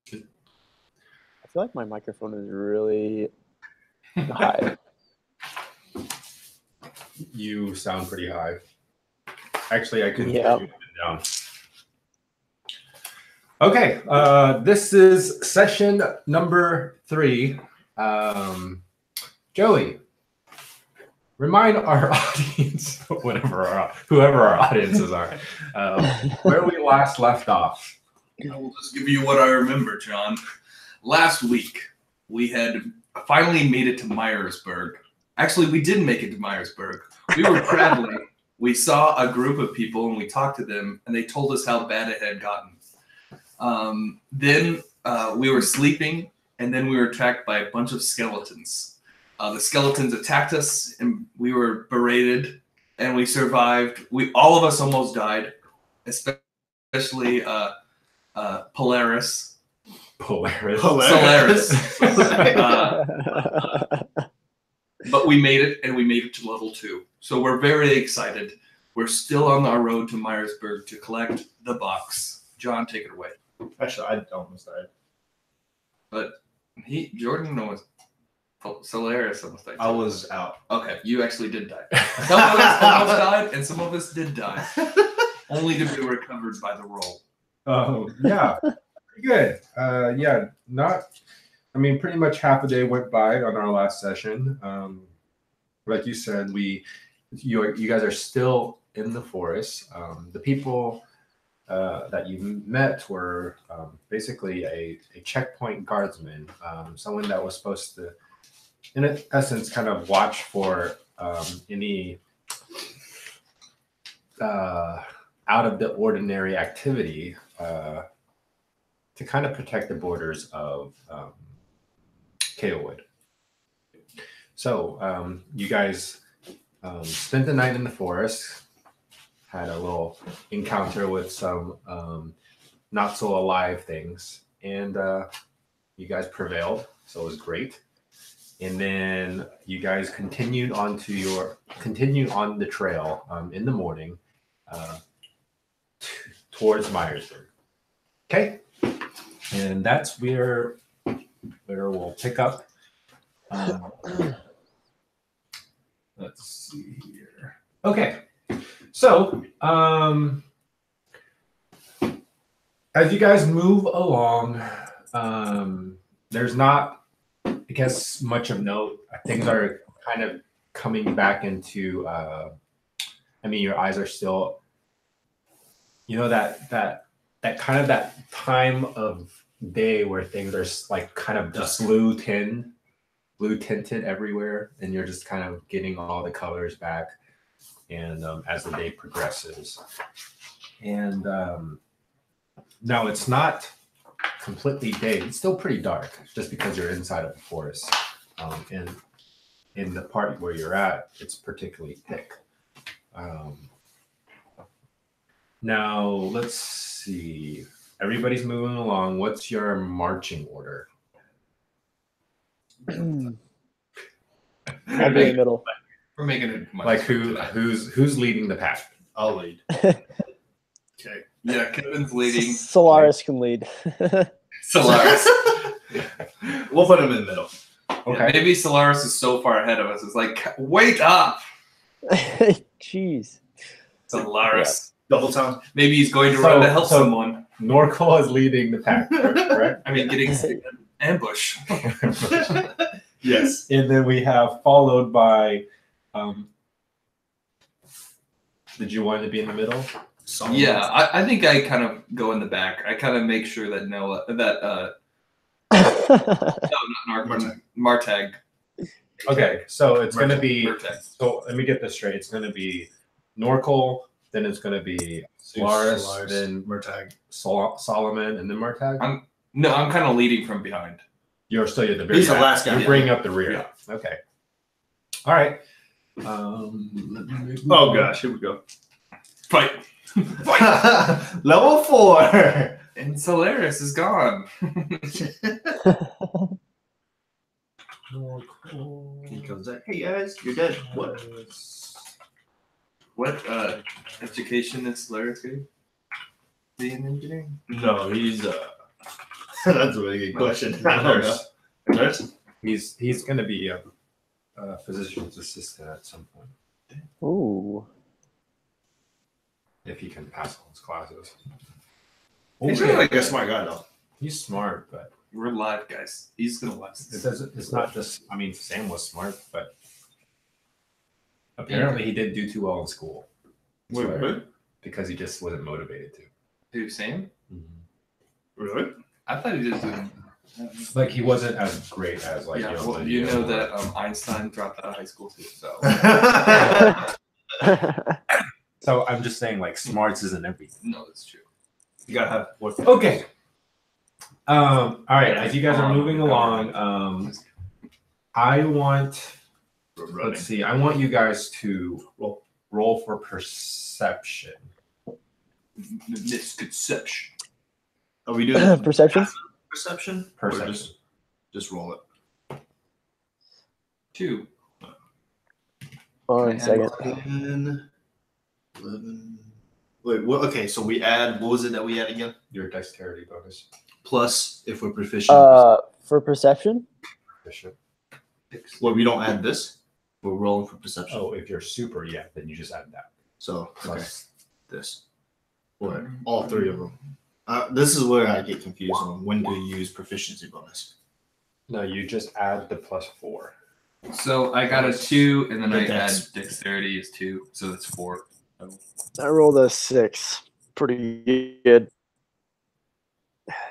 I feel like my microphone is really high. You sound pretty high. Actually, I could turn you down. Okay, this is session number 3. Joey, remind our audience, whoever our audiences are, where we last left off. I will just give you what I remember, John. Last week, we had finally made it to Miresburg. Actually, we didn't make it to Miresburg. We were traveling. We saw a group of people, and we talked to them, and they told us how bad it had gotten. Then we were sleeping, and then we were attacked by a bunch of skeletons. The skeletons attacked us, and we were berated, and we survived. All of us almost died, especially Polaris. Solaris. But we made it, and we made it to level 2. So we're very excited. We're still on our road to Miresburg to collect the box. John, take it away. Actually, I almost died. But Jordan almost, Solaris almost died. I was out. Okay, you actually did die. Some of us almost died, and some of us did die. Only to be recovered by the roll. Oh, yeah. Pretty good. Pretty much half a day went by on our last session. Like you said, you guys are still in the forest. The people that you met were basically a checkpoint guardsman, someone that was supposed to, in essence, kind of watch for any out of the ordinary activity to kind of protect the borders of Kaelwood. So you guys spent the night in the forest, had a little encounter with some not so alive things, and you guys prevailed, so it was great. And then you guys continued on the trail in the morning towards Miresburg. Okay, and that's where we'll pick up. Let's see here. Okay, so as you guys move along, there's not, I guess, much of note. Things are kind of coming back into. Your eyes are still, that kind of that time of day where things are like kind of just blue tinted everywhere, and you're just kind of getting all the colors back. And as the day progresses, and now it's not completely day; it's still pretty dark, just because you're inside of the forest. And in the part where you're at, it's particularly thick. Now let's see. Everybody's moving along. What's your marching order? I'll be in the middle. We're making it like who's leading the pack? I'll lead. Okay. Yeah, Kevin's leading. Solaris can lead. Solaris. We'll put him in the middle. Okay. Yeah, maybe Solaris is so far ahead of us. It's like, wait up, Jeez. Solaris. Double time. Maybe he's going to run to help someone. Norcal is leading the pack, correct? Getting ambush. Yes. And then we have followed by. Did you want to be in the middle? Yeah, I think I kind of go in the back. I kind of make sure that no, not Martag. Okay, so it's going to be. Martag. So let me get this straight. It's going to be Norcal, then it's going to be Solaris, then Martag, Solomon, and then Martag. I'm kind of leading from behind. You're still at the very He's the last guy. You're bringing up the rear. Yeah. Okay. All right. Oh gosh, here we go. Fight. Level 4. And Solaris is gone. He comes like, hey guys, you're dead. What education is Solaris getting? Being engineering? No, he's That's a really good question. I don't know. Nurse? He's going to be a physician's assistant at some point Ooh. if he can pass all his classes. He's really like a smart guy, though. He's smart, but We're live, guys. He's gonna watch it this. doesn't. It's not just. I mean, Sam was smart, but apparently he didn't do too well in school. Wait, what? Because he just wasn't motivated to. Dude, Sam? Really? I thought he did do. Like he wasn't as great as like Yeah, you know, well, you know that Einstein dropped out of high school too. So So I'm just saying, like, smarts isn't everything. no, that's true. You gotta have what? Okay. All right. As you guys are moving along, I want. Let's see. I want you guys to roll for perception. Misconception. Are we doing Perception? perception? Perception. Or just roll it. 2. One second. 10, 11. Wait, what? Okay, so we add, what was it that we had again? Your dexterity bonus. Plus, if we're proficient. For perception? Proficient. Well, we don't add this. We're rolling for perception. Oh, if you're super, yeah, then you just add that. So, okay, Plus. this. Or all three of them. This is where I get confused on when to use proficiency bonus. No, you just add the +4. So I got a 2, and then The I add dex. dexterity is 2, so that's 4. I rolled a 6. Pretty good.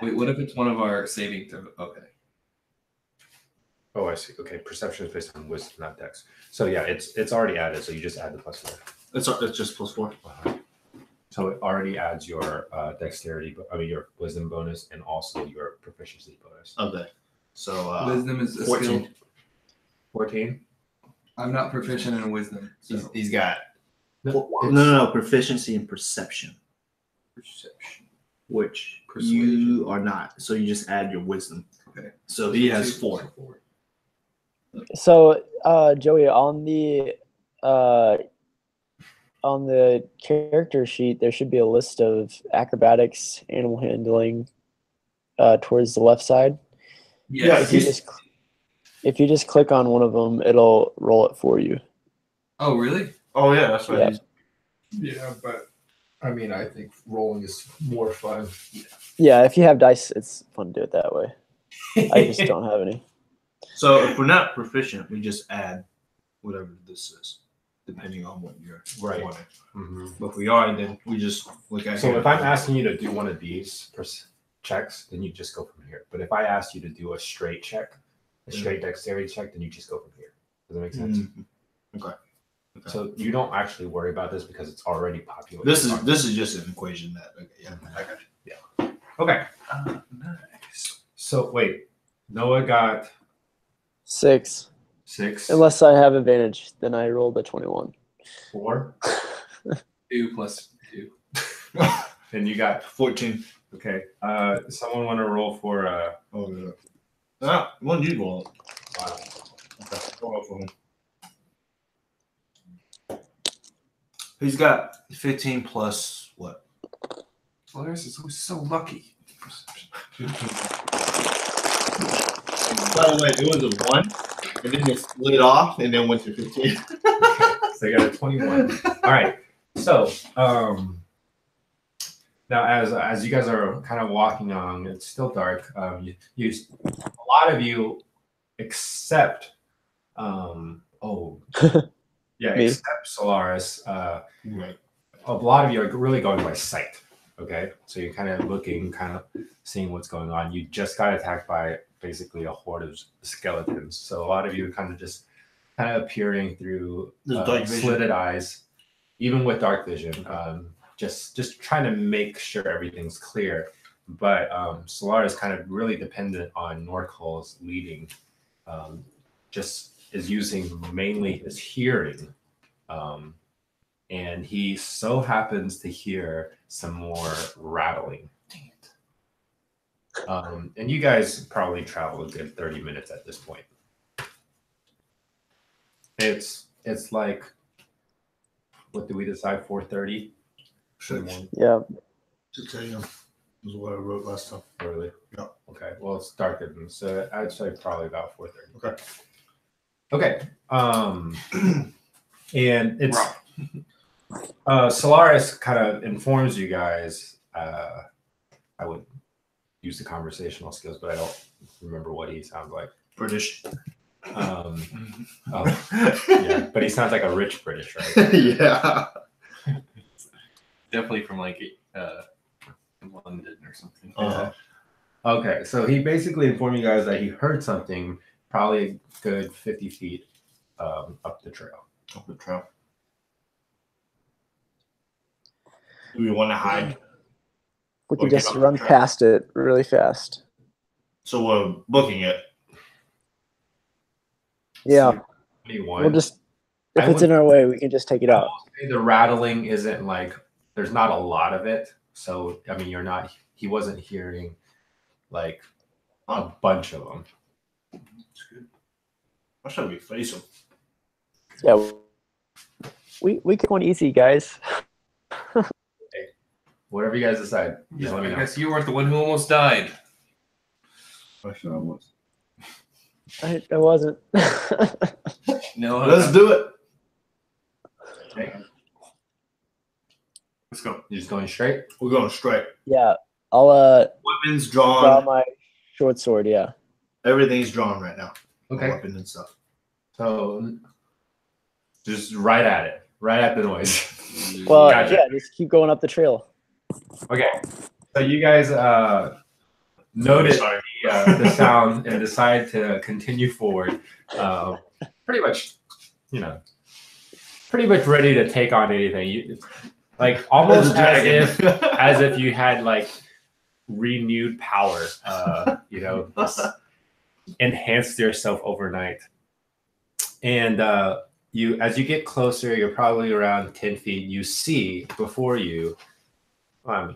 Wait, what if it's one of our saving throw? Okay. Oh, I see. Okay, perception is based on wisdom, not dex. So yeah, it's already added. So you just add the +4. It's just +4. So it already adds your dexterity, your wisdom bonus, and also your proficiency bonus. Okay. So, Wisdom is a 14. skill. 14. I'm not proficient in wisdom. So. He's got. No, No, proficiency in perception, Perception. which Persuasion. you are not. So you just add your wisdom. Okay. So he has 4. So, Joey, on the character sheet, there should be a list of acrobatics, animal handling, towards the left side. Yeah. If you just click on one of them, it'll roll it for you. Oh, really? Oh yeah, that's right. Yeah. Yeah, but I mean, I think rolling is more fun. Yeah, if you have dice, it's fun to do it that way. I just don't have any. So if we're not proficient, we just add whatever this is, depending on what you're Right. wanting. Mm-hmm. But if we are, then we just look at. So if I'm asking you to do one of these checks, then you just go from here. But if I asked you to do a straight check, a straight dexterity check, then you just go from here. Does that make sense? Okay. So you don't actually worry about this because it's already populated. This is just an equation that. Okay, yeah, I got you. Yeah. Okay. Nice. So wait, Noah got 6. 6. Unless I have advantage, then I rolled a 21. 4. 2 plus 2. And you got 14. okay. Someone want to roll for Oh yeah. Ah, one you roll. wow. Okay, roll for him. He's got 15 plus what? Solaris is always so lucky. By the way, it was a 1, and then it split off, and then went to 15. So you got a 21. All right. So now as you guys are kind of walking on, it's still dark. You a lot of you except yeah, Me. except Solaris. Right. A lot of you are really going by sight. Okay, so you're kind of looking, kind of seeing what's going on. You just got attacked by basically a horde of skeletons. So a lot of you are kind of peering through Dark vision. slitted eyes, even with dark vision. Just trying to make sure everything's clear. But Solar is kind of really dependent on Norcol's leading. Just is using mainly his hearing. And he so happens to hear some more rattling. Dang it. And you guys probably travel a good 30 minutes at this point. It's like, what did we decide? 4:30? Sure. Yeah. To tell you, is what I wrote last time. Really? Yeah. Okay. Well, it's darker than so. I'd say probably about 4:30. Okay. Okay. And it's Solaris kind of informs you guys. I would use the conversational skills, but I don't remember what he sounds like. British. Oh, yeah, but he sounds like a rich British, right? Yeah. Definitely from like London or something. Okay, so he basically informed you guys that he heard something probably a good 50 feet up the trail. Up the trail. Do we want to hide? We can Okay, just up the run trail. past it really fast. So we're booking it. Yeah, 21. we'll just if I it's would- in our way, we can just take it out. The rattling isn't like there's not a lot of it, so I mean he wasn't hearing like a bunch of them. That's good. Why should we face him? Yeah, we can one easy, guys. Whatever you guys decide, just let me I know. guess you weren't the one who almost died. Why should I was? I wasn't. No, Let's do it. Okay. Let's go. You're just going straight. We're going straight. Yeah, I'll Weapons draw drawn. my short sword. Yeah. Everything's drawn right now. Okay. Weapons and stuff. So just right at it, right at the noise. Well, Gotcha. yeah, just keep going up the trail. Okay. So you guys noted Sorry. the sound and decide to continue forward. Pretty much, pretty much ready to take on anything. Like almost as if you had like renewed power. Just enhanced yourself overnight. And as you get closer, you're probably around 10 feet. You see before you, 10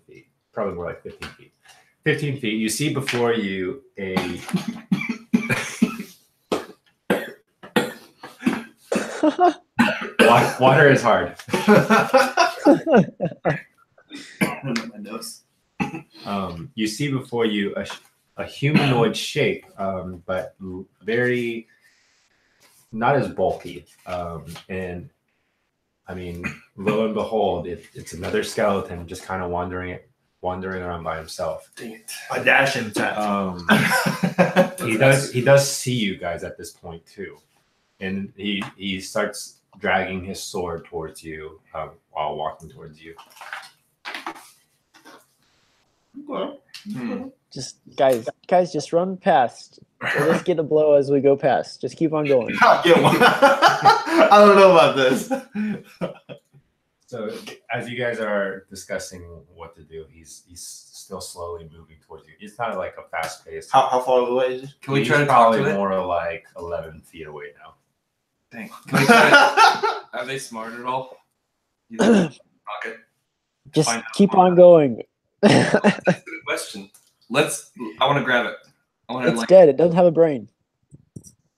feet, probably more like 15 feet. 15 feet, you see before you a water is hard. My nose. You see before you a humanoid shape, but very not as bulky. And I mean, lo and behold, it's another skeleton just kind of wandering around by himself. Dang it. A dash and tap. He does see you guys at this point too, and he starts dragging his sword towards you while walking towards you. Just guys, just run past. We'll just get a blow as we go past. Just keep on going. I'll get one. I don't know about this. So as you guys are discussing what to do, he's still slowly moving towards you. It's not like a fast pace. How far away is it? Can we He's try to talk probably to it? more like 11 feet away now. Dang. Can we try to, are they smart at all? You think pocket? Just Find out keep more. on going. That's a good question. I want to grab it. I want to It's dead. It doesn't have a brain.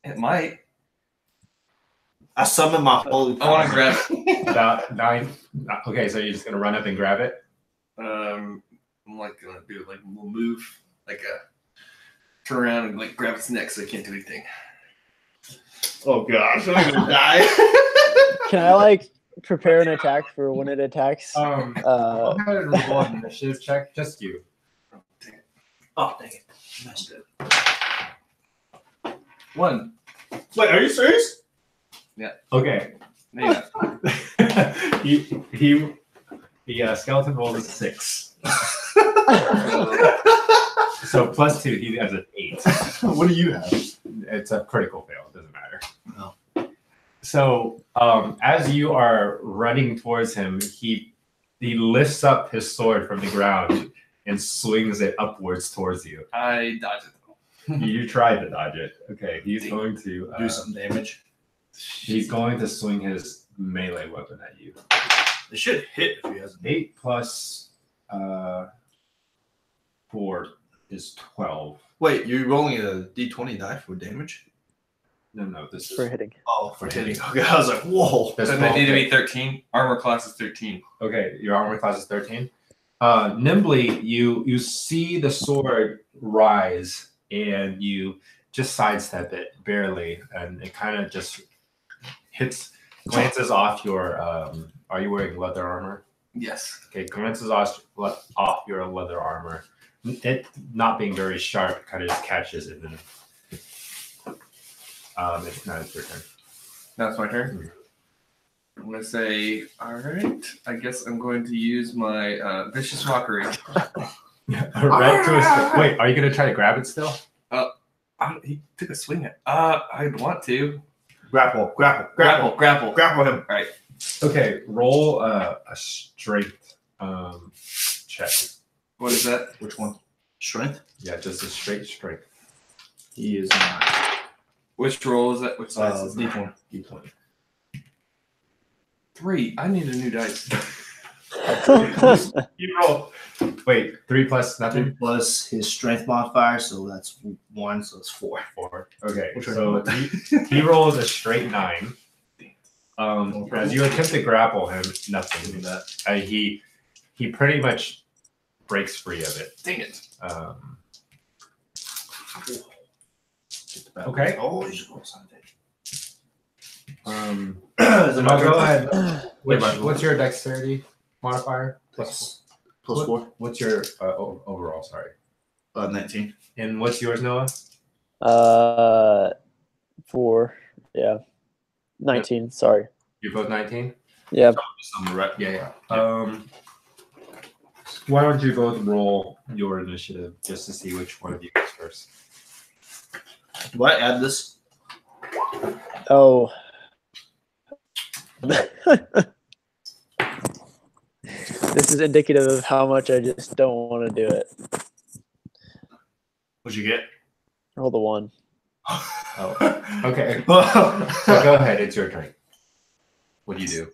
It might. I summon my holy I want to grab it. About 9. Okay, so you're just gonna run up and grab it. I'm like gonna do like we'll move like a turn around and like grab its neck so I can't do anything. Oh gosh, I'm gonna die. Can I like prepare an attack for when it attacks? Go ahead and roll an initiative check. Just you. Oh dang it! Messed it. 1. Wait, are you serious? Okay. Yeah. The skeleton rolled a 6. So plus 2, he has an 8. What do you have? It's a critical fail. It doesn't matter. Oh. So as you are running towards him, he lifts up his sword from the ground and swings it upwards towards you. I dodged it. You tried to dodge it. Okay, he's going to Do some damage. he's going to swing his melee weapon at you. It should hit if he has 8 plus 4 is 12. Wait, you're rolling a d20 die for damage? No, this is For hitting. Oh, for hitting. Okay, I was like, whoa. this So they need to be 13. Armor class is 13. Okay, your armor class is 13. Nimbly, you see the sword rise and you just sidestep it barely, and it kind of just glances off your. Are you wearing leather armor? Yes. Okay, glances off your leather armor. It not being very sharp, kind of just catches it, and then it's your turn. Now it's my turn. I'm gonna say, all right. I guess I'm going to use my vicious mockery. Red twist. Wait, are you gonna try to grab it still? He took a swing at. I'd want to Grapple grapple him. All right. Okay, roll a strength check. What is that? Which one? Strength? Yeah, just a straight strength. He is not. Which roll is that? Which dice is that? D20. D20. 3. I need a new dice. You roll. Wait, 3 plus 3 nothing? plus his strength modifier, so that's 1, so it's 4. 4. Okay, Which so he rolls a straight 9. As you attempt to grapple him, nothing. He pretty much breaks free of it. Dang it. Okay. Oh, you should roll something. So now go ahead. What's your dexterity modifier? Plus 4. What's your overall? Sorry. 19. And what's yours, Noah? 4. Yeah. 19. Sorry. You're both 19. Yeah. Yeah. Why don't you both roll your initiative just to see which one of you goes first? Do I add this? Oh. This is indicative of how much I just don't want to do it. What'd you get? Roll the 1. Oh. Okay. So go ahead. It's your turn. What do you do?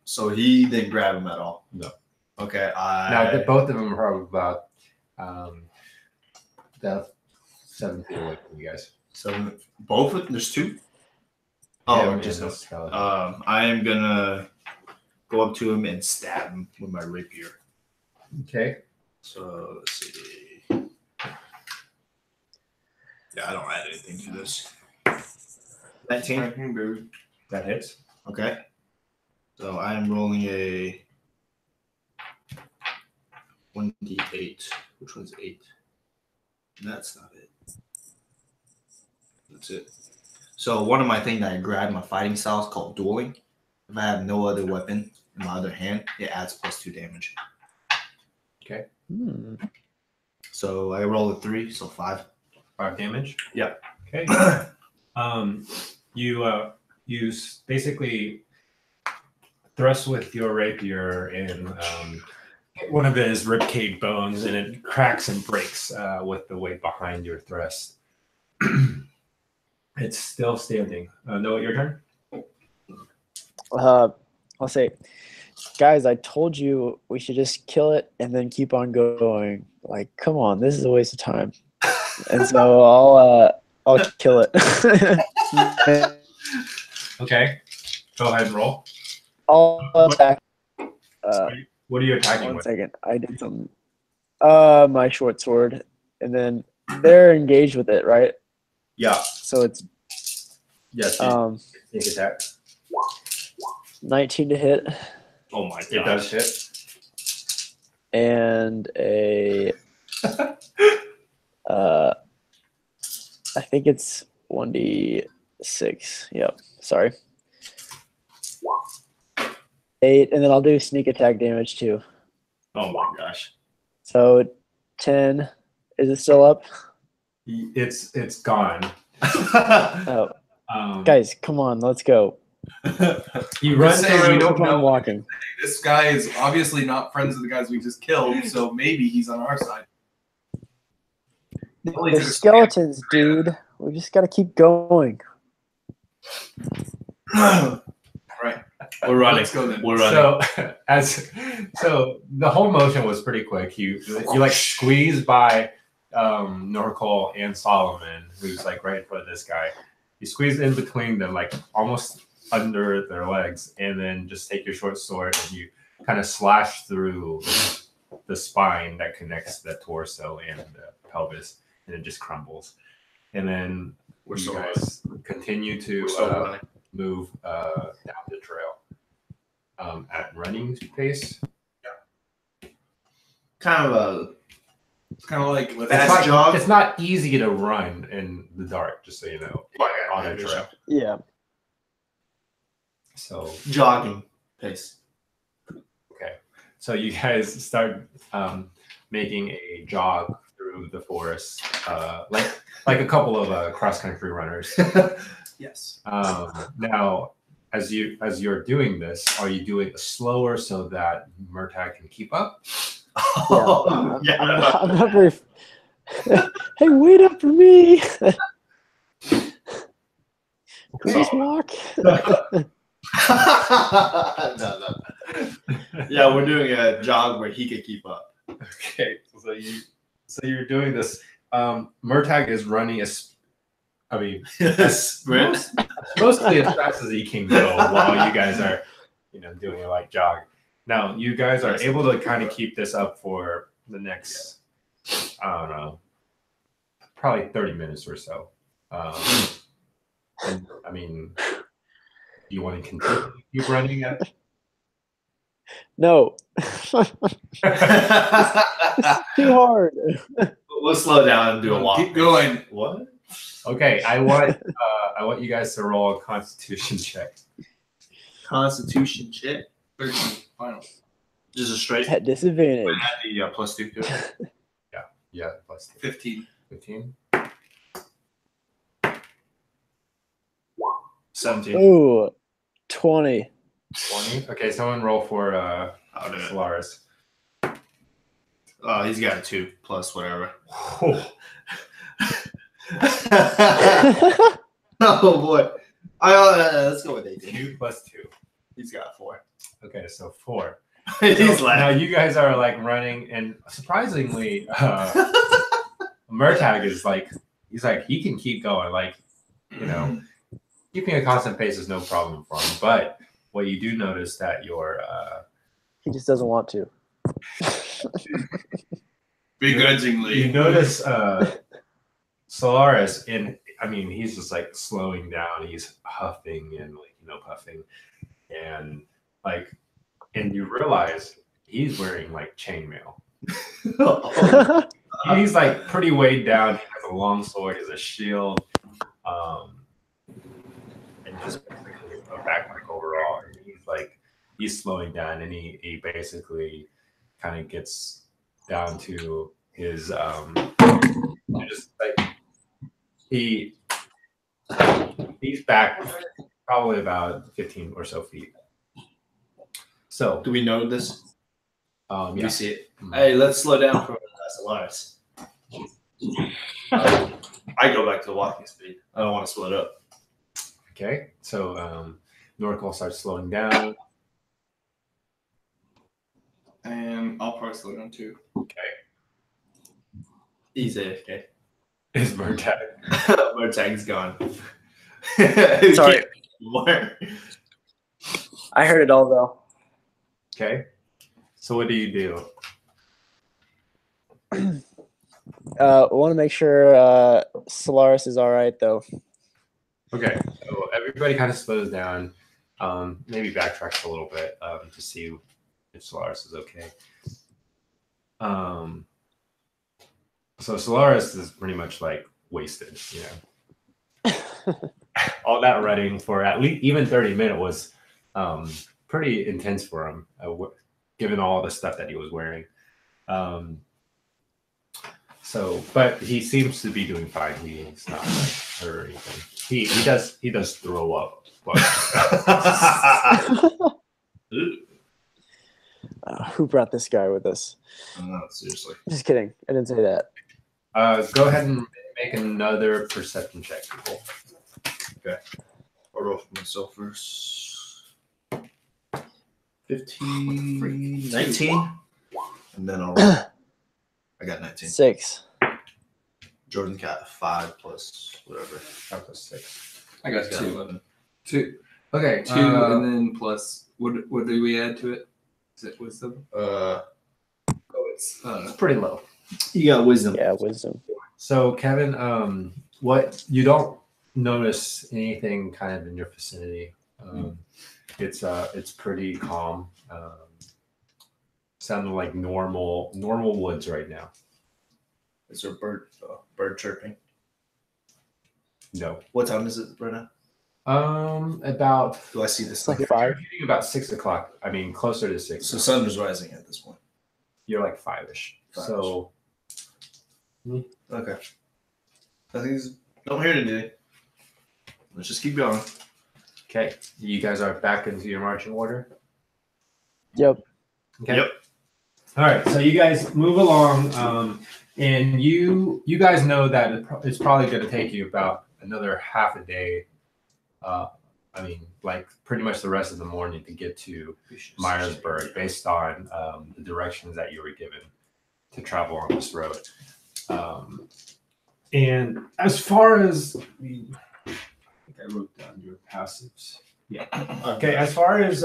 So he didn't grab him at all. No. Okay. Now, both of them are probably about the 7 feet away from you guys. So both of them? There's 2? Yeah, just no skeleton. I am gonna go up to him and stab him with my rapier. Okay. So let's see. Yeah, I don't add anything to this. 19. That hits. Okay. So I am rolling a 1d8. Which one's 8? That's not it. That's it. So one of my things that I grabbed my fighting style is called dueling. If I have no other weapon in my other hand, it adds +2 damage. Okay. So I roll a 3, so 5. 5 damage. Yeah. Okay. You basically thrust with your rapier in one of his ribcage bones, and it cracks and breaks with the weight behind your thrust. It's still standing. Noah, your turn. I'll say, guys, I told you we should just kill it and then keep on going. Like, come on, this is a waste of time. And so I'll kill it. Okay. Go ahead and roll. I'll attack. What are you attacking 1 with? second. I did something. My short sword, and then they're engaged with it, right? Yeah. So it's Yes. Sneak attack. 19 to hit, Oh my god. It does hit. and a I think it's 1d6. Yep. Sorry. 8, and then I'll do sneak attack damage too. Oh my gosh. So 10. Is it still up? It's gone. Oh, guys, come on, let's go. You run saying, through. we don't Keep on know. walking. This guy is obviously not friends with the guys we just killed, so maybe he's on our side. They're skeletons, dude. We just gotta keep going. Right. We're running. Let's go then. We're running. So the whole motion was pretty quick. You like squeezed by Norcol and Solomon, who's like right in front of this guy. You squeeze in between them, like almost under their legs, and then just take your short sword and you kind of slash through the spine that connects the torso and the pelvis, and it just crumbles. And then you guys continue to move down the trail at running pace. It's kind of like it's not easy to run in the dark, just so you know, on a trail. Yeah. So jogging pace. Okay, so you guys start making a jog through the forest, like a couple of cross country runners. Yes. Now, as you're doing this, are you doing it slower so that Murtagh can keep up? Yeah. I'm not very. Hey, wait up for me! Can we just walk? No. Yeah, we're doing a jog where he can keep up. Okay, so you're doing this. Murtagh is running Sprint. mostly as fast as he can go while you guys are, doing a light jog. Now you guys are able to kind of keep this up for the next, I don't know, probably 30 minutes or so. And I mean, do you want to continue to keep running at? No. Too hard. We'll slow down and do a walk. Keep going. What? Okay, I want you guys to roll a Constitution check. Constitution check. 13 final. Just a straight. At disadvantage. The +2 to it. Yeah, plus 15. 15. 17. Ooh, 20. 20. Okay, someone roll for I'll do it. Solaris. Oh, he's got a 2 plus whatever. Oh boy. Let's go with 18. 2 plus 2. He's got 4. Okay, so 4. He's Now you guys are like running, and surprisingly, Murtagh is he can keep going. Keeping a constant pace is no problem for him. But what you do notice that He just doesn't want to. Begrudgingly. you notice Solaris, he's just like slowing down. He's huffing and puffing, and and you realize he's wearing like chainmail. He's like pretty weighed down. He has a long sword, he has a shield, and just basically a backpack overall. And he's slowing down, and he basically kind of gets down to his he's back probably about 15 or so feet. So Do we know this? yeah. We see it. Mhm. Hey, let's slow down for Solaris. I go back to walking speed. I don't want to split up. Okay, so Norcal starts slowing down. And I'll probably slow down too. Okay, He's AFK. is Murtagh. Murtagh's gone. Sorry. More. I heard it all, though. Okay, so what do you do? Want to make sure Solaris is all right, though. Okay, so everybody kind of slows down, maybe backtracks a little bit to see if Solaris is okay. So Solaris is pretty much like wasted, All that running for at least even 30 minutes was pretty intense for him, given all the stuff that he was wearing. But he seems to be doing fine. He's not hurt or anything. He does throw up. But Who brought this guy with us? No, seriously. Just kidding. I didn't say that. go ahead and make another perception check, people. Okay. I'll roll for myself first. 15, 19. And then I'll roll. I got 19. 6. Jordan got 5 plus whatever. 5 plus 6. I got He's got 2. 11. 2. Okay, 2 and then plus what do we add to it? Is it wisdom? Go It's pretty low. You got wisdom. Yeah, wisdom. So Kevin, what you don't notice anything kind of in your vicinity. It's pretty calm. Sounding like normal woods right now. Is there bird chirping? No. What time is it right now? About Do I see this? It's like Thing? 5. hitting about 6 o'clock. I mean, closer to 6. So sun is rising at this point. You're like 5-ish. So Okay. I think I'm here today. Let's just keep going. okay, you guys are back into your marching order. Yep. Okay. Yep. All right, so you guys move along, and you guys know that it's probably going to take you about another half a day. I mean, like pretty much the rest of the morning to get to Miresburg, based on the directions that you were given to travel on this road. And as far as I think I wrote down your passives. Yeah. Okay. As far as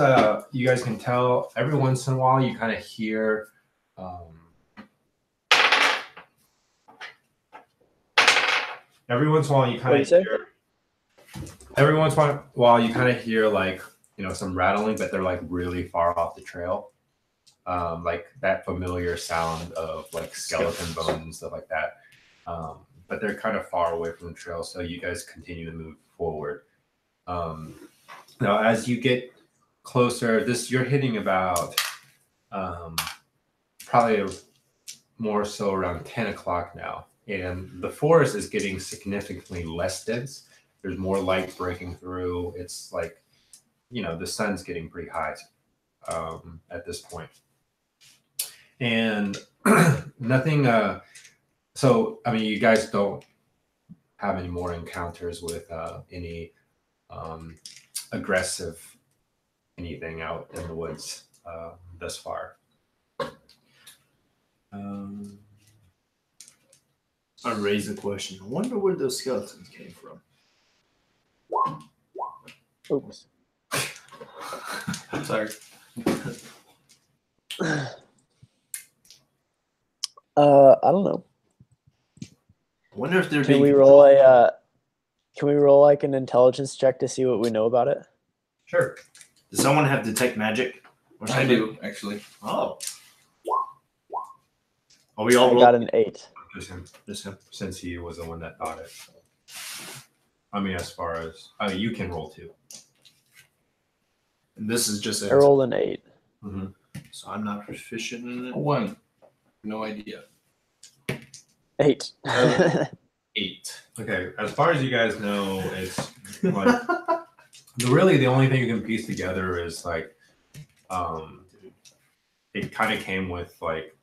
you guys can tell, every once in a while you kind of hear. Every once in a while you kind of hear. Every once in a while you kind of hear like some rattling, but they're like really far off the trail. Like that familiar sound of like skeleton bones and stuff like that. But they're kind of far away from the trail, so you guys continue to move forward. Now, as you get closer, you're hitting about probably more so around 10 o'clock now, and the forest is getting significantly less dense. There's more light breaking through. It's like, the sun's getting pretty high at this point. And nothing, so, I mean, you guys don't have any more encounters with any aggressive anything out in the woods thus far. I raised the question. I wonder where those skeletons came from. Oops. I'm sorry. I don't know. I wonder if they're Can we roll like an intelligence check to see what we know about it? Sure. Does someone have detect magic? Or I do, actually. Oh. Are we all I got an 8. Just him, since he was the one that thought it. I mean, as far as you can roll too. And this is just I rolled an 8. Mm-hmm. So I'm not proficient in it. 1. No idea. 8. 8. Okay, as far as you guys know, it's like really the only thing you can piece together is like it kind of came with like,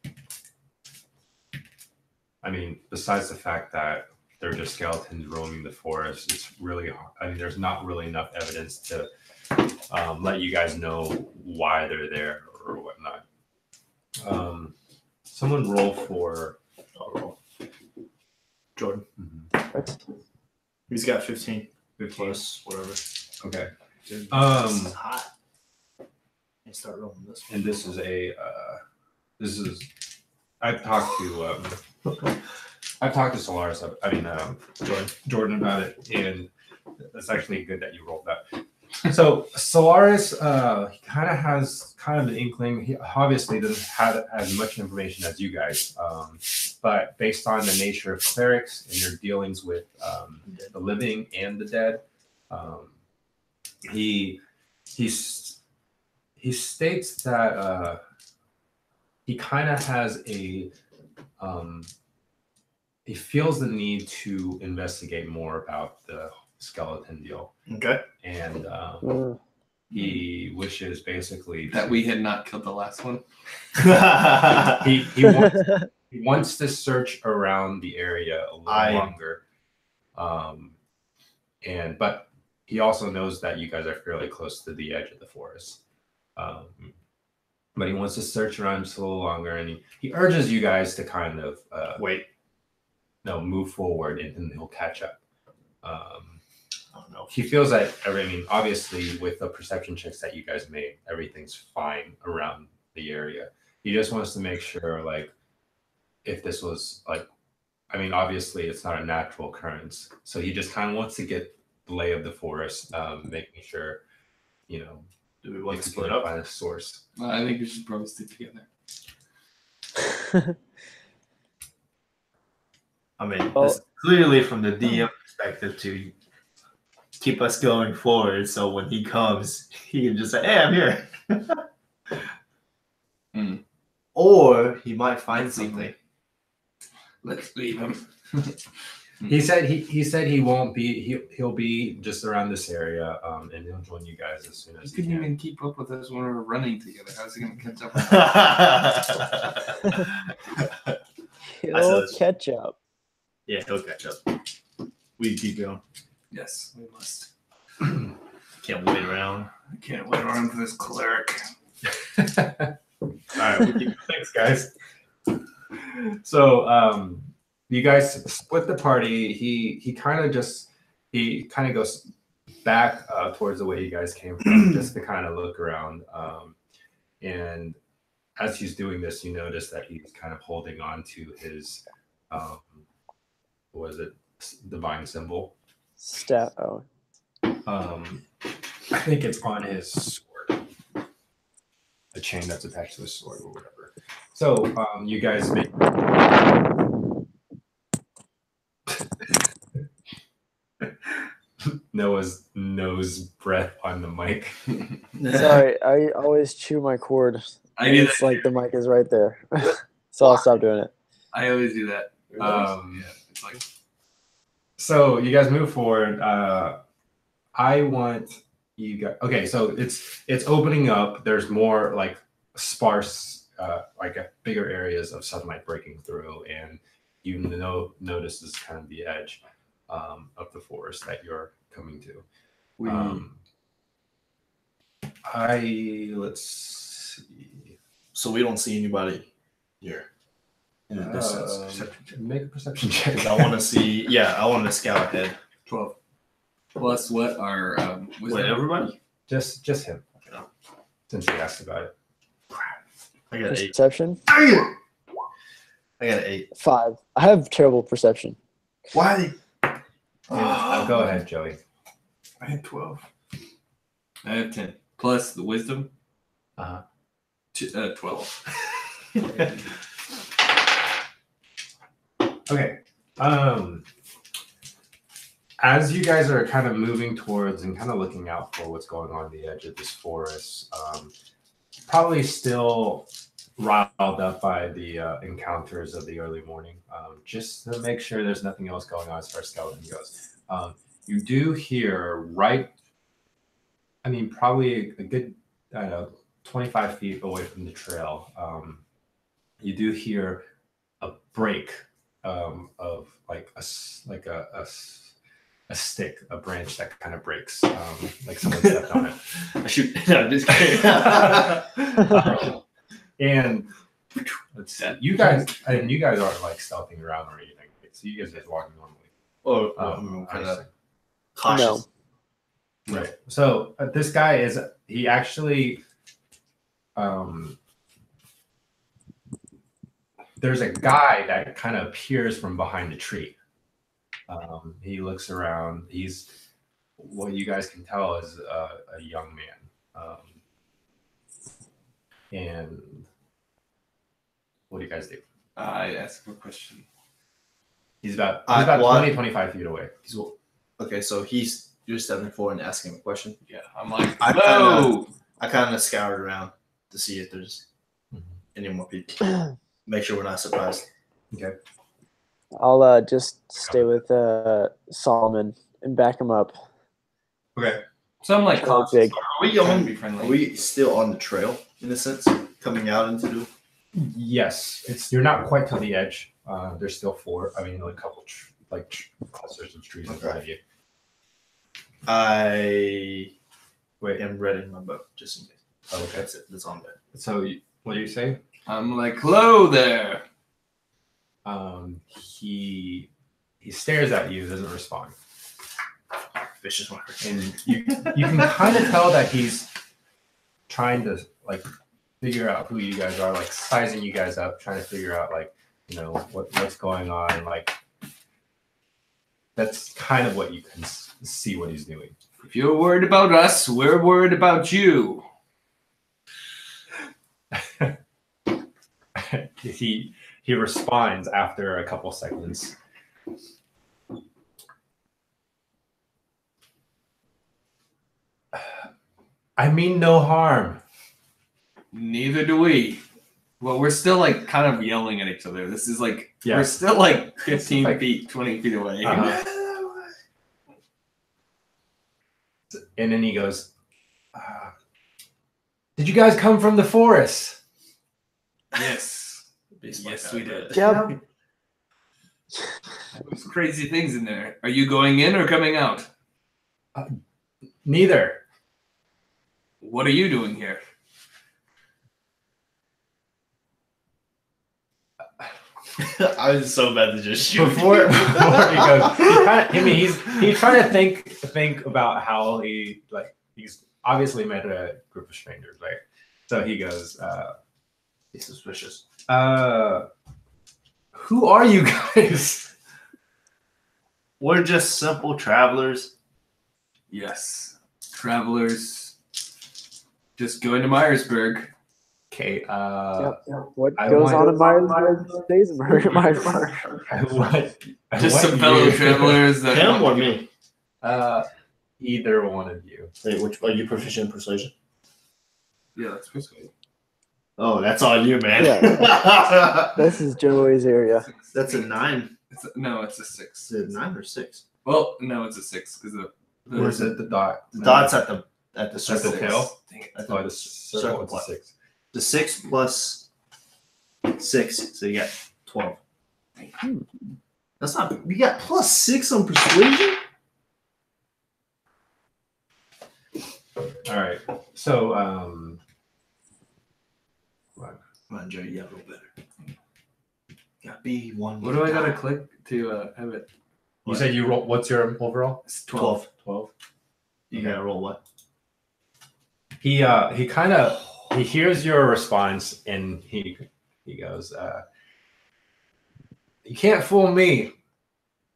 I mean, besides the fact that they're just skeletons roaming the forest, it's really, I mean, there's not really enough evidence to let you guys know why they're there or whatnot. Someone roll for Jordan. Mm-hmm. He's got 15. 15 plus whatever. Okay. Dude, this Um, is hot. I start rolling this one. And this is I've talked to Solaris. I mean, Jordan about it, and it's actually good that you rolled that. So Solaris, he kind of has an inkling. He obviously doesn't have as much information as you guys, but based on the nature of clerics and your dealings with the living and the dead, he states that he kind of has he feels the need to investigate more about the skeleton deal. Okay. And he wishes basically That we had not killed the last one. he wants to search around the area a little longer. But he also knows that you guys are fairly close to the edge of the forest. But he wants to search around just a little longer, and he urges you guys to kind of move forward, and then he'll catch up. I don't know. He feels that, I mean, obviously with the perception checks that you guys made, everything's fine around the area. He just wants to make sure, like, if this was like, I mean, obviously it's not a natural occurrence, so he just kind of wants to get the lay of the forest, making sure, you know, Do we want if to we split can up? find a source. I think we should probably stick together. I mean, Well- this is clearly from the DM perspective to keep us going forward. So when he comes, he can just say, "Hey, I'm here." Or he might find something. Let's leave him. He said he won't be. He'll be just around this area, and he'll join you guys as soon He as he couldn't can. even keep up with us when we were running together. How's he gonna catch up? He'll catch up. Yeah, he'll catch up. We keep going. Yes, we must. Can't wait around. I can't wait around for this cleric. All right, we keep, thanks, guys. So, you guys split the party. He kind of goes back towards the way you guys came from, just to kind of look around. And as he's doing this, you notice that he's kind of holding on to his, what is it, divine symbol. Stat. Oh, I think it's on his sword, the chain that's attached to his sword or whatever. So you guys make. Noah's nose breath on the mic. sorry. I always chew my cord. I do It's that. like the mic is right there, so I'll stop doing it. I always do that. Yeah, it's like So you guys move forward. I want you guys. Okay, so it's opening up. There's more like sparse, bigger areas of sunlight breaking through, and you notice this kind of the edge of the forest that you're coming to. Let's see. So we don't see anybody here in the distance. Make a perception check. 'Cause I want to see. Yeah, I want to scout ahead. 12. Plus what our Wait, everybody? Just him. Since you asked about it. I got 8. Perception. I got an 8. 5. I have terrible perception. Why? Go ahead, Joey. I had 12. I have 10. Plus the wisdom. 12. Okay. As you guys are kind of moving towards and kind of looking out for what's going on the edge of this forest, probably still riled up by the encounters of the early morning, just to make sure there's nothing else going on as far as skeleton goes. You do hear probably a good, 25 feet away from the trail, you do hear a break of like a stick, a branch that kind of breaks, like someone stepped on it. I shoot. No, I'm just kidding. And let's see, you guys aren't like stealthing around or anything, so you guys are just walking normally. Kind of cautious. No. Right. So this guy he actually, there's a guy that kind of appears from behind the tree. He looks around. He's what you guys can tell is a young man. And what do you guys do? I ask a question. He's about 25 feet away. Okay, so you're stepping forward and asking him a question. Yeah, I'm like, I hello. kind of scoured around to see if there's any more people. Make sure we're not surprised. Okay. I'll just stay with Solomon and back him up. Okay. So I'm like, How big? Are we trying to be friendly. Are we still on the trail in a sense, coming out into the? Yes, you're not quite to the edge. There's still a couple clusters of trees in front of you. I am ready in my boat just in case. Okay. That's it. That's on there. So what do you say? I'm like, hello there. He stares at you, doesn't respond, Vicious marker. and you can kind of tell that he's trying to like figure out who you guys are, like sizing you guys up, trying to figure out like what's going on. Like that's kind of what you can see what he's doing. If you're worried about us, we're worried about you. he responds after a couple seconds. I mean no harm. Neither do we. Well, we're still like kind of yelling at each other. This is like Yeah. we're still like 15 like- feet, 20 feet away. And then he goes, did you guys come from the forest? Yes. Yes, we did. Yep. There's crazy things in there. Are you going in or coming out? Neither. What are you doing here? I was so bad to just shoot. Before he goes, he's trying to think about how he's obviously met a group of strangers, right? So he goes, He's suspicious. who are you guys? We're just simple travelers. Yes. Travelers. Just going to Miresburg. Okay, Yep. What I goes want- on in Miresburg stays in Miresburg. Just some fellow travelers that Him or me? Either one of you. Wait, which are you proficient in persuasion? Yeah, that's basically. Oh, that's on you, man. This is Joey's area. That's a 9. It's a 6. Is it 9 or 6? Well, no, it's a 6 because the Where's it? The dot. The dot's at the At the circle. tail? Dang it. At Oh, the, the circle plus. 6. the 6 plus 6, so you got 12. That's not. You got plus 6 on persuasion. All right. So Come on, Joe, you got a little better. Got B one. What do I gotta click to have it? you said you roll. What's your overall? It's 12. 12. You gotta roll what? He kind of he hears your response and he goes, you can't fool me.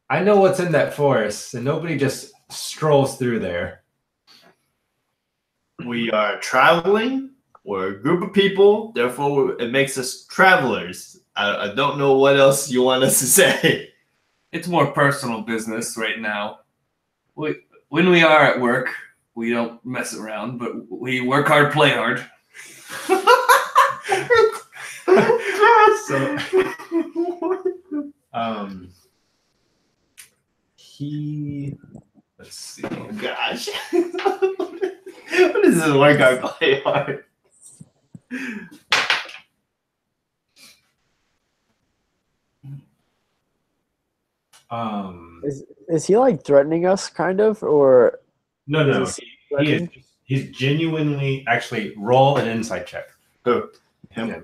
I know what's in that forest, and nobody just strolls through there. We are traveling. We're a group of people. Therefore, it makes us travelers. I don't know what else you want us to say. It's more personal business right now. When we are at work, we don't mess around, but we work hard, play hard. So, let's see. Oh gosh. What is this work hard, play hard? Is he like threatening us, kind of, or No. Is He's genuinely actually roll an insight check. Who? Him.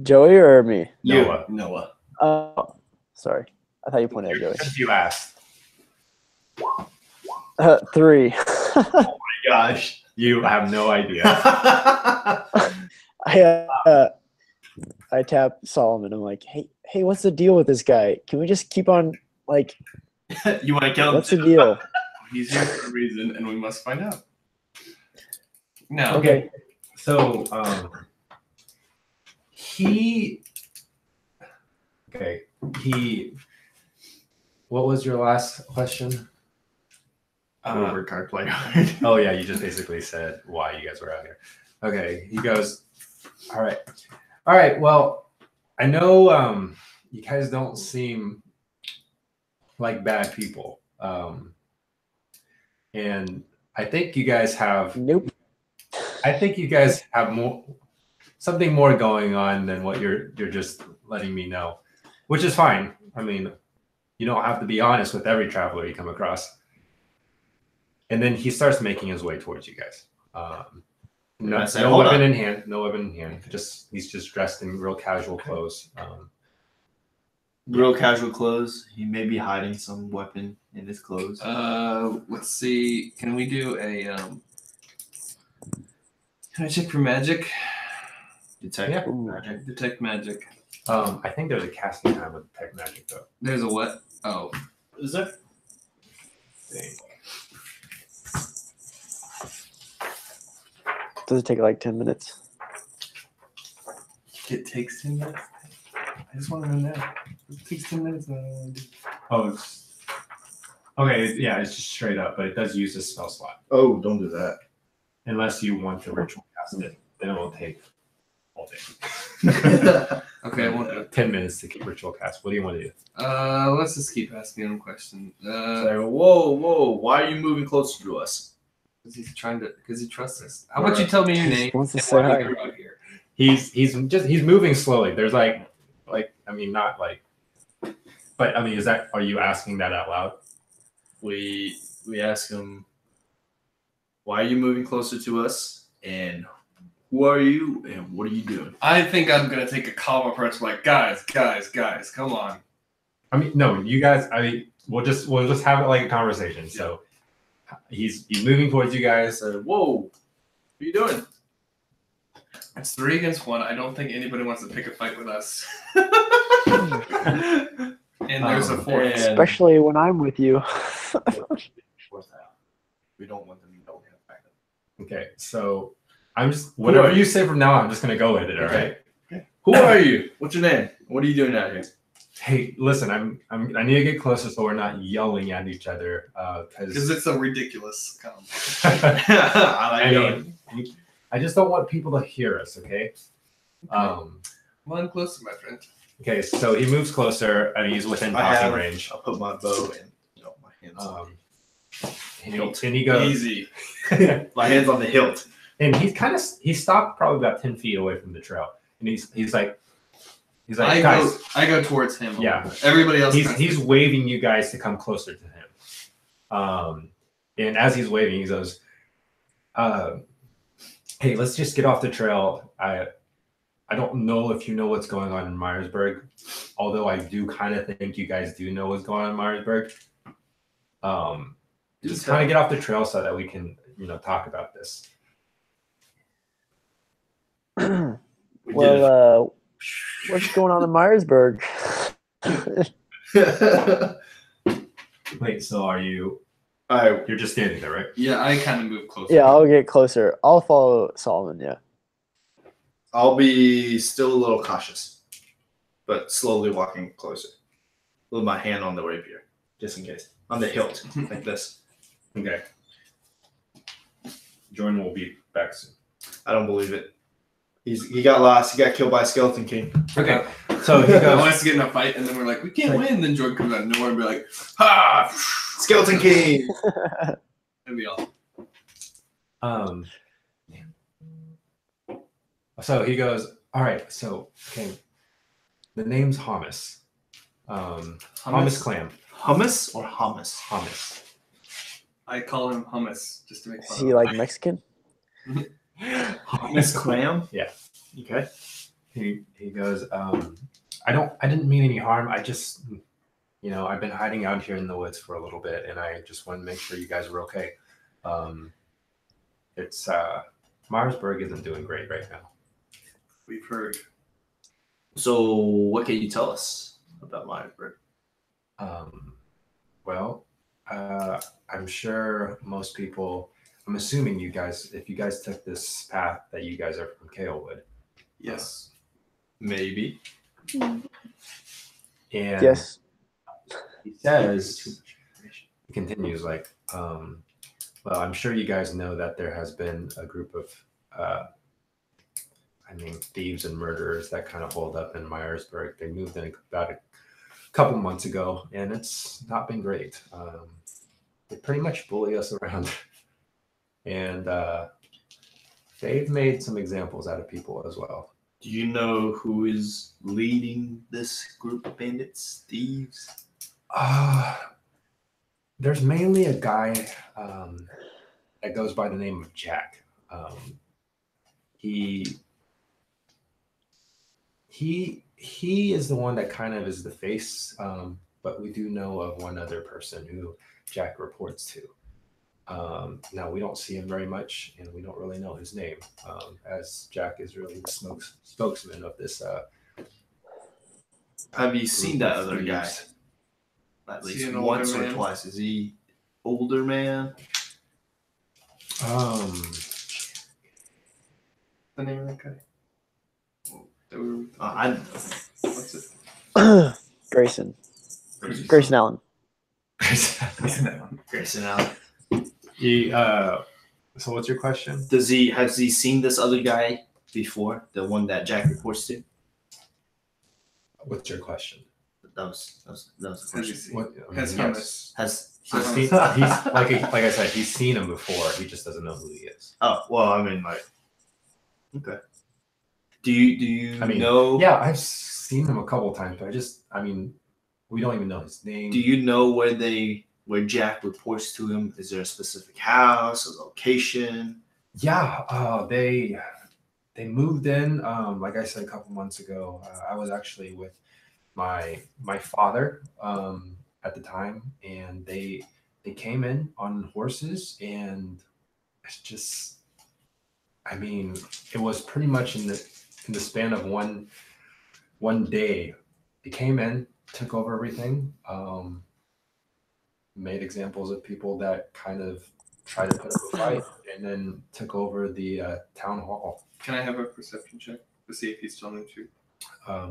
Joey or me? Noah. Noah. Oh, sorry. I thought you pointed at Joey. Since you asked, 3. Gosh. you have no idea. I tap Solomon. I'm like, hey, what's the deal with this guy? Can we just keep on, like, You want to kill him? what's the deal? He's here for a reason, and we must find out. No. Okay. So he what was your last question? Work hard, play hard. Oh yeah, you just basically said why you guys were out here. Okay, he goes, all right, well, I know you guys don't seem like bad people, and I think you guys have Nope. something more going on than what you're just letting me know, which is fine. I mean, you don't have to be honest with every traveler you come across. And then he starts making his way towards you guys. No weapon in hand. He's just dressed in real casual clothes. Real casual clothes. He may be hiding some weapon in his clothes. Let's see. Can we do a? Can I check for magic? Detect Yeah. magic. Detect magic. I think there's a casting time with Tech Magic though. There's a what? Oh, Is there? Thing. Does it take like 10 minutes? it takes 10 minutes. I just want to know that. It takes 10 minutes. Oh, it's okay. Yeah, it's just straight up, but it does use a spell slot. Oh, don't do that. Unless you want to ritual cast it, then it will take all day. Okay, I won't do it. 10 minutes to keep ritual cast. What do you want to do? Let's just keep asking him questions. Whoa! Why are you moving closer to us? Because he's trying to. Because he trusts us. How about you tell me your He name? wants to and say why hi. you're out here? He's moving slowly. There's like I mean not like, but I mean are you asking that out loud? We ask him, why are you moving closer to us? And who are you? And what are you doing? I think I'm gonna take a calm approach. Like, guys, come on. I mean no, you guys. I mean we'll just have it like a conversation. So he's moving towards you guys. Whoa! What are you doing? It's 3 against 1. I don't think anybody wants to pick a fight with us. And there's a 4th. and- Especially when I'm with you. We don't want them to know we have backup. Okay, so I'm just whatever are you say from now on, I'm just gonna go with it. All right. Okay. Who are you? What's your name? What are you doing out here? Hey, listen, I need to get closer so we're not yelling at each other. Because it's a ridiculous combo. I mean, I just don't want people to hear us. Okay. Come on closer, my friend. Okay, so he moves closer and he's within talking range. I'll put my bow and my hands on And he goes Easy. my hands on the hilt. and he stopped probably about 10 feet away from the trail. And he's like guys, I go towards him. Yeah. Everybody else. he's waving you guys to come closer to him. And as he's waving, he goes, hey, let's just get off the trail. I don't know if you know what's going on in Miresburg, although I do kind of think you guys do know what's going on in Miresburg. Just kind of get off the trail so that we can, talk about this. Well, what's going on in Miresburg? Wait, so are you? You're just standing there, right? Yeah, I kind of move closer. Yeah, I'll get closer. I'll follow Solomon, yeah. I'll be still a little cautious, but slowly walking closer with my hand on the rapier, just in case. On the hilt, like this. Okay. Jordan will be back soon. I don't believe it. He got lost. He got killed by a skeleton king. Okay. So he I goes. want us to get in a fight, and then we're like, we can't win. Then Jordan comes out of nowhere and be like, ha! Skeleton king. And we all. So he goes, all right, so okay. The name's Hummus. Hummus clam. Hummus or hummus? Hummus. I call him hummus just to make Is fun he of him. like Mexican? Hummus clam? Yeah. Okay. He goes, I didn't mean any harm. I just I've been hiding out here in the woods for a little bit and I just wanted to make sure you guys were okay. It's Miresburg isn't doing great right now. We've heard. So what can you tell us about Miresburg? Well, I'm sure most people, I'm assuming if you guys took this path that you guys are from Kalewood. Yes. Maybe. And Yes. he says, he continues like, well, I'm sure you guys know that there has been a group of, thieves and murderers that kind of hold up in Miresburg. They moved in about a couple months ago, and it's not been great. They pretty much bully us around, and they've made some examples out of people as well. Do you know who is leading this group of bandits, thieves? There's mainly a guy that goes by the name of Jack. He is the one that kind of is the face, but we do know of one other person who Jack reports to. Now we don't see him very much, and we don't really know his name, as Jack is really the spokesman of this. Have you seen that other guy? thieves. At Is he least an older once or man? twice. Is he older man? The name of that guy. That we were- I don't know. What's it? Grayson. Grayson Allen. Grayson Allen. So what's your question? Has he seen this other guy before? The one that Jack reports to? What's your question? That was the Has he question. seen- What, I mean, Has yes. Hummus. Has He's seen, like I said, he's seen him before. He just doesn't know who he is. Oh well, I mean, like, okay. Do you I mean, know? Yeah, I've seen him a couple of times, but we don't even know his name. Do you know where Jack reports to him? Is there a specific house, a location? Yeah, they moved in. Like I said a couple months ago, I was actually with my father at the time, and they came in on horses, and it's just, I mean, it was pretty much in the span of one day. They came in, took over everything, made examples of people that kind of tried to put up a fight, and then took over the town hall. Can I have a perception check to see if he's telling the truth?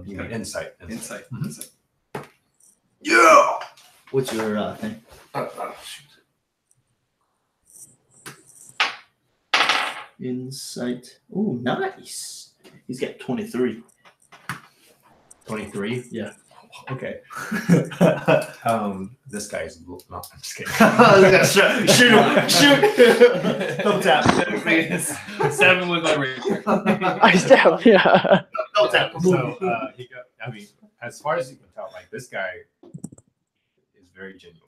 You mean insight? Insight. Mhm. Insight. Yeah. What's your thing? Shoot. Insight. Oh, nice. He's got 23. 23. Yeah. Okay. This guy's not. I'm just kidding. Shoot him! Shoot! Double tap. 7 with my razor. I stabbed. Yeah. Double tap. So he got. I mean, as far as you can tell, like this guy is very genuine.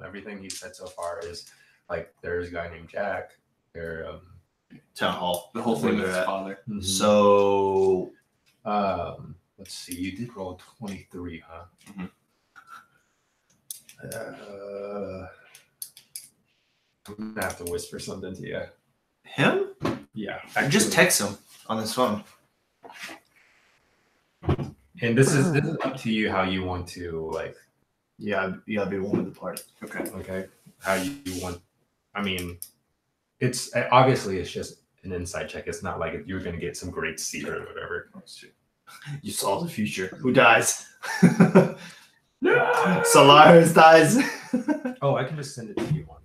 Everything he said so far is like, there's a guy named Jack. There. Town hall. The whole thing with Where his they're at. father. So Let's see. You did roll 23, huh? Mhm. I'm gonna have to whisper something to you. him? Yeah. Just text him on his phone. And this is up to you how you want to, like. Yeah, you gotta be one with the party. Okay. How you want. I mean, it's obviously it's just an inside check. It's not like you're gonna get some great seat or whatever. You saw the future. Who dies? Solaris dies. Oh, I can just send it to you on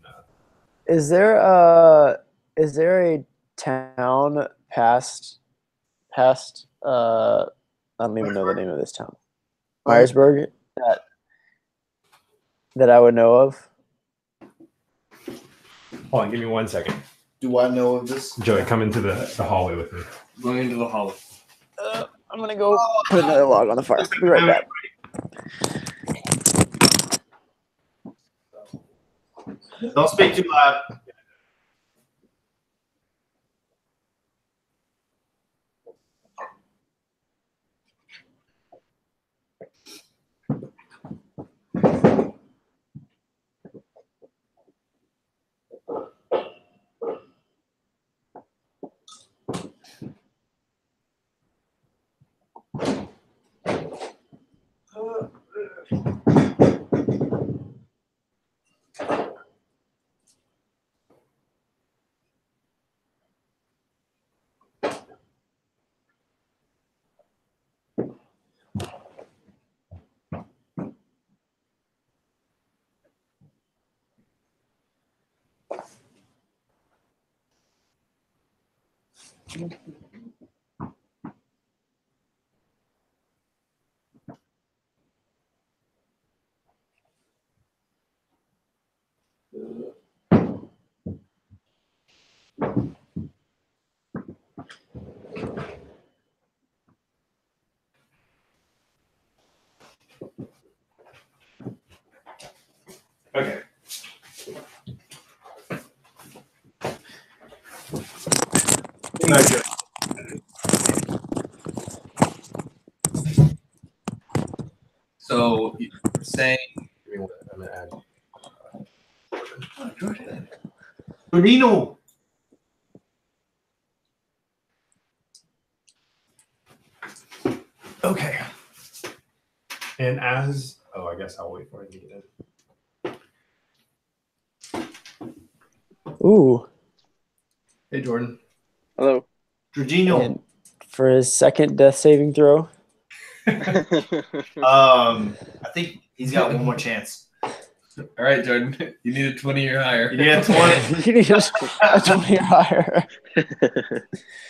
Is there a town past I don't even know the name of this town. Miresburg that I would know of. Hold on, give me 1 second. Do I know of this? Joey, come into the hallway with me. Going into the hall. I'm gonna go put another log on the fire. Be right back. Don't speak too loud. Okay. So you're saying Give me one. I'm gonna add. Jordan. Torino. Okay. And as I guess I'll wait for it to get in. Ooh. Hey, Jordan. Hello. Jorginho. And for his second death saving throw. I think he's got one more chance. All right, Jordan. You need a 20 or higher. You need a 20. You need a 20 or higher.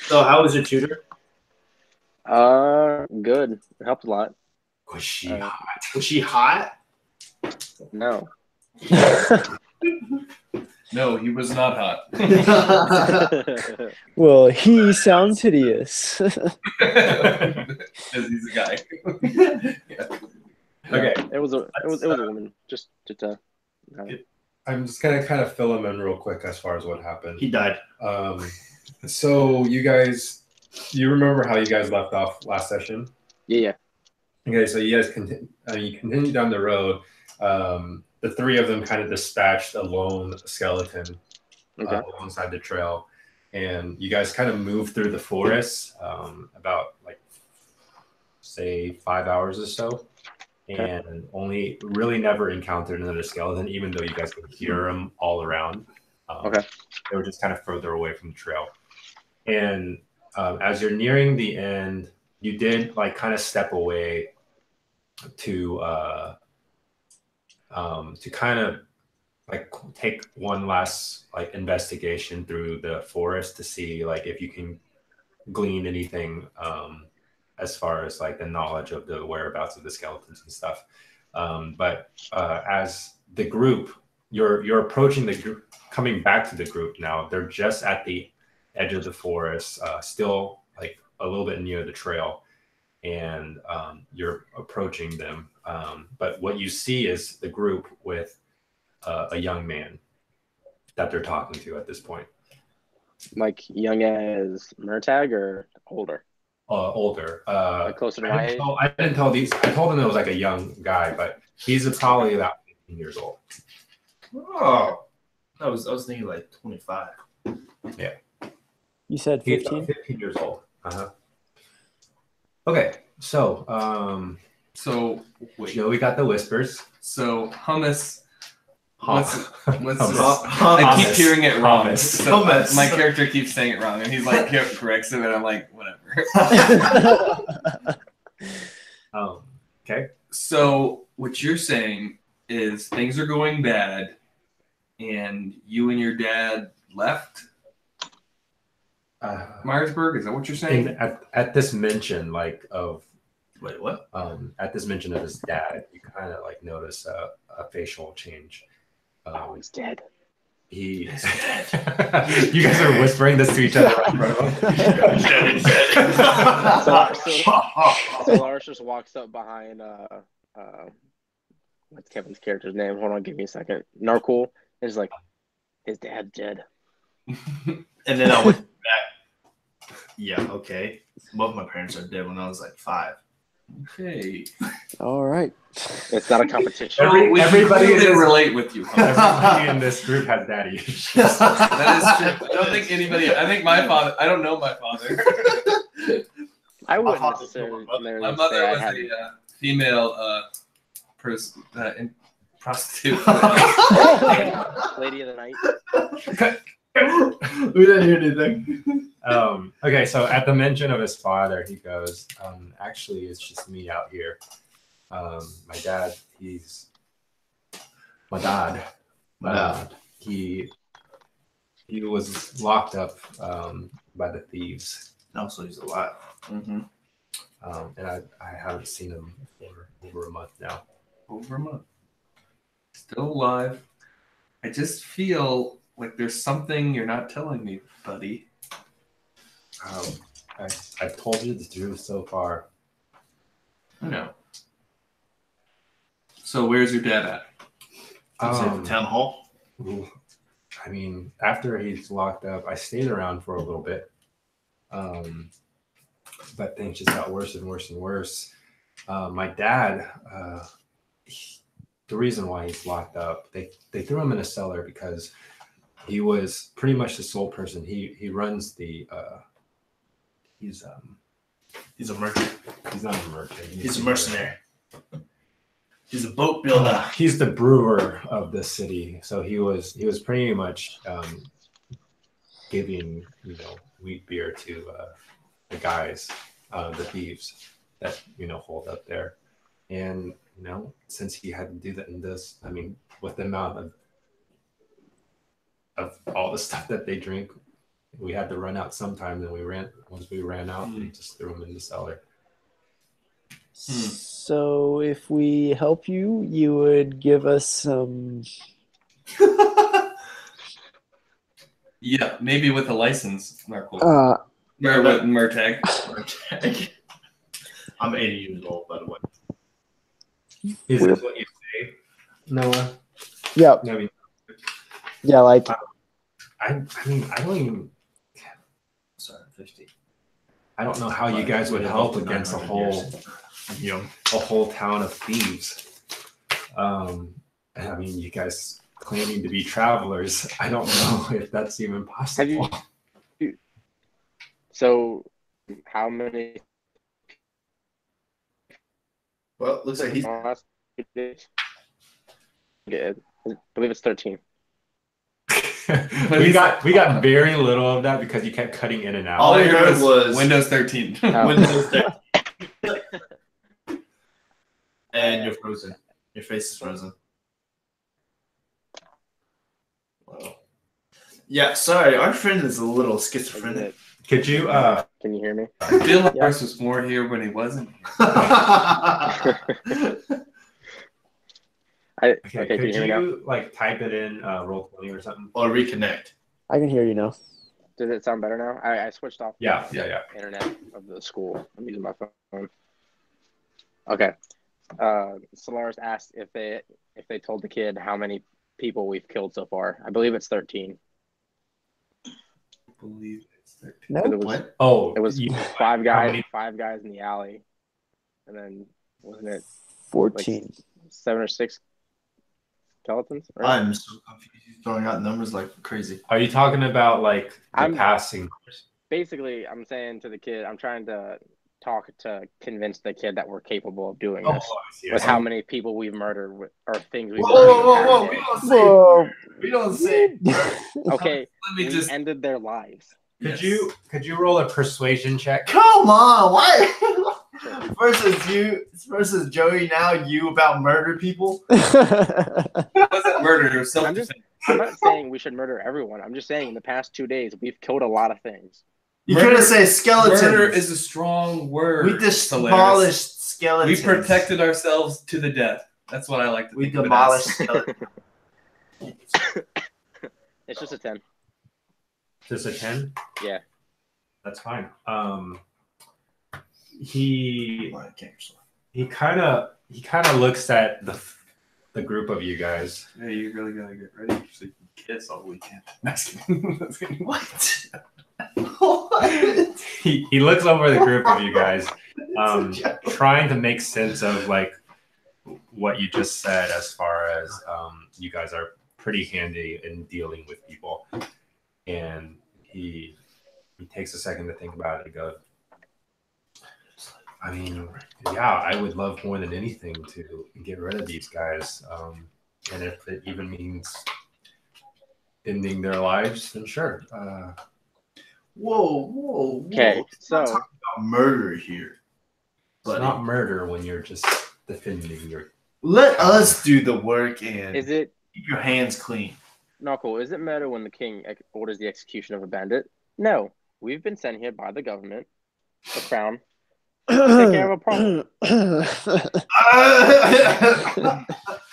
So how was your tutor? Good. It helped a lot. Was she hot? Was she hot? No. No, he was not hot. Well, he sounds hideous. Because he's a guy. Yeah. Okay. It was a woman. Just I'm just gonna kind of fill him in real quick as far as what happened. He died. So you remember how you guys left off last session? yeah. Okay, so you guys continue down the road. The three of them kind of dispatched a lone skeleton alongside the trail, and you guys kind of move through the forest about say 5 hours or so, and only really never encountered another skeleton, even though you guys could hear them all around. They were just kind of further away from the trail, and as you're nearing the end, you did kind of step away to kind of take one last investigation through the forest to see if you can glean anything as far as the knowledge of the whereabouts of the skeletons and stuff. But as the group, you're approaching the group, coming back to the group now. They're just at the edge of the forest, still a little bit near the trail, and you're approaching them. But what you see is the group with a young man that they're talking to at this point. Young as Murtag or older? Older. Closer to my age? I didn't tell these. I told him it was a young guy, but he's probably about 15 years old. Oh, I was thinking 25. Yeah. You said He's 15? 15 years old. Okay, so we got the whispers. So hummus. Hummus. I keep hearing it wrong. Hummus. So Hummus. my character keeps saying it wrong, and he's corrects it, and I'm like, whatever. Okay. So what you're saying is things are going bad, and you and your dad left Miresburg. Is that what you're saying? At this mention, of Wait, what? at this mention of his dad, you kind of notice a facial change. He's dead. You guys are whispering this to each other. So Lars just walks up behind what's Kevin's character's name? Hold on, give me a second. Narcool is his dad's dead. And then I went back. Yeah, okay. Both my parents are dead when I was 5. Okay. All right. It's not a competition. Everybody can relate with you. Everybody in this group has daddy issues. That is true. I don't think anybody. I think my father. I don't know my father. I wouldn't necessarily. My mother was a female prostitute. Lady of the night. We didn't hear anything. Okay, so at the mention of his father, he goes, actually, it's just me out here. My dad, he was locked up by the thieves. No, so he's alive. Mm-hmm. And I haven't seen him for over a month now. Over a month. Still alive. I just feel like there's something you're not telling me, buddy. I've told you the truth so far. I know. So where's your dad at? The town hall. I mean, after he's locked up, I stayed around for a little bit. But things just got worse and worse and worse. My dad, the reason why he's locked up, they threw him in a cellar because he was pretty much the sole person. He runs the he's a merchant. He's not a merchant. He's a mercenary. He's a boat builder. He's the brewer of the city. So he was pretty much giving wheat beer to the guys, the thieves that hold up there. And since he had to do that in this, I mean, with the amount of all the stuff that they drink, we had to run out sometimes, and once we ran out, we just threw them in the cellar. So if we help you, you would give us some. Yeah, maybe with a license, Marco. Mertag. I'm 80 years old, by the way. Is this what you say, Noah? Yeah. Yeah, like. I mean, I don't even. Sorry, 50. I don't know how you guys would help against a whole town of thieves. I mean, you guys claiming to be travelers. I don't know if that's even possible. So, how many? Well, looks like he's. Yeah, I believe it's 13. we got very little of that because you kept cutting in and out. All I heard was Windows 13. Windows 13. And you're frozen. Your face is frozen. Wow. Yeah, sorry, our friend is a little schizophrenic. Could you can you hear me? I feel like Bruce was more here when he wasn't here. Okay, can you hear me now? Like type it in roll 20 or something? Or reconnect. I can hear you now. Does it sound better now? I switched off Yeah. internet of the school. I'm using my phone. Okay. Solaris asked if they told the kid how many people we've killed so far. I believe it's 13. I believe it's 13. No. It was five guys in the alley. And then wasn't it 14. Like 7 or 6 skeletons? Right? I'm so confused. He's throwing out numbers like crazy. Are you talking about like the passing? Basically, I'm saying to the kid, I'm trying to talk to convince the kid that we're capable of doing this. With how many people we've murdered or things we've murdered. Whoa. We don't say. Okay, we ended their lives. Could you roll a persuasion check? Come on, why? versus Joey now, you about murder people? It wasn't murder, it was self-defense. I'm not saying we should murder everyone. I'm just saying in the past 2 days, we've killed a lot of things. You couldn't say skeletons. Murder is a strong word. We demolished skeletons. We protected ourselves to the death. That's what I like to think. We demolished skeletons. It's just a 10. Just a 10? Yeah. That's fine. He kind of looks at the group of you guys. Yeah, you really gotta get ready so you can kiss all weekend. What? He looks over the group of you guys, trying to make sense of like what you just said as far as you guys are pretty handy in dealing with people. And he takes a second to think about it and goes, I mean, yeah, I would love more than anything to get rid of these guys. And if it even means ending their lives, then sure. Whoa. Okay, so we're talking about murder here. It's not murder when you're just defending your. Let us do the work and keep your hands clean. Knuckle, is it murder when the king orders the execution of a bandit? No, we've been sent here by the government, the crown, to take care of a problem.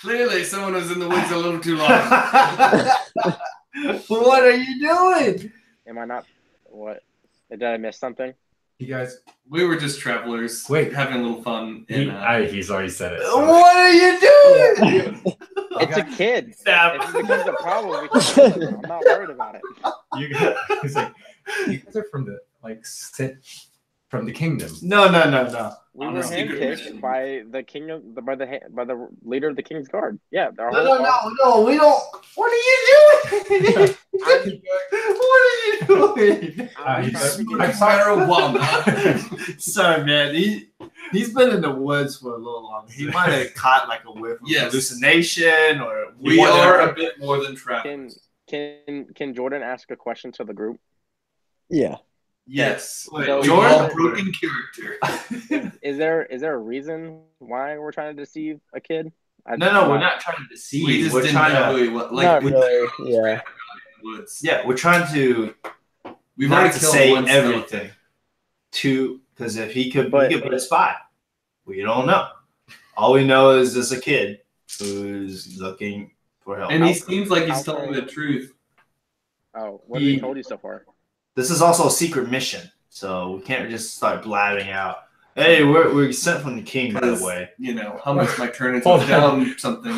Clearly, someone was in the woods a little too long. What are you doing? Am I not? What? Did I miss something? You guys, we were just travelers. Wait, having a little fun. He's already said it. So. What are you doing? It's a kid. If it becomes a problem, we can I'm not worried about it. He's like, you guys are from the from the kingdom. No. We On were a secret handpicked mission. by the king of by the leader of the King's Guard. Yeah, No, we don't. What are you doing? What are you doing? Like marijuana. Sorry, man. He's been in the woods for a little longer. He might have caught like a whiff of hallucination, or We are a bit more than trappers. Can Jordan ask a question to the group? Yeah. Yes. So- Jordan, broken character. Is there a reason why we're trying to deceive a kid? No, we're not trying to deceive. We just we're didn't trying know to. who he was. Like, Not we really. Yeah. woods. Yeah, we're trying to. We've not already to killed say one everything. Because if he could put a spot, we don't know. All we know is there's a kid who's looking for help. And he seems like he's How telling far- the truth. Oh, what have he told you so far? This is also a secret mission, so we can't just start blabbing out. Hey, we're sent from the king, by the way. You know, hummus might turn into Hold a on. down something.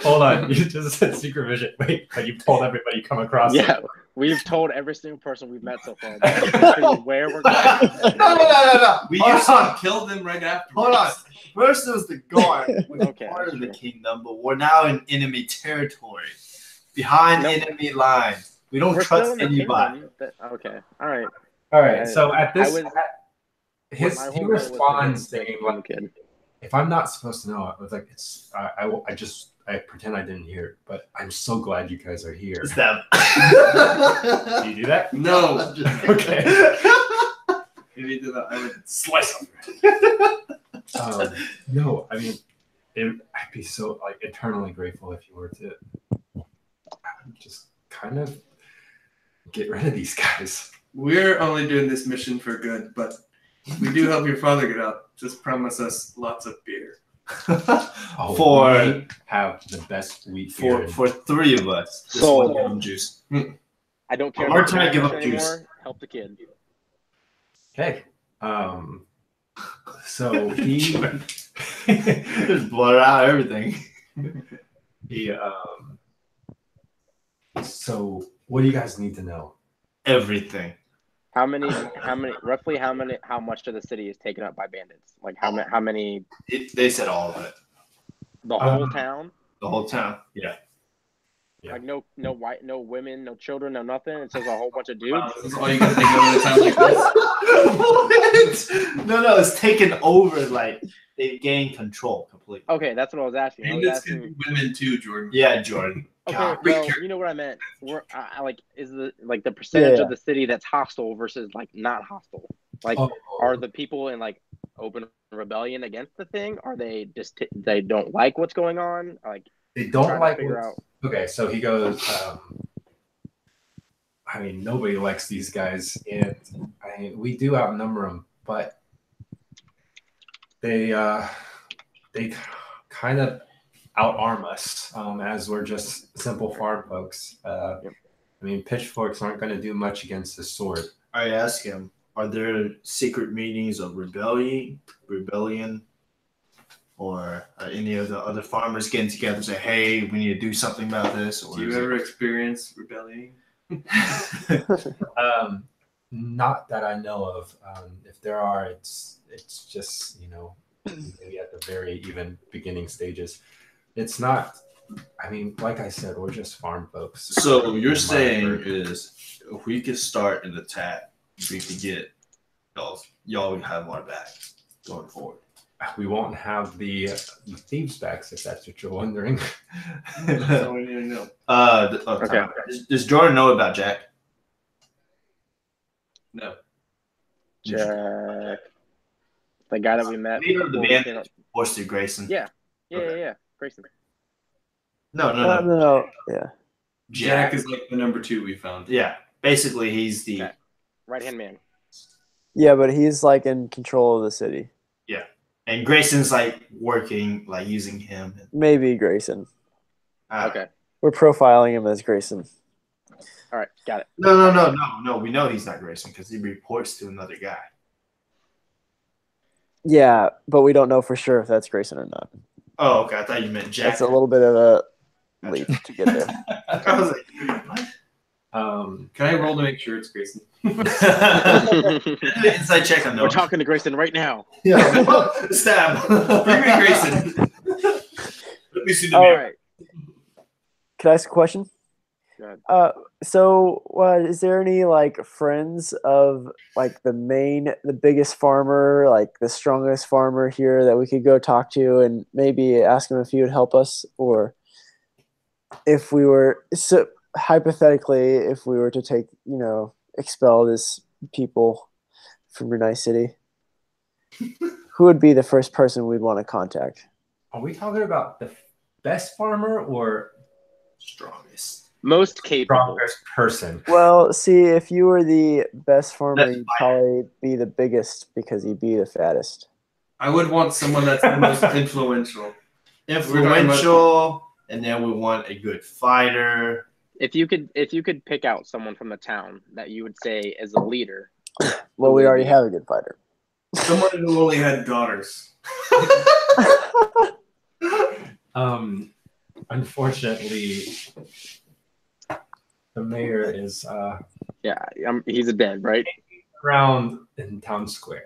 Hold on, you just said secret mission. Wait, but you told everybody you come across. Yeah, we've told every single person we've met so far where we're going. No. We Hold used to on. kill them right after. Hold on. First, it was the guard, which is Okay, part of the that's kingdom, but we're now in enemy territory, behind No. enemy lines. We don't We're still trust in the anybody. kingdom. Okay, all right. All right. So at this, My he whole goal was to responds get saying, from the like, kid. if I'm not supposed to know, I was like, it's. I pretend I didn't hear it, but I'm so glad you guys are here. It's them. Do you do that? No. Okay. If he did that, I would slice him. No, I mean, I'd be so like eternally grateful if you were to just kind of get rid of these guys. We're only doing this mission for good, but we do help your father get out. Just promise us lots of beer. We have the best wheat beer. for three of us. Just So- one lemon juice. I don't care We're about trying to give the up mission juice. anymore. Help the kid. Okay. So he Just blur out everything. So what do you guys need to know? Everything. How much of the city is taken up by bandits? Like how many? They said all of it. The whole town? The whole town. Yeah. Yeah. Like no women, no children, no nothing. It's just a whole bunch of dudes. Wow, this is all you can think of at a time like this. What? No, it's taken over. Like they gained control completely. Okay, that's what I was asking. I was Bandits can asking. be women too, Jordan. Yeah, Jordan. Okay, God, well, you know what I meant. I like is the percentage of the city that's hostile versus like not hostile. Like, are the people in like open rebellion against the thing? Are they just they don't like what's going on? Like they don't trying to like figure out. Okay, so he goes. I mean, nobody likes these guys, and we do outnumber them, but they kind of outarm us as we're just simple farm folks. I mean, pitchforks aren't going to do much against the sword. I asked him, are there secret meetings of rebellion, or any of the other farmers getting together and say, hey, we need to do something about this? Or Do you ever experience rebellion? Not that I know of. If there are, it's just, maybe at the very even beginning stages. It's not, I mean, like I said, we're just farm folks. So you're saying is if we could start an attack, we could get y'all would have our back going forward. We won't have the thieves' backs, if that's what you're wondering. That's all we need to know. Okay. Does Jordan know about Jack? No. Jack, the guy that we met. Leader of the before we band, came up- Forster Grayson. Yeah. Okay. Yeah. Grayson. No. No. Yeah. Jack is like the number 2 we found. Yeah. Basically, he's the. Jack. Right hand man. Yeah, but he's like in control of the city. And Grayson's like working, like using him. Maybe Grayson. Okay. We're profiling him as Grayson. All right. Got it. No. We know he's not Grayson because he reports to another guy. Yeah, but we don't know for sure if that's Grayson or not. Oh, okay. I thought you meant Jack. That's a little bit of a leap to get there. I was like, what? Um, Can I roll to make sure it's Grayson? Inside check on We're talking to Grayson right now. Yeah. Stab. Bring me Grayson. Let me see the All mirror. right. Can I ask a question? Go ahead. So is there any like friends of like the biggest farmer, like the strongest farmer here that we could go talk to and maybe ask him if he would help us, or if we were hypothetically, if we were to take, expel this people from Renai City, who would be the first person we'd want to contact? are we talking about the best farmer or Strongest. Most capable. strongest person? Well, see, if you were the best farmer, you'd probably be the biggest because you'd be the fattest. I would want someone that's the most influential. Influential, and then we want a good fighter. If you could pick out someone from the town that you would say is a leader. Well, we already have a good fighter. Someone who only had daughters. Unfortunately, the mayor is He's a dead, right? around in town square.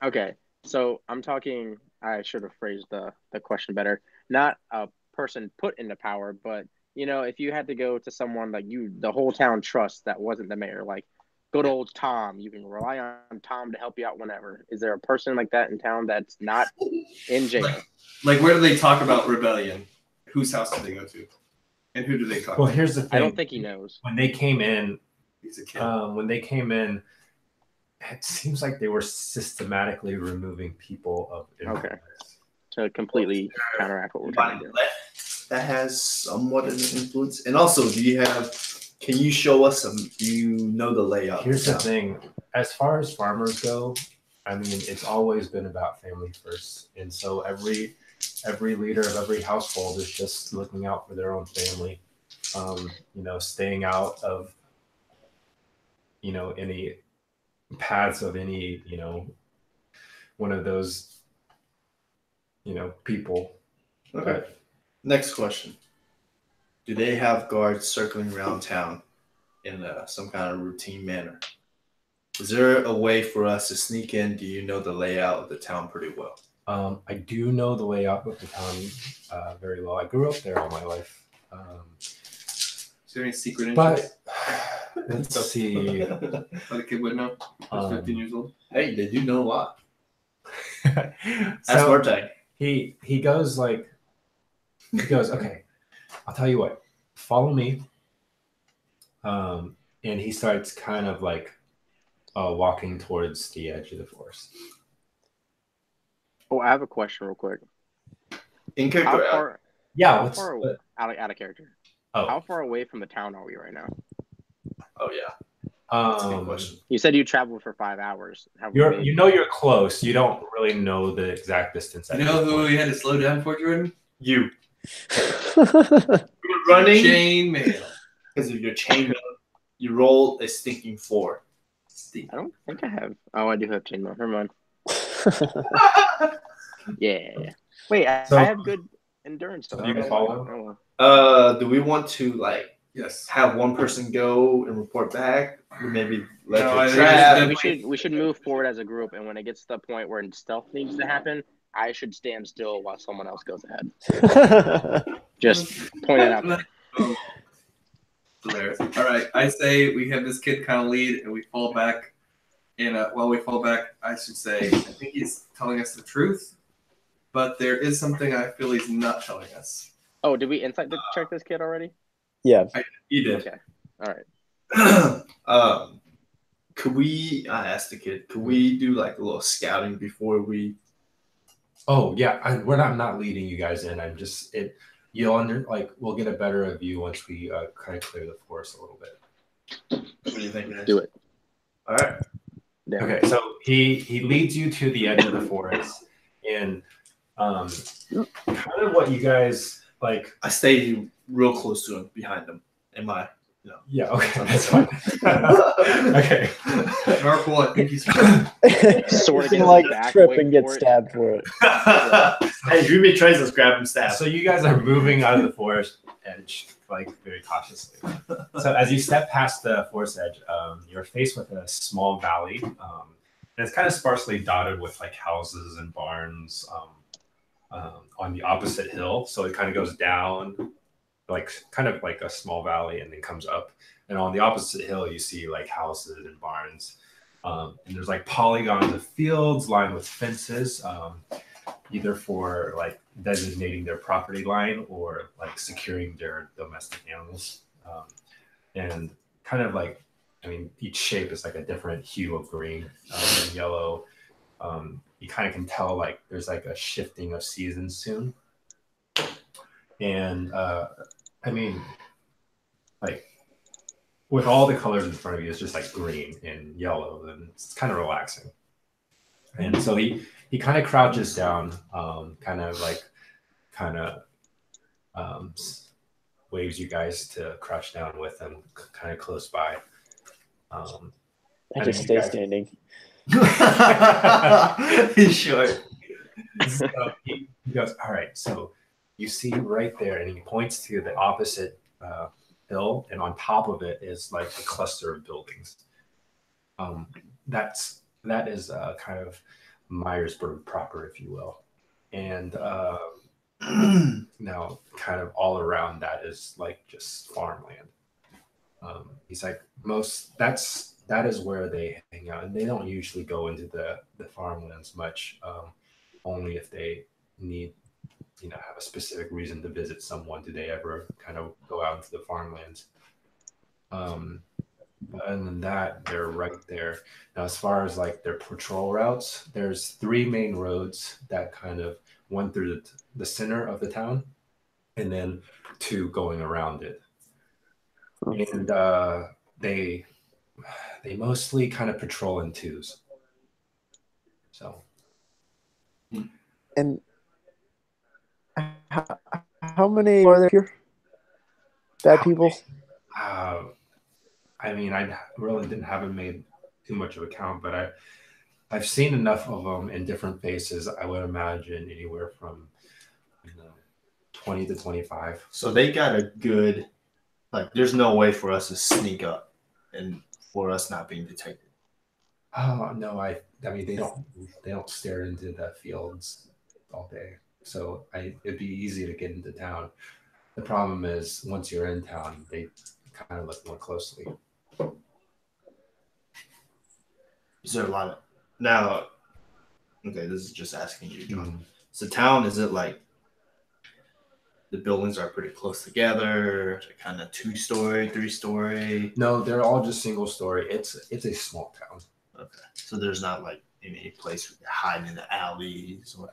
Okay, so I'm talking. I should have phrased the question better. Not a person put into power, but if you had to go to someone like the whole town trusts that wasn't the mayor, like good old Tom, you can rely on Tom to help you out whenever. Is there a person like that in town that's not in jail? Like, where do they talk about rebellion? Whose house do they go to? And who do they talk Well, to? here's the thing. I don't think he knows. When they came in, He's a kid. it seems like they were systematically removing people of influence. Okay. To completely counteract what we're trying to do. That has somewhat of an influence. And also, can you show us do you know the layout? Here's the thing. As far as farmers go, I mean, it's always been about family first. And so every leader of every household is just looking out for their own family, staying out of, any paths of any, one of those, people. Okay. But Next question. Do they have guards circling around town in some kind of routine manner? Is there a way for us to sneak in? Do you know the layout of the town pretty well? I do know the layout of the town very well. I grew up there all my life. Is there any secret But interest? let's see. But a kid would know. He's 15 years old. Hey, they do know a lot. That's So Murtag. he goes, okay, I'll tell you what, follow me. And he starts kind of like walking towards the edge of the forest. Oh, I have a question real quick. In How character. far? Yeah, How far away, out of character? How far away from the town are we right now? Oh yeah. That's a good question. You said you traveled for 5 hours. You're close. You don't really know the exact distance. You know who we had to slow down for, Jordan? You. You're running Chainmail. because of your chainmail. You roll a stinking 4. I don't think I have. Oh, I do have chainmail. Never mind. Yeah. Wait, I have good endurance. So you can follow? Do we want to Yes. have one person go and report back? Or maybe let No, the I think trap. we should move forward as a group, and when it gets to the point where stealth needs to happen, I should stand still while someone else goes ahead. Just point it out there. Hilarious. All right, I say we have this kid kind of lead, and we fall back. And while we fall back, I should say I think he's telling us the truth, but there is something I feel he's not telling us. Oh, did we insight check this kid already? Yeah. You did. Okay. All right. Could we? I asked the kid. Could we do a little scouting before we? Oh yeah, I'm not leading you guys in. I'm just we'll get a better view once we kind of clear the forest a little bit. What do you think? Guys? Do it. All right. Yeah. Okay, so he leads you to the edge of the forest, and kind of what you guys like. I stay real close to him, behind him. Yeah, okay, that's fine. Okay. Narple, I think he's Sort of You get can, back, trip wait and get for it. stabbed for it. Hey, Ruby tries to grab him, stab. So you guys are moving out of the forest edge, like very cautiously. So as you step past the forest edge, you're faced with a small valley, and it's kind of sparsely dotted with like houses and barns on the opposite hill. So it kind of goes down, like kind of like a small valley, and then comes up. And on the opposite hill, you see like houses and barns. And there's like polygons of fields lined with fences, either for like designating their property line or like securing their domestic animals. And kind of like, I mean, each shape is like a different hue of green and yellow. You kind of can tell like there's like a shifting of seasons soon. And I mean, like with all the colors in front of you, it's just like green and yellow, and it's kind of relaxing. And so he kind of crouches down, kind of like kind of um, waves you guys to crouch down with him, kind of close by. I just stay standing. He's short. So he goes, all right, so you see right there, and he points to the opposite hill, and on top of it is like a cluster of buildings. That is kind of Miresburg proper, if you will. And now kind of all around that is like just farmland. He's like that is where they hang out, and they don't usually go into the farmlands much, only if they need, have a specific reason to visit someone. Do they ever kind of go out into the farmlands? Other than that, they're right there. Now, as far as like their patrol routes, there's three main roads that kind of one through the center of the town, and then two going around it. And they mostly kind of patrol in twos. So. And how many are there here? Bad people? I mean, I really haven't made too much of a count, but I've seen enough of them in different faces. I would imagine anywhere from 20 to 25. So they got a good, like, there's no way for us to sneak up and for us not being detected. Oh no, I mean they don't stare into the fields all day, so it'd be easy to get into town. The problem is once you're in town, they kind of look more closely. Is there a lot of now? Okay, this is just asking you, John. Mm-hmm. So town, is it like the buildings are pretty close together, kind of 2-story, 3-story? No, they're all just single story. It's a small town. Okay, so there's not like any place where you're hiding in the alleys or.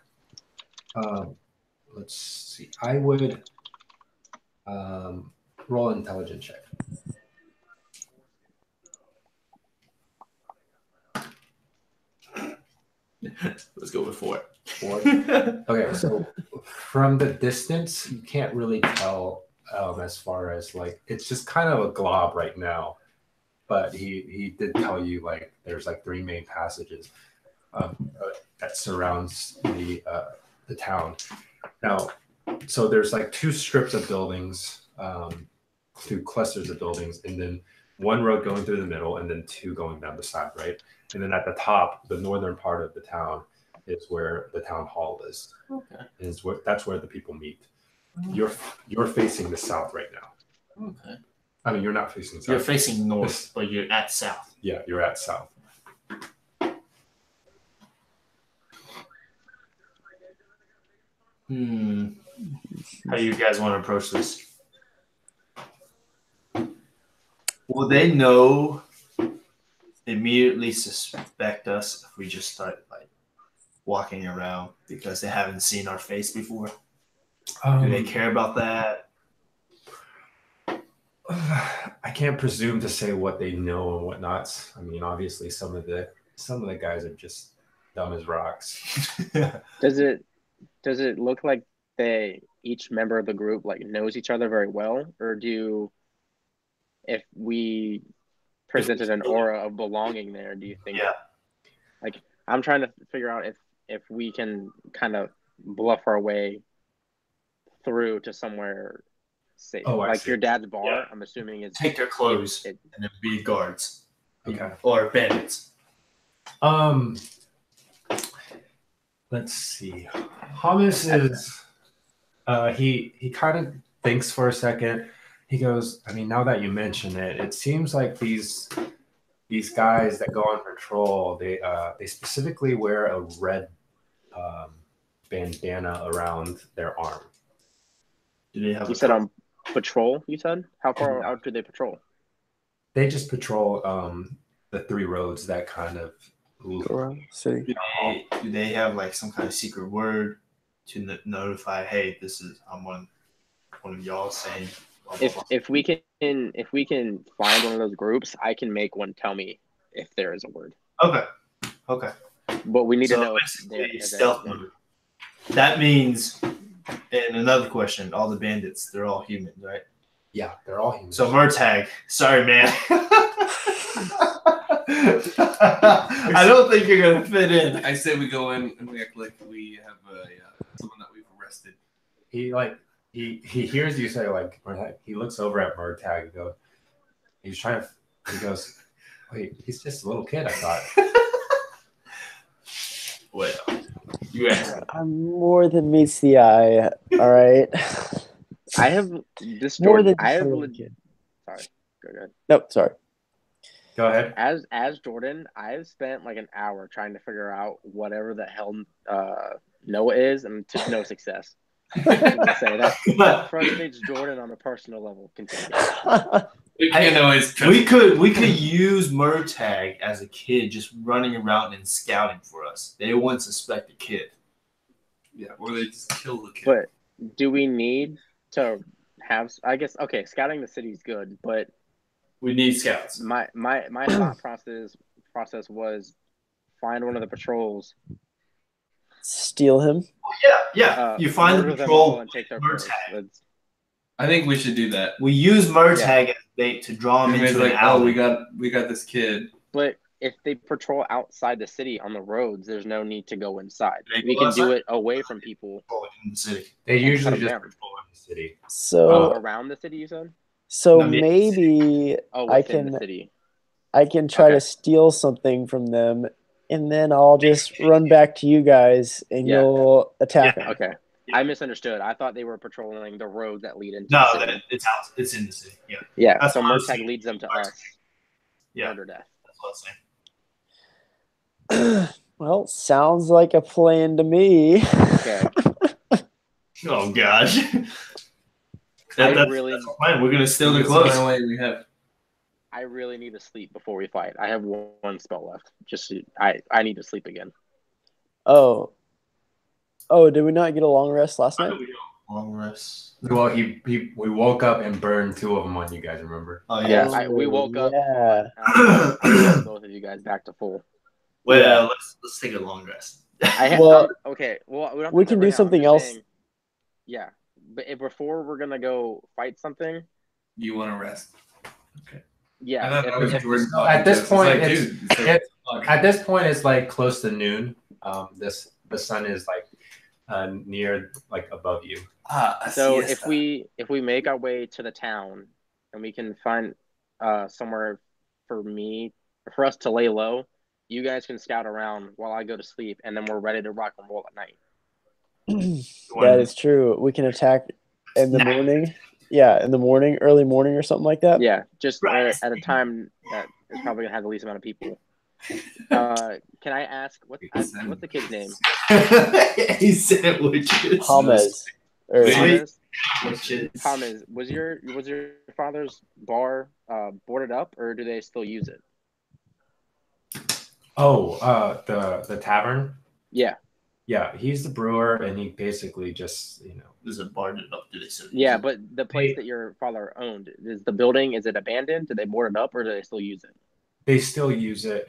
Let's see. I would roll an intelligence check. Let's go with 4. 4. Okay, so from the distance, you can't really tell as far as like it's just kind of a glob right now. But he did tell you like there's like 3 main passages that surrounds the town. Now, so there's like 2 strips of buildings, 2 clusters of buildings, and then 1 road going through the middle, and then 2 going down the side, right? And then at the top, the northern part of the town is where the town hall is. Okay. That's where the people meet. You're facing the south right now. Okay. I mean, you're not facing south. You're facing north, but you're at south. Yeah, you're at south. How do you guys want to approach this? Will they immediately suspect us if we just start like walking around because they haven't seen our face before? Do they care about that? I can't presume to say what they know and whatnot. I mean, obviously, some of the guys are just dumb as rocks. Does it look like each member of the group like knows each other very well, or if we presented an aura of belonging there, do you think? Yeah. Like, I'm trying to figure out if we can kind of bluff our way through to somewhere say Oh, I like see. your dad's bar. Yeah. I'm assuming it's Take their clothes it- and then be guards. Okay. Or bandits. Let's see. Hummus is he kind of thinks for a second. He goes, I mean, now that you mention it, it seems like these guys that go on patrol, they specifically wear a red bandana around their arm. Do they have You a said on patrol. You said how far out do they patrol? They just patrol the 3 roads that kind of Go around the city. do they have like some kind of secret word to notify? Hey, I'm one of y'all saying. Blah, blah, blah. If we can find one of those groups, I can make one tell me if there is a word. Okay. But we need to So know if basically, there is stealth one. mode. That means, and another question: all the bandits, they're all humans, right? Yeah, they're all human. So Murtag, sorry, man. I don't think you're gonna fit in. I say we go in and we act like we have someone that we've arrested. He hears you say like Murtag. He looks over at Murtag and goes, he goes, wait, he's just a little kid, I thought. Well, you answer. I'm more than meets the eye. All right. I have this More Jordan. than I just a have little kid. sorry. Go ahead. Nope. Sorry. Go ahead. As Jordan, I've spent like an hour trying to figure out whatever the hell Noah is, and to no success. I'm gonna say that frustrates Jordan on a personal level. Continue. We can't always trust. We could use Murtag as a kid just running around and scouting for us. They wouldn't suspect a kid. Yeah, or they just kill the kid. But do we need to have? I guess okay. Scouting the city is good, but We need scouts. my thought process was find one of the patrols. Steal him. Yeah. You find the murder them all patrol and take their Murtag. purse. That's- I think we should do that. We use Murtag as bait to draw him And it's into like, an oh, alley. we got this kid. But if they patrol outside the city on the roads, there's no need to go inside. They We go can outside? do it away from people. in the city. They cut usually them just down. patrol in the city. So Around the city, you said? No, maybe Oh, I within can the city. try Okay. to steal something from them, and then I'll just run back to you guys, and Yeah. you'll attack them. Okay. I misunderstood. I thought they were patrolling the roads that lead into No, the city. it's out. It's in the city. Yeah, Yeah, That's so what I was Murtag saying. leads them to us. Yeah. Murder death. that's what I was saying. Well, sounds like a plan to me. Okay. Oh gosh. That's the plan. We're gonna steal their That's the clothes. only way we have. I really need to sleep before we fight. I have one spell left. I need to sleep again. Oh, did we not get a long rest last night? Long rest. Well, we woke up and burned 2 of them on you guys. Remember? Oh Yeah, yeah. we woke up. Yeah. I got both of you guys back to full. Well, Yeah. let's take a long rest. Well, Okay. Well, we, don't have we to can right do now. something I'm just else. saying- yeah, but before we're gonna go fight something. You want to rest? Okay. Yeah. I thought that was if- Jordan's So at this thought. point, It's it's- like, dude, it's- At this point, it's like close to noon. The sun is like near, like above you. So if we make our way to the town and we can find somewhere for us to lay low, you guys can scout around while I go to sleep, and then we're ready to rock and roll at night. That is true. We can attack in the morning. Yeah, in the morning, early morning or something like that. Yeah, just Right. at a time that is probably gonna have the least amount of people. Can I ask what's the kid's name? He said witches. Pommes. Or, Really? Thomas. Witches. Thomas, was your father's bar boarded up, or do they still use it? Oh, the tavern. Yeah. Yeah, he's the brewer, and he basically just There's a bar up. Do they still use Yeah, it? but the place that your father owned, is it abandoned? Did they board it up, or do they still use it? they still use it.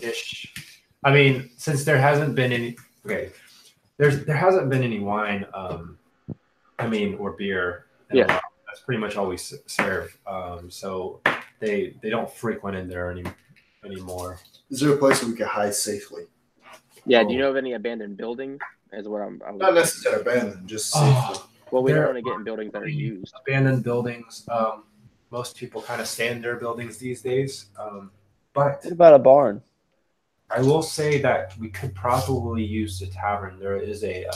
Ish. I mean, since there hasn't been any. Okay, there hasn't been any wine. Or beer. in a while. That's pretty much all we serve. So they don't frequent in there anymore. Is there a place where we can hide safely? Yeah. Do you know of any abandoned building? Is what I'm Not necessarily abandoned, just safely. Well, we don't There want to get in buildings that are used. abandoned buildings. Most people kind of stay in their buildings these days. But What about a barn? I will say that we could probably use the tavern. There is a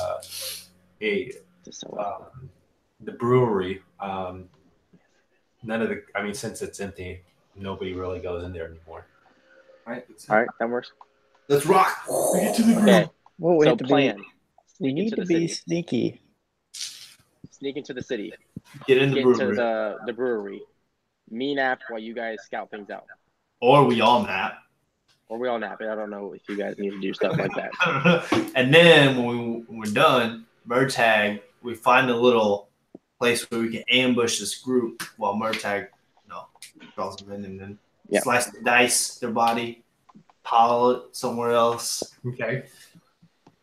the brewery. None of the. I mean, since it's empty, nobody really goes in there anymore. Right. All right, that works. Let's rock. Get to the groove. Okay, Well, we so have to plan. be. We Sneak need into to the be city. sneaky. Sneak into the city. Get in the Get into brewery. the brewery. Me nap while you guys scout things out. Or we all nap. Or we all nap. I don't know if you guys need to do stuff like that. And then when we're done, Murtag, we find a little place where we can ambush this group while Murtag, draws them in and then slice the dice, their body, pile it somewhere else. Okay.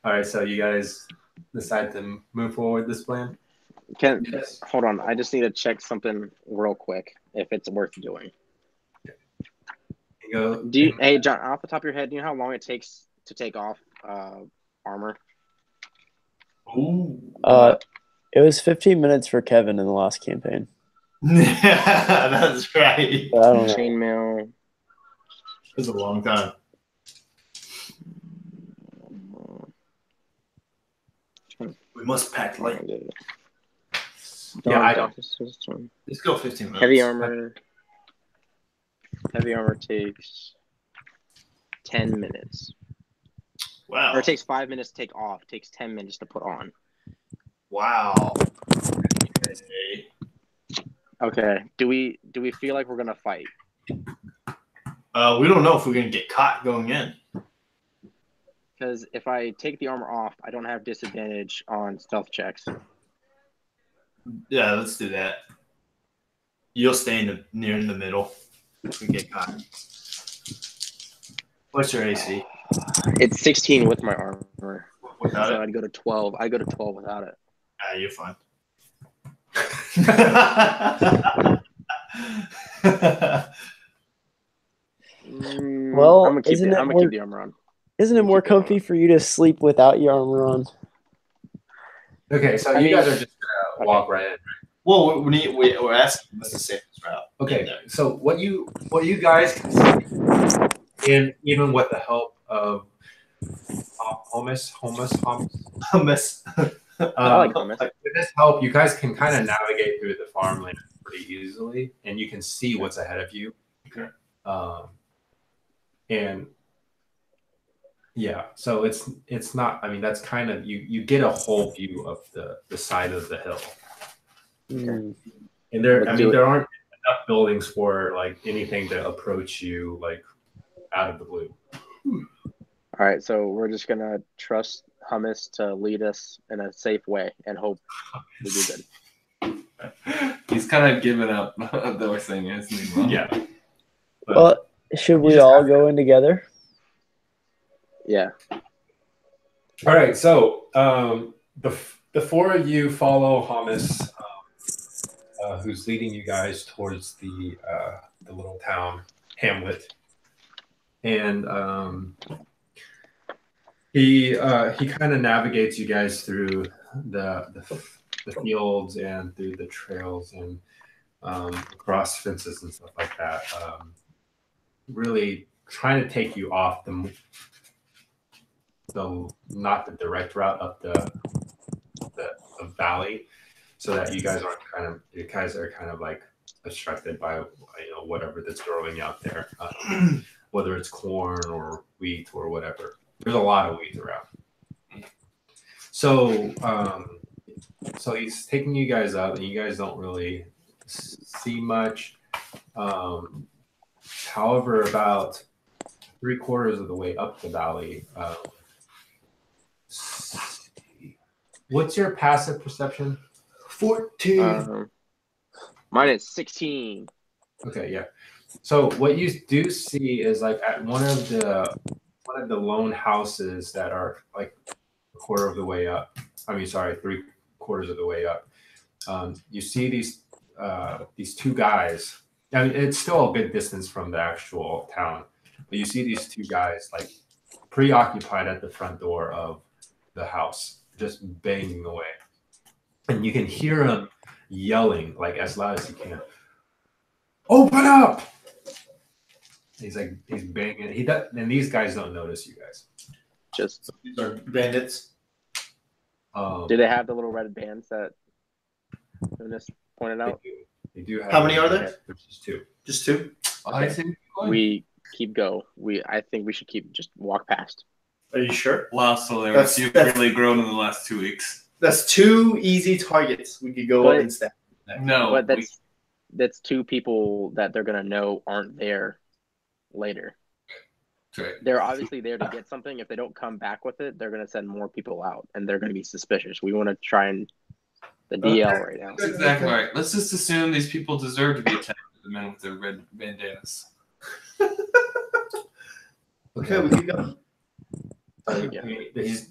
All right. So you guys decide to move forward with this plan. Yes. Hold on. I just need to check something real quick if it's worth doing. You go. Hey John, off the top of your head, do you know how long it takes to take off armor? Ooh. It was 15 minutes for Kevin in the last campaign. That's right. But I don't know. Chainmail. It was a long time. We must pack light. Yeah, I don't. Let's go 15 minutes. Heavy armor. Heavy armor takes 10 minutes. Wow. Or it takes 5 minutes to take off. It takes 10 minutes to put on. Wow. Okay. Do we feel like we're gonna fight? We don't know if we're gonna get caught going in. Because if I take the armor off, I don't have disadvantage on stealth checks. Yeah, let's do that. You'll stay near in the middle. We get caught. What's your AC? It's 16 with my armor. Without So it? I'd go to 12. I go to 12 without it. You're fine. Well, I'm gonna keep isn't it. it I'm gonna more- keep the armor on. Isn't it more comfy for you to sleep without your armor on? Okay, so you guys are just gonna walk right in. Well, we're asking what's the safest route. Okay, so what you guys can see, and even with the help of hummus, Hummus. I like hummus. with this help, you guys can kind of navigate through the farmland pretty easily, and you can see what's ahead of you. Okay. And yeah, so it's not. I mean, that's kind of you get a whole view of the side of the hill. Mm. And there aren't enough buildings for like anything to approach you like out of the blue. All right, so we're just gonna trust hummus to lead us in a safe way and hope we do good. He's kind of given up the thing, isn't he? Well, Yeah. But Well, should we just all go in together? Yeah. all right, so the four of you follow Hummus, who's leading you guys towards the little town hamlet, and he kind of navigates you guys through the fields and through the trails and across fences and stuff like that. Really trying to take you off the not the direct route up the valley, so that you guys are kind of like obstructed by whatever that's growing out there, whether it's corn or wheat or whatever. There's a lot of wheat around. So so he's taking you guys up, and you guys don't really see much. However, about 3/4 of the way up the valley, what's your passive perception? 14. Mine is 16. Okay, yeah. So what you do see is like at one of the lone houses that are like 1/4 of the way up. I mean, sorry, 3/4 of the way up. You see these two guys. I mean, it's still a good distance from the actual town, but you see these two guys like preoccupied at the front door of the house, just banging away. and you can hear him yelling like as loud as he can. Open up! He's banging. He does, and these guys don't notice you guys. Just These are bandits. do they have the little red bands that Eunice pointed out? They do have. How many are there? There's just two. Just two? I think We keep go. I think we should just walk past. Are you sure? Wow, so That's- you've really grown in the last 2 weeks. That's two easy targets. We could go But- up and stab. No, But that's two people that they're gonna know aren't there later. right. They're obviously there to get something. If they don't come back with it, they're gonna send more people out, and they're gonna be suspicious. We want to try and the DL right now. That's exactly right. Let's just assume these people deserve to be attacked with the men with their red bandanas. Okay, we keep going.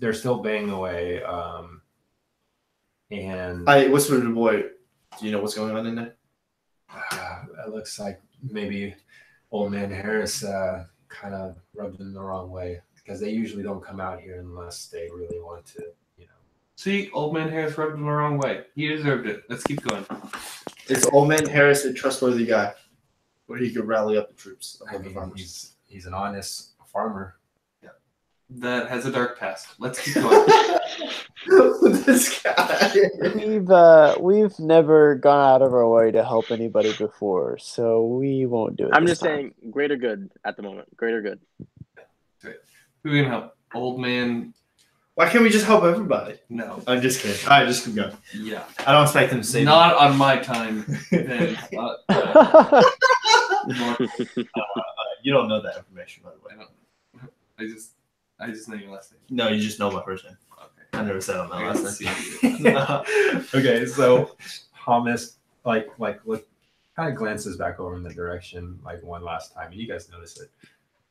They're still banging away. And I whispered to the boy, do you know what's going on in there? it looks like maybe Old Man Harris kind of rubbed them the wrong way because they usually don't come out here unless they really want to, See, Old Man Harris rubbed him the wrong way. He deserved it. Let's keep going. Is Old Man Harris a trustworthy guy? Where he could rally up the troops? I mean, he's an honest farmer. That has a dark past. Let's keep going. This guy. We've never gone out of our way to help anybody before, so we won't do it. I'm this just time. saying, greater good at the moment. Greater good. Who can help? Old Man? Why can't we just help everybody? No. I'm just kidding. All right, just keep going. Yeah. I don't expect him to say Not on my time. Then, You don't know that information, by the way. I just know your last name. No, you just know my first name. Okay. I never said on my I last name. see. Okay, so Thomas look kind of glances back over in the direction like one last time, and you guys notice it,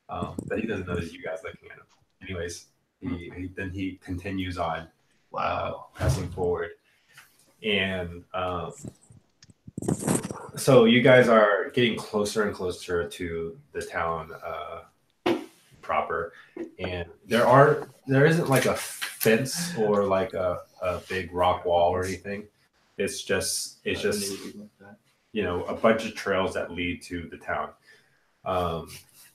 but he doesn't notice you guys looking at him. Anyways, he continues on, pressing forward, and so you guys are getting closer and closer to the town proper, and there isn't like a fence or like a big rock wall or anything. It's just a bunch of trails that lead to the town.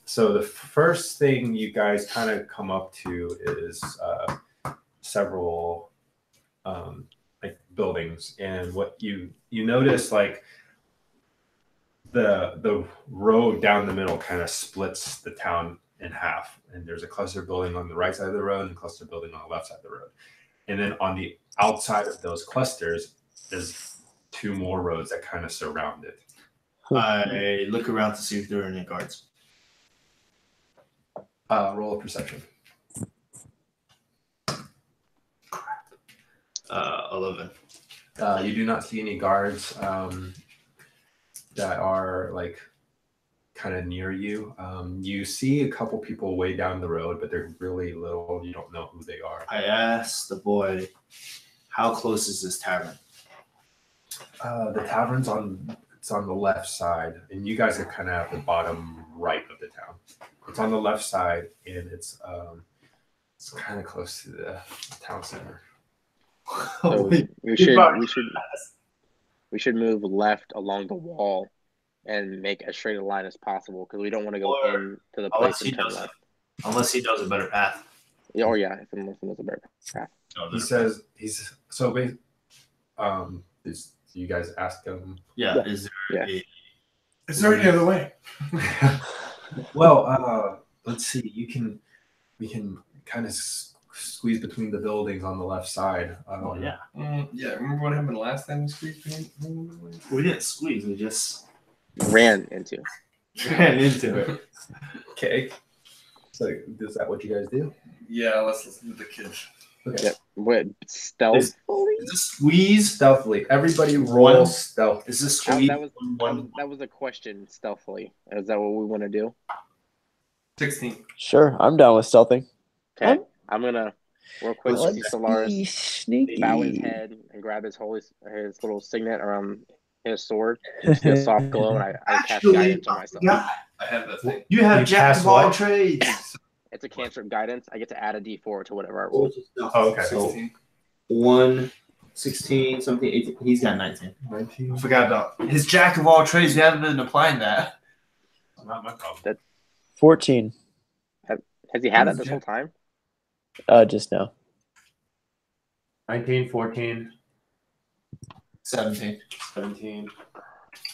So the first thing you guys kind of come up to is several like buildings, and what you notice, like the road down the middle kind of splits the town in half, and there's a cluster building on the right side of the road and a cluster building on the left side of the road, and then on the outside of those clusters there's two more roads that kind of surround it. I look around to see if there are any guards. Roll a perception. 11. You do not see any guards that are like kind of near you. You see a couple people way down the road, but they're really little. You don't know who they are. I asked the boy, how close is this tavern? The tavern's on the left side, and you guys are kind of at the bottom right of the town. It's on the left side, and it's kind of close to the town center. So we should move left along the wall and make as straight a line as possible because we don't want to go into the place and turn left. unless he knows a better path. Yeah, or yeah, if someone knows a better path. He says you guys ask him. Yeah. Yeah. Is there Is there any other way? Well, let's see. We can kind of squeeze between the buildings on the left side. yeah. Yeah, remember what happened last time we squeezed me? We didn't squeeze. We just Ran into. ran into it. Okay. So is that what you guys do? Yeah, let's listen to the kids. Okay. Yep. Wait, stealth. Is this squeeze? Stealthily. Everybody roll One. stealth. Is this squeeze? That was a question. Stealthily. Is that what we want to do? 16. Sure, I'm down with stealthing. Okay. I'm gonna real quick see Let's Solaris be sneaky. bow his head and grab his little signet around his sword. Just get a soft glow, and I cast guidance on myself. Yeah. I have that thing. You have You jack cast of all what? trades. It's a cantrip guidance. I get to add a D4 to whatever I roll. Oh, okay. 16. 1, 16, 17, 18. He's got 19. 19. I forgot about his jack of all trades. We haven't been applying that. Not my problem. 14. Has he had it this whole time? Just now. 19, 14, 17. 17,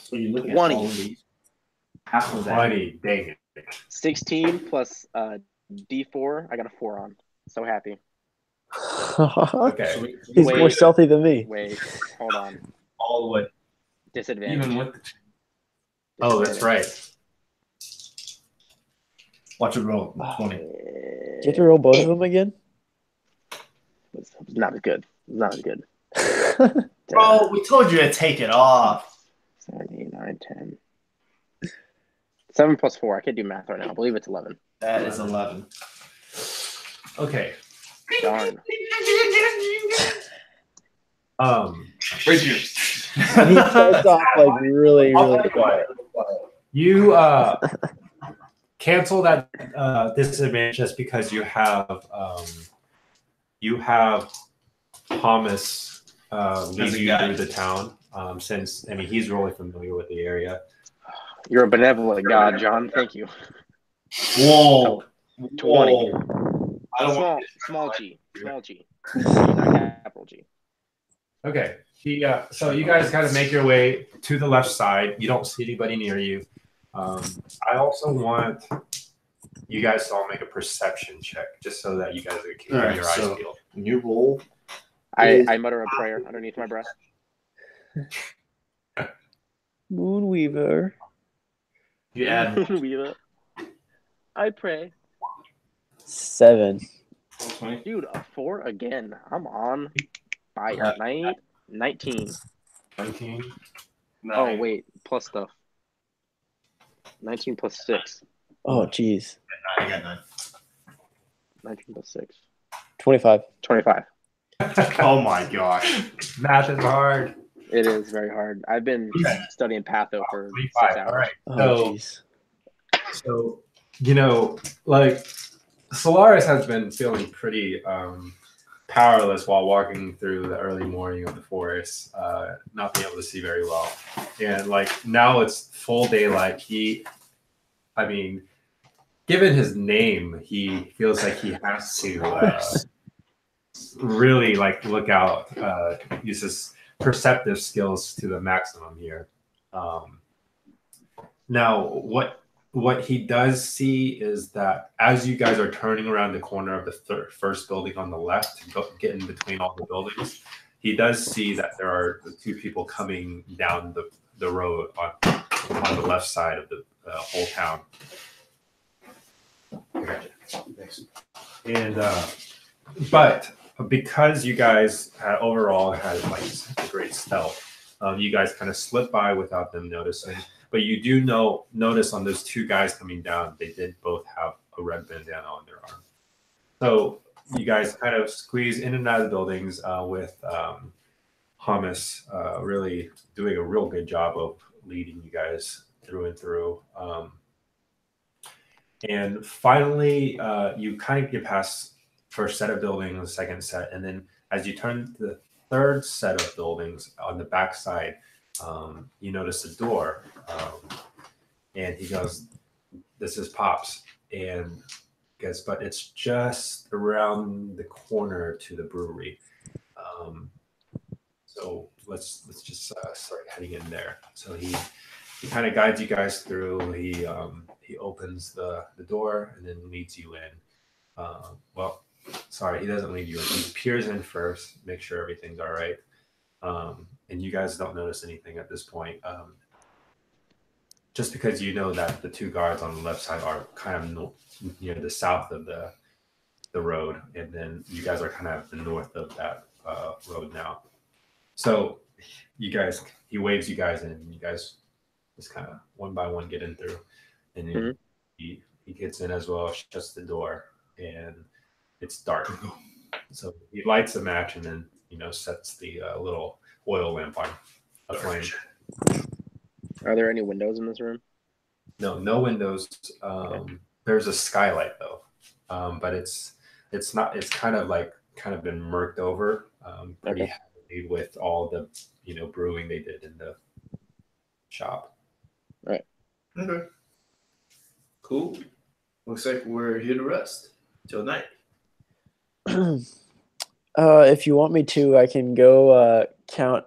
So you look at 20. all of these. Half of that. 20. Dang it. 16 plus D4. I got a 4 on. So happy. Okay. So He's Wait. more stealthy than me. Wait, hold on. all the way. Disadvantage. Even with the. Oh, that's right. Watch it roll. 20. Do you have to roll both of them again? It's not as good. It's not as good. Bro, we told you to take it off. 7, 8, 9, 10. 7 plus 4. I can't do math right now. I believe it's 11. That is 11. Okay. Darn. Right here. He starts off like really, really quiet. You cancel that disadvantage just because you have Thomas lead you through the town. Since he's really familiar with the area. You're a benevolent God, John. Thank you. Whoa. 20. I don't Small G. Small G. Not capital G. Okay. So you guys got to make your way to the left side. You don't see anybody near you. I also want you guys to all make a perception check, just so that you guys can keep your eyes peeled. When you roll, I mutter a prayer underneath my breath. Moonweaver. you add I pray. 7. 20. Dude, a 4 again. I'm on fire. 19. 19. Oh, wait. Plus stuff. 19 plus 6. Oh, jeez. I got 9. 19 plus 6. 25. 25. Oh my gosh. Math is hard. It is very hard. I've been studying patho for 6 25. hours. All right. Oh, jeez. So, like Solaris has been feeling pretty powerless while walking through the early morning of the forest, not being able to see very well. And like now it's full daylight. Given his name, he feels like he has to really like look out, use his perceptive skills to the maximum here. Now, what he does see is that as you guys are turning around the corner of the first building on the left, get in between all the buildings, he does see that there are 2 people coming down the road on the left side of the whole town. And but because you guys overall had like such a great stealth, you guys kind of slipped by without them noticing. But you do notice on those 2 guys coming down, they did both have a red bandana on their arm. So you guys kind of squeeze in and out of the buildings with Hamas really doing a real good job of leading you guys through and through. And finally, you kind of get past first set of buildings, the second set, and then as you turn to the third set of buildings on the back side, you notice a door, and he goes, "This is Pops," and guess, but it's just around the corner to the brewery. So let's just start heading in there. So he kind of guides you guys through. He opens the door and then leads you in. He doesn't lead you in. He peers in first, make sure everything's all right. And you guys don't notice anything at this point. Just because you know that the 2 guards on the left side are kind of near the south of the road, and then you guys are kind of the north of that road now. So he waves you guys in, and you guys just kind of one by one get in through, and then he gets in as well, shuts the door, and it's dark. So he lights a match and then sets the little oil lamp on aflame. Are there any windows in this room? No windows. There's a skylight though, but it's not. It's kind of been murked over. Pretty heavily with all the brewing they did in the shop. Right. Okay. Cool. Looks like we're here to rest till night. If you want me to, I can go count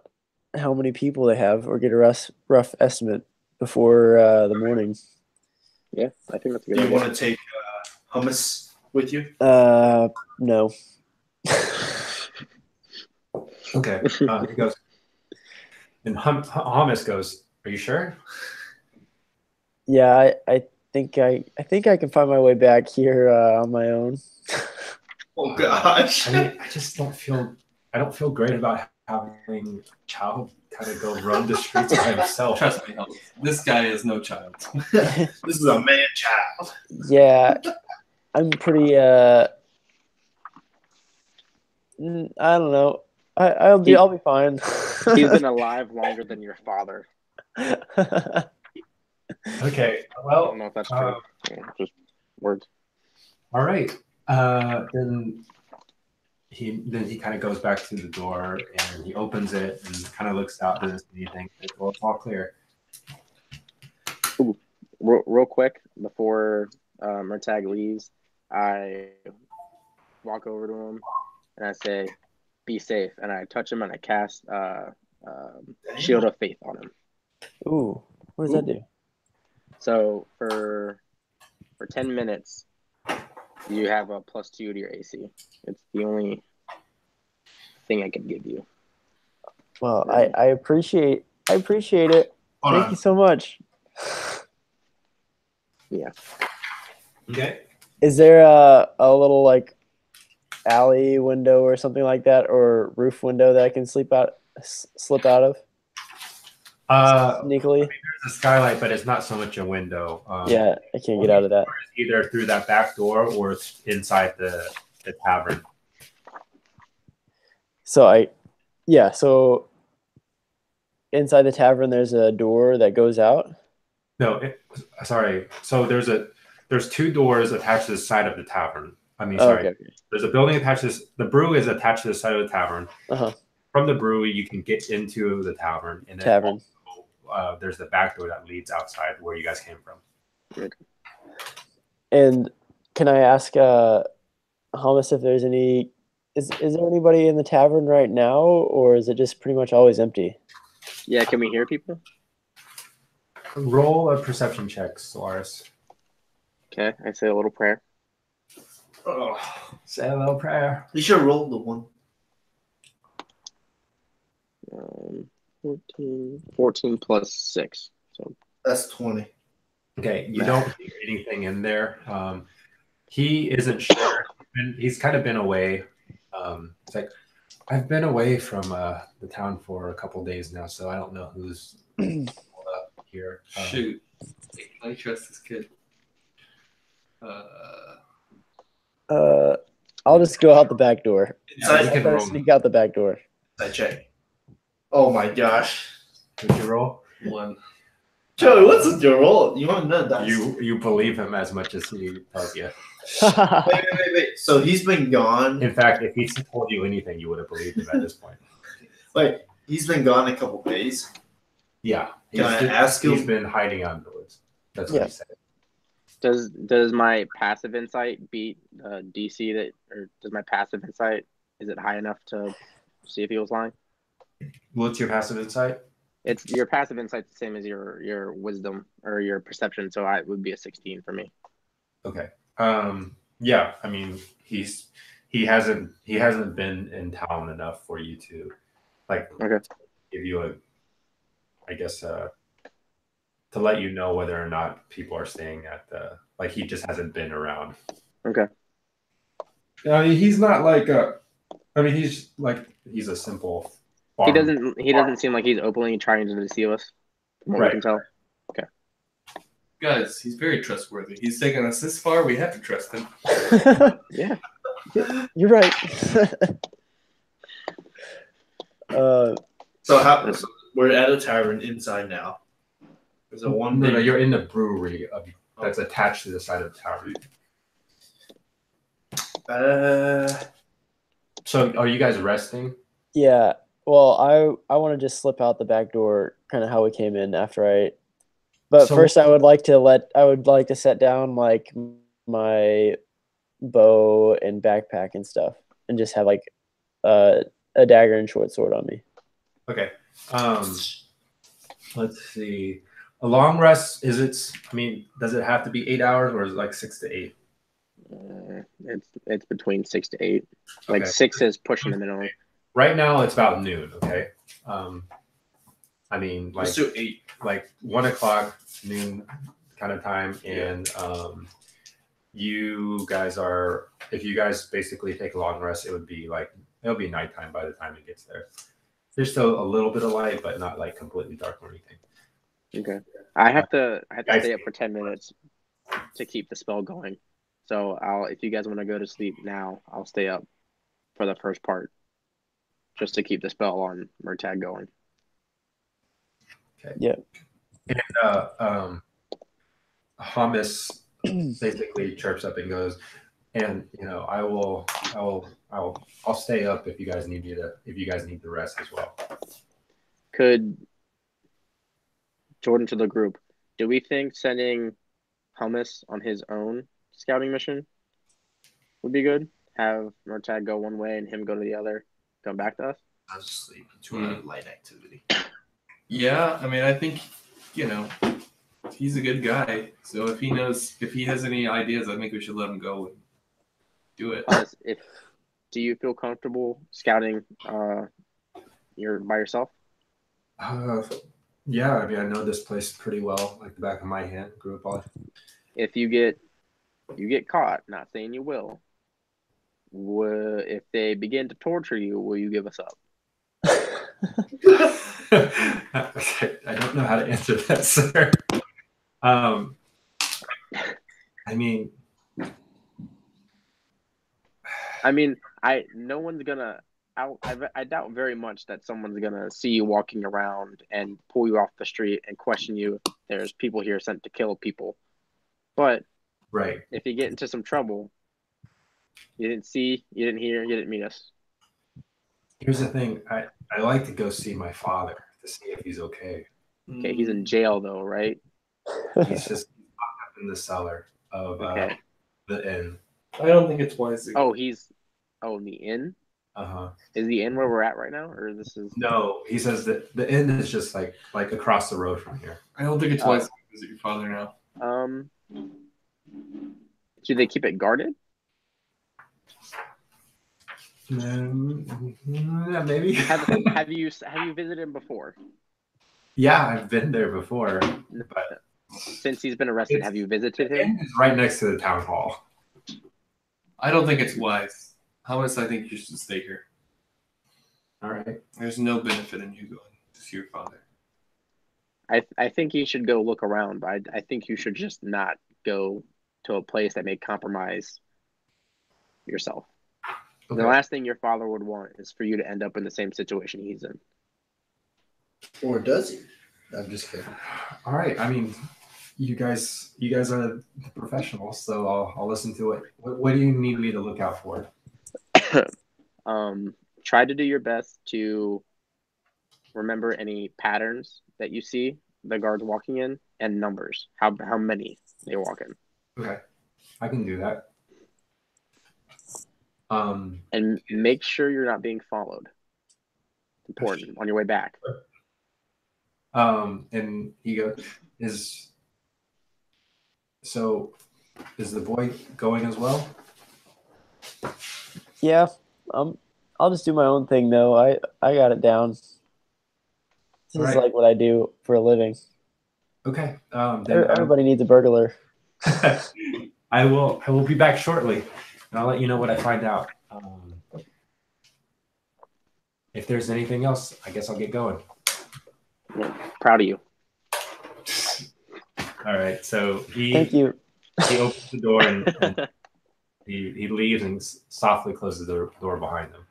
how many people they have or get a rough estimate before the morning. Yeah, I think that's a good Do you idea. want to take hummus with you? No. Okay. He goes, and Hummus goes, "Are you sure?" Yeah, I think I can find my way back here on my own. Oh gosh. I mean, I don't feel great about having a child kind of go roam the streets by himself. Trust me, this guy is no child. This is a man child. Yeah, I'm pretty. I don't know. I'll be fine. He's been alive longer than your father. Okay. I Well, don't know if that's true. Yeah, just words. all right. Then he kind of goes back to the door and he opens it and kind of looks out, doesn't see anything. Well, it's all clear. Ooh, real quick before Murtag leaves, I walk over to him and I say, "Be safe," and I touch him and I cast Shield of Faith on him. Ooh, what does that do? So for 10 minutes, you have a +2 to your AC. It's the only thing I can give you. Well, I appreciate it. Thank you so much. Yeah. Okay. Is there a little like alley window or something like that, or roof window that I can slip out of? Sneakily. I mean, there's a skylight, but it's not so much a window. Yeah, I can't get out of that. Either through that back door or inside the tavern. So so inside the tavern, there's a door that goes out. No, sorry. So there's two doors attached to the side of the tavern. I mean, sorry. Okay. There's a building attached to the brew is attached to the side of the tavern. Uh-huh. From the brewery, you can get into the tavern, and then also, there's the back door that leads outside where you guys came from. And can I ask Hummus if there's any? Is there anybody in the tavern right now, or is it just pretty much always empty? Yeah, can we hear people? Roll a perception check, Solaris. Okay, I say a little prayer. Oh, say a little prayer. You should roll the one. 14 plus 6. So That's 20. Okay, you don't hear anything in there. He isn't sure. He's kind of been away. It's like, I've been away from the town for a couple days now, so I don't know who's up here. Shoot. I trust this kid. I'll just go out the back door. Inside, you can I'll roll. sneak out the back door. I check. Oh my gosh. Did you roll? 1. Joey, what's with your roll? You want to know that? You believe him as much as he tells you. Wait. So he's been gone. In fact, if he told you anything, you would have believed him at this point. Wait, he's been gone a couple days. Yeah. Can I ask him? He's been hiding out in the woods. That's what he said. Does my passive insight beat DC or does my passive insight, is it high enough to see if he was lying? What's your passive insight? It's your passive insight's the same as your wisdom or your perception, so it would be a 16 for me. Okay. Yeah, I mean, he hasn't been in town enough for you to give you to let you know whether or not people are staying at he just hasn't been around. Okay. He's not he's a simple farmer. He doesn't seem like he's openly trying to deceive us, from what we can tell. Okay. Guys, he's very trustworthy. He's taken us this far. We have to trust him. Yeah. You're right. So we're at a tavern inside now. There's a one. No, you're in the brewery that's attached to the side of the tavern. So, are you guys resting? Yeah. Well, I want to just slip out the back door, kind of how we came in after I. But So- first, I would like to set down like my bow and backpack and stuff, and just have like a dagger and short sword on me. Okay. Let's see. A long rest is it? I mean, does it have to be 8 hours or is it like 6 to 8? It's between 6 to 8. Like Okay. 6 is pushing the middle. Right now it's about noon. Okay. I mean, like Let's do 8. like 1 o'clock noon kind of time, and you guys are. If you guys basically take a long rest, it'll be nighttime by the time it gets there. There's still a little bit of light, but not like completely dark or anything. Okay. I have to stay up for 10 minutes to keep the spell going. So if you guys want to go to sleep now, I'll stay up for the first part just to keep the spell on Murtag going. Okay. Yeah. And Hamas basically chirps up and goes, and I'll stay up if you guys need the rest as well. Could Jordan to the group, do we think sending Hummus on his own scouting mission would be good? Have Murtag go one way and him go to the other, come back to us? I was asleep to a light activity. Yeah, I mean, I think, he's a good guy. So if he has any ideas, I think we should let him go and do it. Do you feel comfortable scouting you're by yourself? Yeah, I mean, I know this place pretty well, like the back of my hand. Grew up on. If you get caught, not saying you will, if they begin to torture you, will you give us up? I don't know how to answer that, sir. I mean, no one's gonna. I doubt very much that someone's gonna see you walking around and pull you off the street and question you. There's people here sent to kill people, but right. if you get into some trouble, you didn't see, you didn't hear, you didn't meet us. Here's the thing. I like to go see my father to see if he's okay. Okay, he's in jail though, right? He's just up in the cellar of the inn. I don't think it's wise to in the inn? Uh-huh. Is the inn where we're at right now? Or this is No, he says that the inn is just like across the road from here. I don't think it's wise to visit your father now. Do they keep it guarded? Yeah, maybe. Have you visited him before? Yeah, I've been there before. But since he's been arrested, have you visited him? It's right next to the town hall. I don't think it's wise. How much I think you should stay here. All right. There's no benefit in you going to see your father. I think you should go look around, but I think you should just not go to a place that may compromise yourself. Okay. The last thing your father would want is for you to end up in the same situation he's in. Or does he? I'm just kidding. All right. I mean, you guys are the professionals, so I'll listen to it. What do you need me to look out for? Try to do your best to remember any patterns that you see the guards walking in and numbers, how many they walk in. Okay, I can do that. And make sure you're not being followed. Important on your way back. And he goes, is the boy going as well? Yeah, I'll just do my own thing though. I got it down. This is like what I do for a living. Okay. Everybody needs a burglar. I will be back shortly, and I'll let you know what I find out. If there's anything else, I guess I'll get going. Yeah, proud of you. All right. So thank you. He opens the door and he leaves and softly closes the door behind him.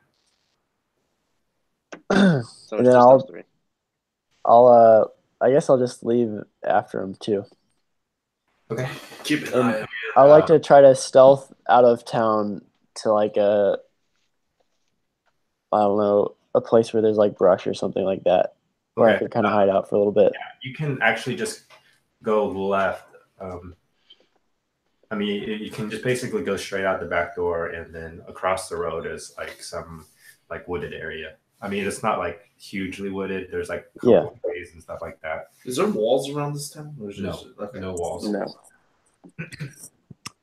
So and then I guess I'll just leave after him too. Okay. Keep an eye. I like to try to stealth out of town to like I don't know, a place where there's like brush or something like that, where I Okay. could kind of hide out for a little bit. You can actually just go left. I mean, you can just basically go straight out the back door, and then across the road is like some like wooded area. I mean, it's not like hugely wooded. There's like a couple of trees and stuff like that. Is there walls around this town? Or is it No, just, okay. no walls. No.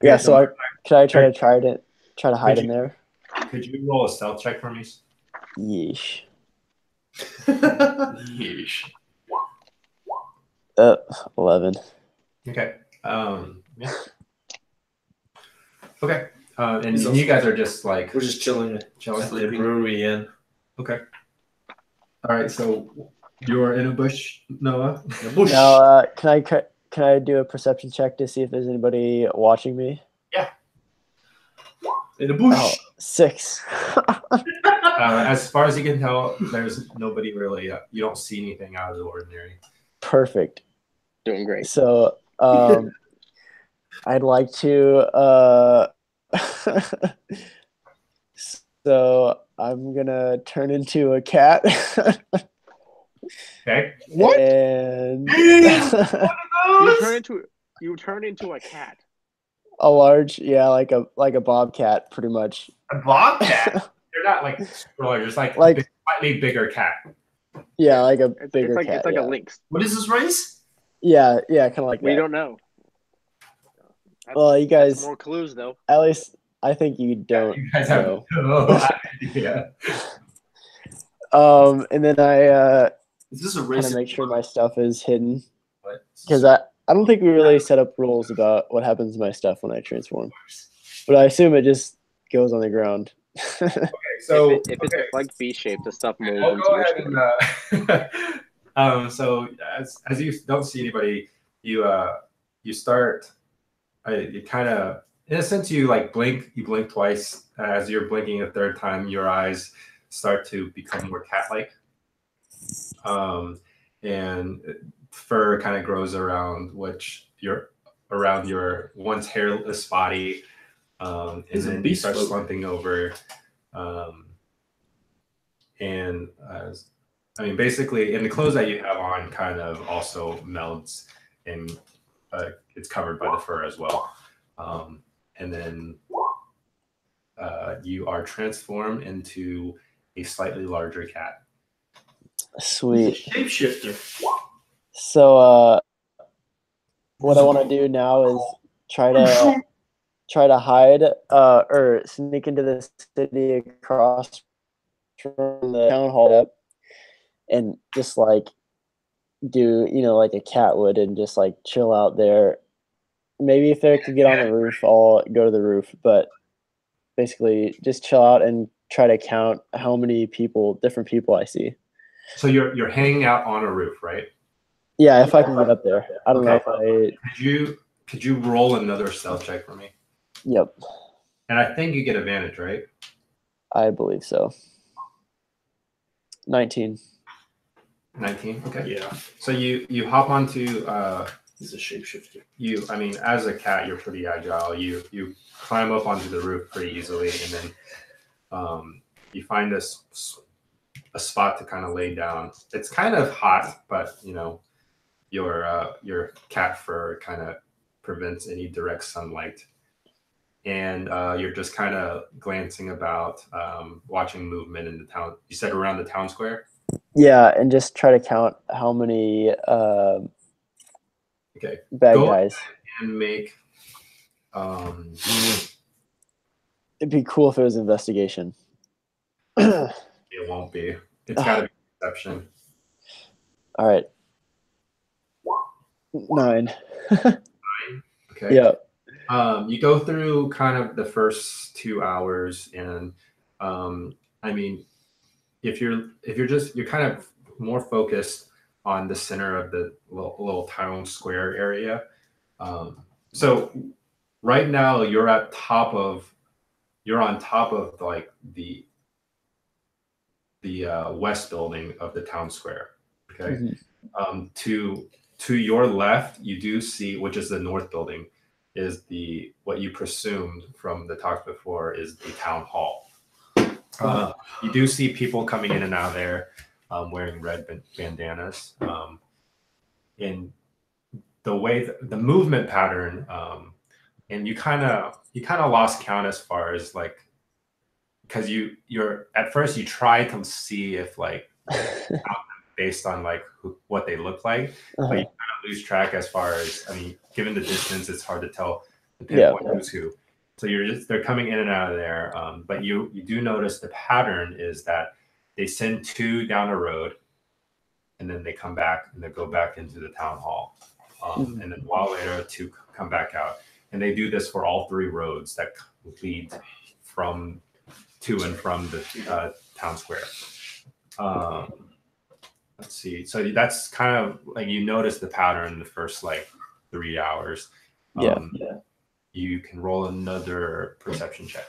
Yeah. So could I try to hide in there? Could you roll a stealth check for me? Yeesh. Yeesh. 11. Okay. Yeah. Okay. And you guys are just like We're just chilling at the brewery inn. Okay. All right. So you're in a bush, Noah. In a bush. Now, can I do a perception check to see if there's anybody watching me? Yeah. In a bush. Oh, 6. As far as you can tell, there's nobody really. You don't see anything out of the ordinary. Perfect. Doing great. So, I'd like to. So I'm gonna turn into a cat. Okay. What? And you turn into a cat. a large, yeah, like a bobcat, pretty much. A bobcat. They're not like smaller, just like slightly bigger cat. Yeah, like a bigger cat. It's like a lynx. What is this race? Yeah, kind of like We that. don't know. Well, you guys. That's more clues though. At least I think you don't. You guys have know. no idea. And then I Is this a kind race? of make sure my stuff is hidden What? because I don't think we really set up rules about what happens to my stuff when I transform. But I assume it just goes on the ground. Okay, so if it's like B-shaped, the stuff molds I'll into go your ahead skin. and so as you don't see anybody, you start. You kind of, in a sense, you like blink. You blink twice. As you're blinking a third time, your eyes start to become more cat-like, and fur kind of grows around your once hairless body, and then you start slumping over. I mean, basically, and the clothes that you have on kind of also melts, and it's covered by the fur as well. And then you are transformed into a slightly larger cat. Sweet. Shapeshifter. So what I want to do now is try to hide or sneak into the city across from the town hall up and just like do like a cat would and just like chill out there. Maybe if I could get on the roof, I'll go to the roof, but basically just chill out and try to count how many different people I see. So you're hanging out on a roof, right? Yeah, if I can get up there. I don't know if I. Could you roll another stealth check for me? Yep. And I think you get advantage, right? I believe so. 19. 19. Okay. Yeah. So you hop onto. He's a shapeshifter. I mean, as a cat, you're pretty agile. You climb up onto the roof pretty easily, and then you find a spot to kind of lay down. It's kind of hot, but your cat fur kind of prevents any direct sunlight, and you're just kind of glancing about, watching movement in the town. You said around the town square. Yeah, and just try to count how many Okay. bad guys. And make. It'd be cool if it was investigation. It won't be. It's got to be perception. All right. 9. Okay. Yeah. You go through kind of the first 2 hours, and I mean, if you're kind of more focused on the center of the little town square area. So right now you're on top of like the west building of the town square. Okay. Mm-hmm. To your left, you do see, which is the north building, is what you presumed from the talk before is the town hall. You do see people coming in and out of there wearing red bandanas. And the way the movement pattern, and you kind of lost count as far as like, because you're at first you try to see if like based on like what they look like, but you kind of lose track as far as, I mean, given the distance, it's hard to tell the pinpoint who's who. So they're coming in and out of there, but you do notice the pattern is that they send 2 down a road, and then they come back and they go back into the town hall, and then a while later 2 come back out, and they do this for all 3 roads that lead from to and from the town square. Let's see. So that's kind of like you notice the pattern in the first like 3 hours. You can roll another perception check.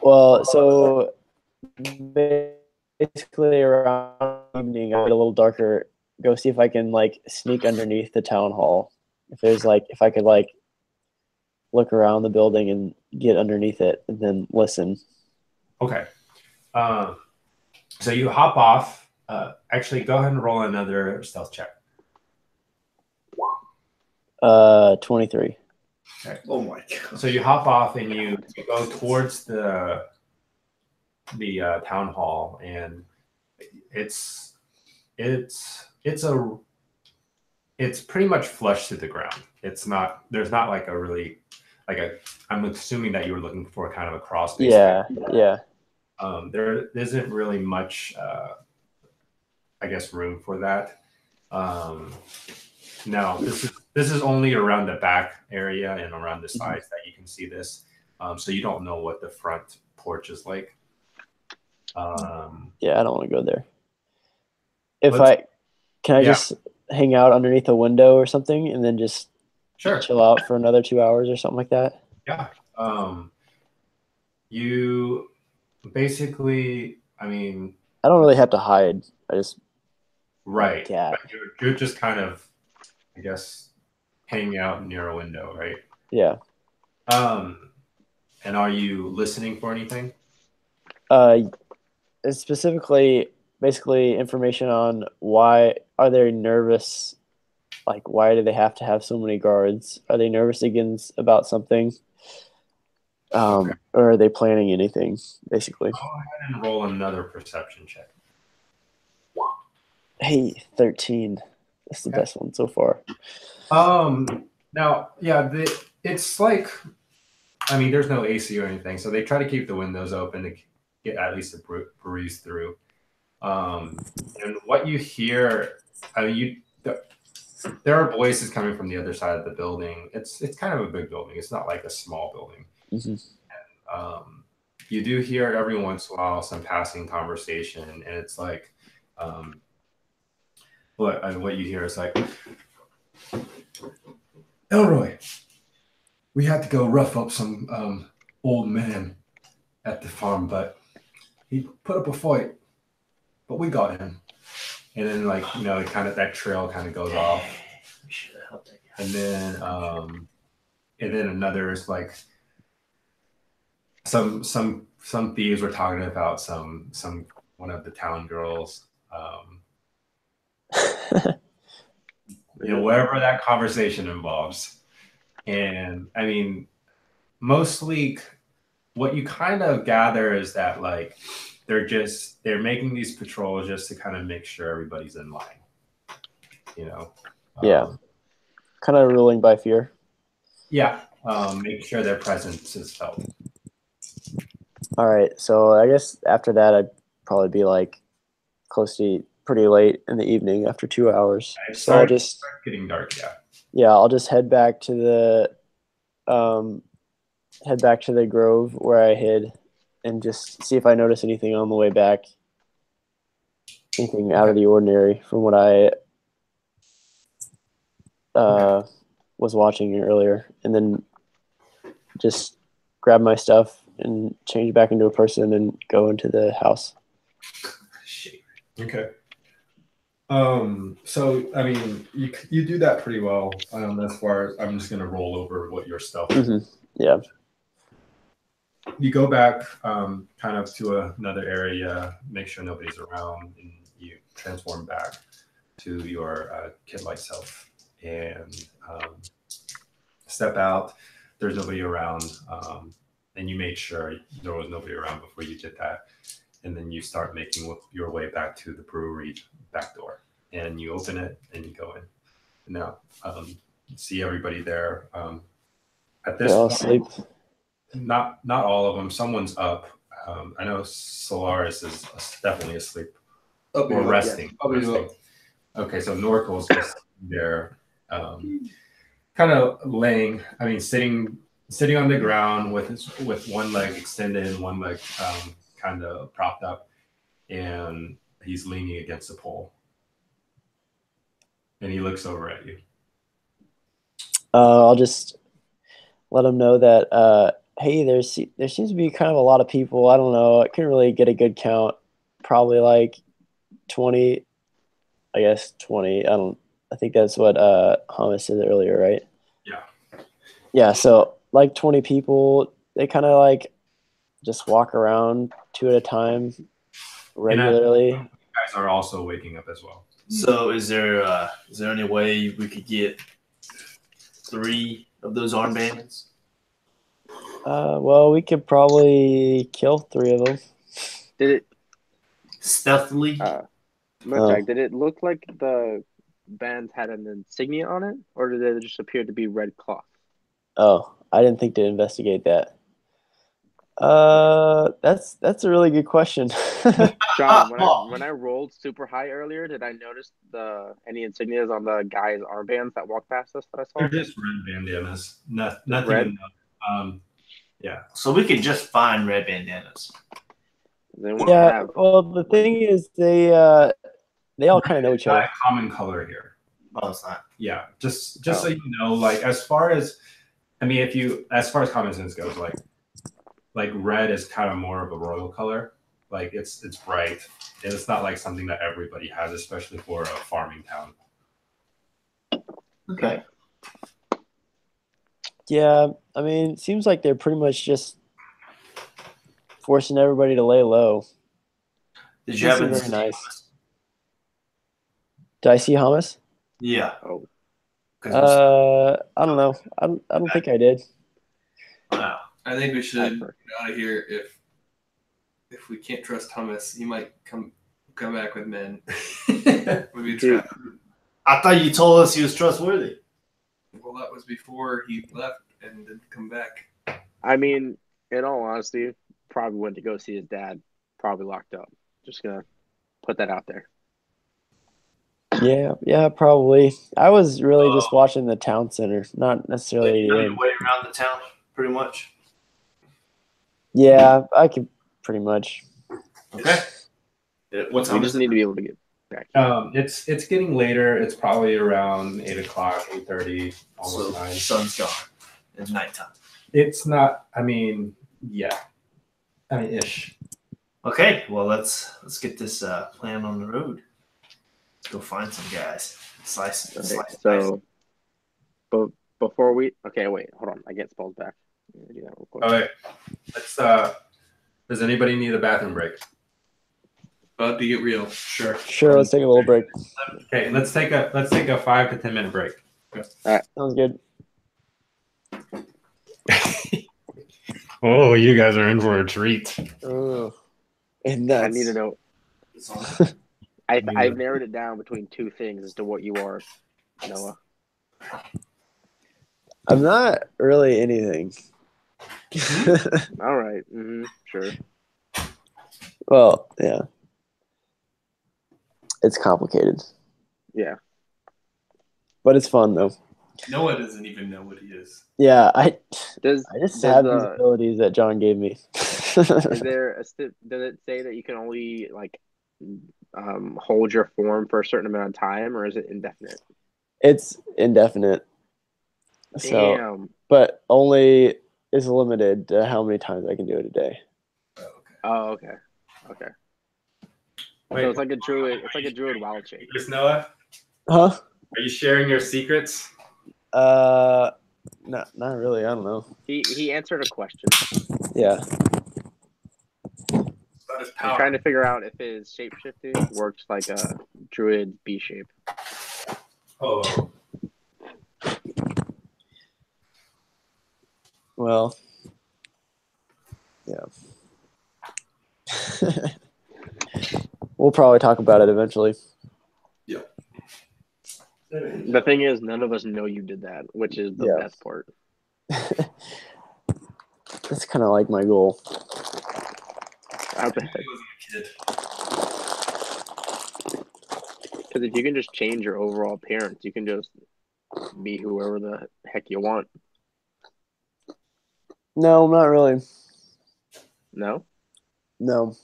Well, so basically around evening, I get a little darker. Go see if I can like sneak underneath the town hall. If I could like look around the building and get underneath it, and then listen. Okay. So you hop off. Actually, go ahead and roll another stealth check. 23. Okay. Oh my god. So you hop off and you go towards the town hall, and it's pretty much flush to the ground. There's not like a really I'm assuming that you were looking for kind of a crawl space. Yeah. There isn't really much I guess room for that. No, this is only around the back area and around the sides that you can see this. So you don't know what the front porch is like. Yeah, I don't want to go there. Can I just hang out underneath a window or something and then just chill out for another 2 hours or something like that? Yeah. You basically, I mean, I don't really have to hide. I just Yeah. You're just kind of, I guess, hanging out near a window, right? Yeah. And are you listening for anything? Specifically, basically information on why are they nervous? Like, why do they have to have so many guards? Are they nervous about something? Or are they planning anything, basically? Go ahead and roll another perception check. Hey, 13. That's the best one so far. Now, it's like, I mean, there's no AC or anything, so they try to keep the windows open to get at least a breeze through. And what you hear, I mean, there are voices coming from the other side of the building. It's kind of a big building. It's not like a small building. And, you do hear every once in a while some passing conversation, and it's like, what you hear is like, Elroy, we had to go rough up some old man at the farm, but he put up a fight, but we got him. And then, like, you know, that trail kind of goes off. We should have helped that guy. And then another is like some thieves were talking about one of the town girls. Wherever that conversation involves. And I mean, mostly what you kind of gather is that like they're making these patrols just to kind of make sure everybody's in line. Kind of ruling by fear. Make sure their presence is felt. All right, so I guess after that I'd probably be like close to pretty late in the evening after 2 hours. So I'll just getting dark. I'll just head back to the grove where I hid, and just see if I notice anything on the way back. Anything out of the ordinary from what I was watching earlier, and then just grab my stuff and change back into a person and go into the house. Okay. So I mean, you do that pretty well. As far as I'm just gonna roll over what your stuff is. Yeah. you go back kind of to another area, make sure nobody's around, and you transform back to your kid-like self and step out. There's nobody around, and you made sure there was nobody around before you did that. And then you start making your way back to the brewery back door, and you open it and you go in. Now, you see everybody there. At this They're all point, asleep. not all of them. Someone's up. I know Solaris is definitely asleep or resting. I'll be up. Okay, so Norkel's just there, kind of laying. I mean, sitting on the ground with one leg extended and one leg kind of propped up, and he's leaning against a pole, and he looks over at you. I'll just let them know that hey, there seems to be kind of a lot of people. I don't know. I couldn't really get a good count. Probably like 20. I guess 20. I think that's what Hamas said earlier, right? Yeah. Yeah. So like 20 people. They kind of like just walk around 2 at a time regularly. And you guys are also waking up as well. So is there any way we could get 3 of those armbands? Well, we could probably kill 3 of them. Did it, Stealthily? Murtag, did it look like the band had an insignia on it, or did it just appear to be red cloth? Oh, I didn't think to investigate that. That's a really good question. John, when I rolled super high earlier, did I notice any insignias on the guys' armbands that walked past us that I saw? They're just red bandanas. Nothing. Red? Yeah. So we could just find red bandanas. Yeah. Well, the thing is, they all kind of know each Not other. a common color here. Oh, it's not. Yeah. Just so you know, like as far as common sense goes, like red is kind of more of a royal color. Like it's bright, and it's not like something that everybody has, especially for a farming town. Okay. Yeah, I mean, it seems like they're pretty much just forcing everybody to lay low. Did you have Seems it? very nice. Did I see Hamas? Yeah. Oh. I don't know. I don't think I did. Wow. I think we should get out of here. If we can't trust Thomas, he might come back with men. Maybe a trap. I thought you told us he was trustworthy. Well, that was before he left and didn't come back. I mean, in all honesty, probably went to go see his dad. Probably locked up. Just gonna put that out there. Yeah, probably. I was really just watching the town center, not necessarily You know the your end. way around the town, pretty much. Yeah, I could pretty much. Okay. What time We just is need it? to be able to get back. It's getting later. It's probably around 8:00, 8:30, almost So 9. sun's gone. It's nighttime. It's not. I mean, yeah. I mean, ish. Okay. Well, let's get this plan on the road. Let's go find some guys. Slice. So, but before we wait, hold on. I get spells back. Let me do that real quick. All right. Let's. Does anybody need a bathroom break? About to get real. Sure. Sure, let's take a little break. Okay. Let's take a 5 to 10 minute break. Sounds good. Oh, you guys are in for a treat. Oh, and I need to know. I've narrowed it down between 2 things as to what you are, Noah. I'm not really anything. All right. Sure. Well, yeah. It's complicated, Yeah. but it's fun though. Noah doesn't even know what he is. Yeah, I just Does have these abilities that John gave me. Is there does it say that you can only hold your form for a certain amount of time, or is it indefinite? It's indefinite. So, Damn. but only is limited to how many times I can do it a day. Oh, okay. Wait, So it's like a druid. It's like a druid wild shape. Chris Noah, Huh? are you sharing your secrets? Not really. I don't know. He answered a question. Yeah. That is I'm power. trying to figure out if his shapeshifting works like a druid B shape. Oh, Well. Yeah. We'll probably talk about it eventually. The thing is, none of us know you did that, which is the Yeah. best part. That's kind of like my goal. I bet. He wasn't a kid. Because if you can just change your overall appearance, you can just be whoever the heck you want. No, not really. No? No.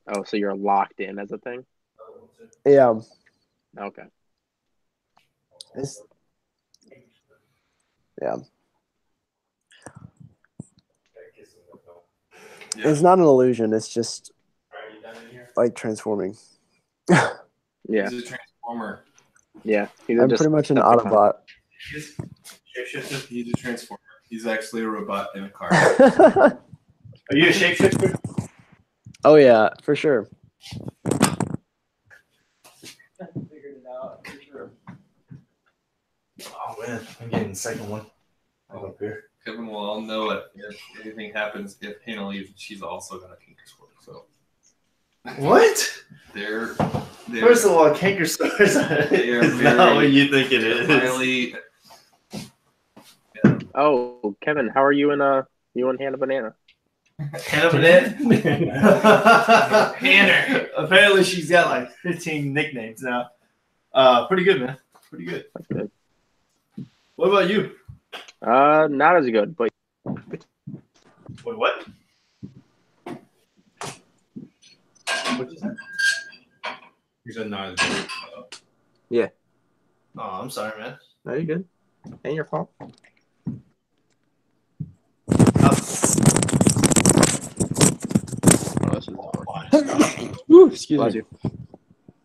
Oh, so you're locked in as a thing? Yeah. Okay. Yeah. Yeah. It's not an illusion. It's just like transforming. Yeah. He's a transformer. Yeah. He's I'm just pretty much an Decepticon. Autobot. He's a transformer. He's actually a robot in a car. Are you a shapeshifter? Oh yeah, for sure. Figured it out for sure. Oh man, I'm getting the second one. Up here. Kevin will all know it if anything happens. If Hannah leaves, she's also gonna kick his work. So What? they're First of all, canker stars is not what you think it is. Riley. Oh, Kevin, how are you and Hannah Banana? Hannah Banana. Hannah. Apparently, she's got like 15 nicknames now. Pretty good, man. Pretty good. That's good. What about you? Not as good, but Wait, what? What'd you say? you said not as good. Oh, I'm sorry, man. no, you're good. Ain't your fault. Oh, this is Woo, excuse Bless me.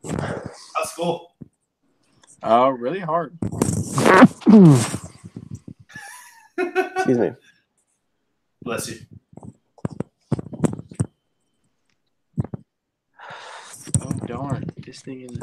you. How's school? Really hard. Excuse me. Bless you. Oh darn! This thing is.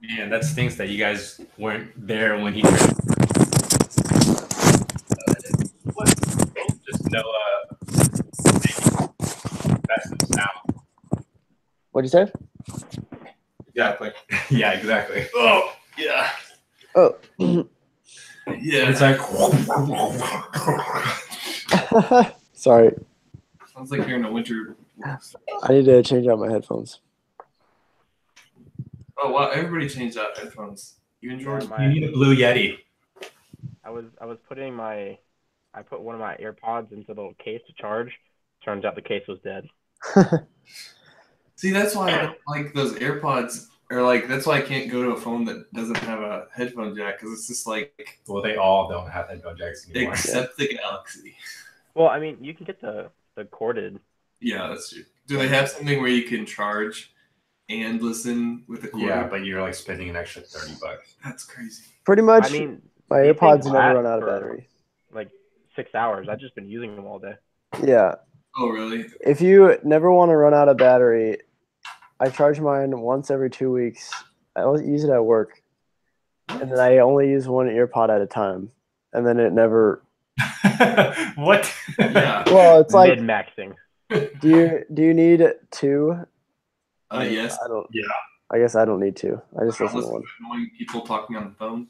Man, that stinks that you guys weren't there when he. Just no, that's the sound. What'd you say? Exactly. Yeah, exactly. Oh yeah. Oh. Yeah. It's like. Sorry. Sounds like you're in a winter. I need to change out my headphones. Oh wow! Everybody changed out headphones. You and Jordan. You need a blue Yeti. I was putting I put one of my AirPods into the little case to charge. Turns out the case was dead. See, that's why I don't like those AirPods. Or like that's why I can't go to a phone that doesn't have a headphone jack because it's just like Well, they all don't have headphone jacks anymore. except the Galaxy. Well, I mean, you can get the corded. Yeah, that's true. Do they have something where you can charge and listen with the cord? Yeah, but you're like spending an extra $30. That's crazy. Pretty much. I mean, my these AirPods things never last run out of for, battery. Like 6 hours. I've just been using them all day. Yeah. Oh, really? If you never want to run out of battery, I charge mine once every 2 weeks. I only use it at work, and then I only use one earpod at a time, and then it never. What? Yeah. Well, it's like, Mid-maxing. do you need two? Yes. I don't. Yeah. I guess I don't need two. I just listen to one. Annoying people talking on the phone.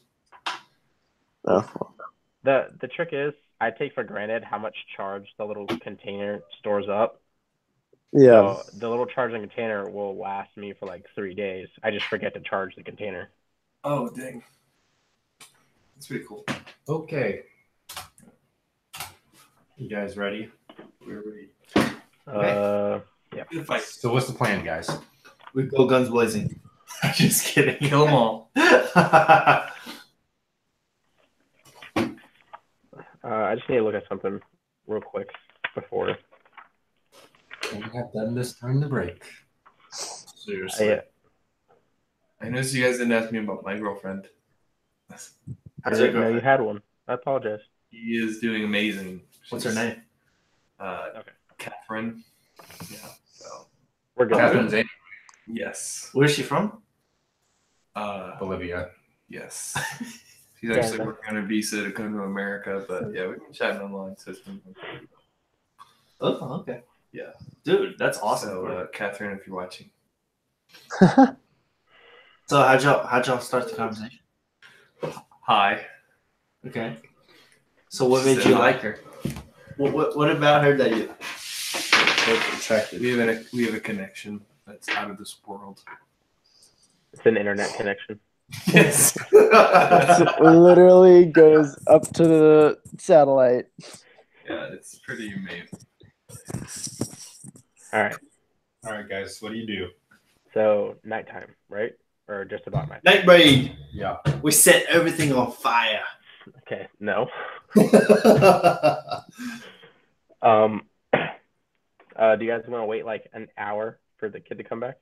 Oh. The trick is, I take for granted how much charge the little container stores up. Yeah. So the little charging container will last me for like 3 days. I just forget to charge the container. Oh, dang. That's pretty cool. Okay. You guys ready? We're ready. Yeah. Good fight. So what's the plan, guys? We go guns blazing. Just kidding. Kill them all. I just need to look at something real quick before. We have done this during the break. Seriously. I noticed you guys didn't ask me about my girlfriend. I didn't know you had one. I apologize. She is doing amazing. What's her name? Okay. Catherine. Yeah. So. We're good. Catherine's in Yes. Where's she from? Bolivia. Yes. She's actually working on a visa to come to America, but yeah, we can chat online system. Oh, okay. Yeah. Dude, that's awesome. So, Catherine, if you're watching. So how'd y'all start the conversation? Hi. Okay. So what made you like her? What about her that you attracted? We have a connection that's out of this world. It's an internet connection. Yes. It literally goes up to the satellite. Yeah, it's pretty amazing. All right. All right, guys, what do you do? So nighttime, right? Or just about nighttime? Night raid. Yeah. We set everything on fire. Okay. No. Do you guys want to wait like an hour for the kid to come back?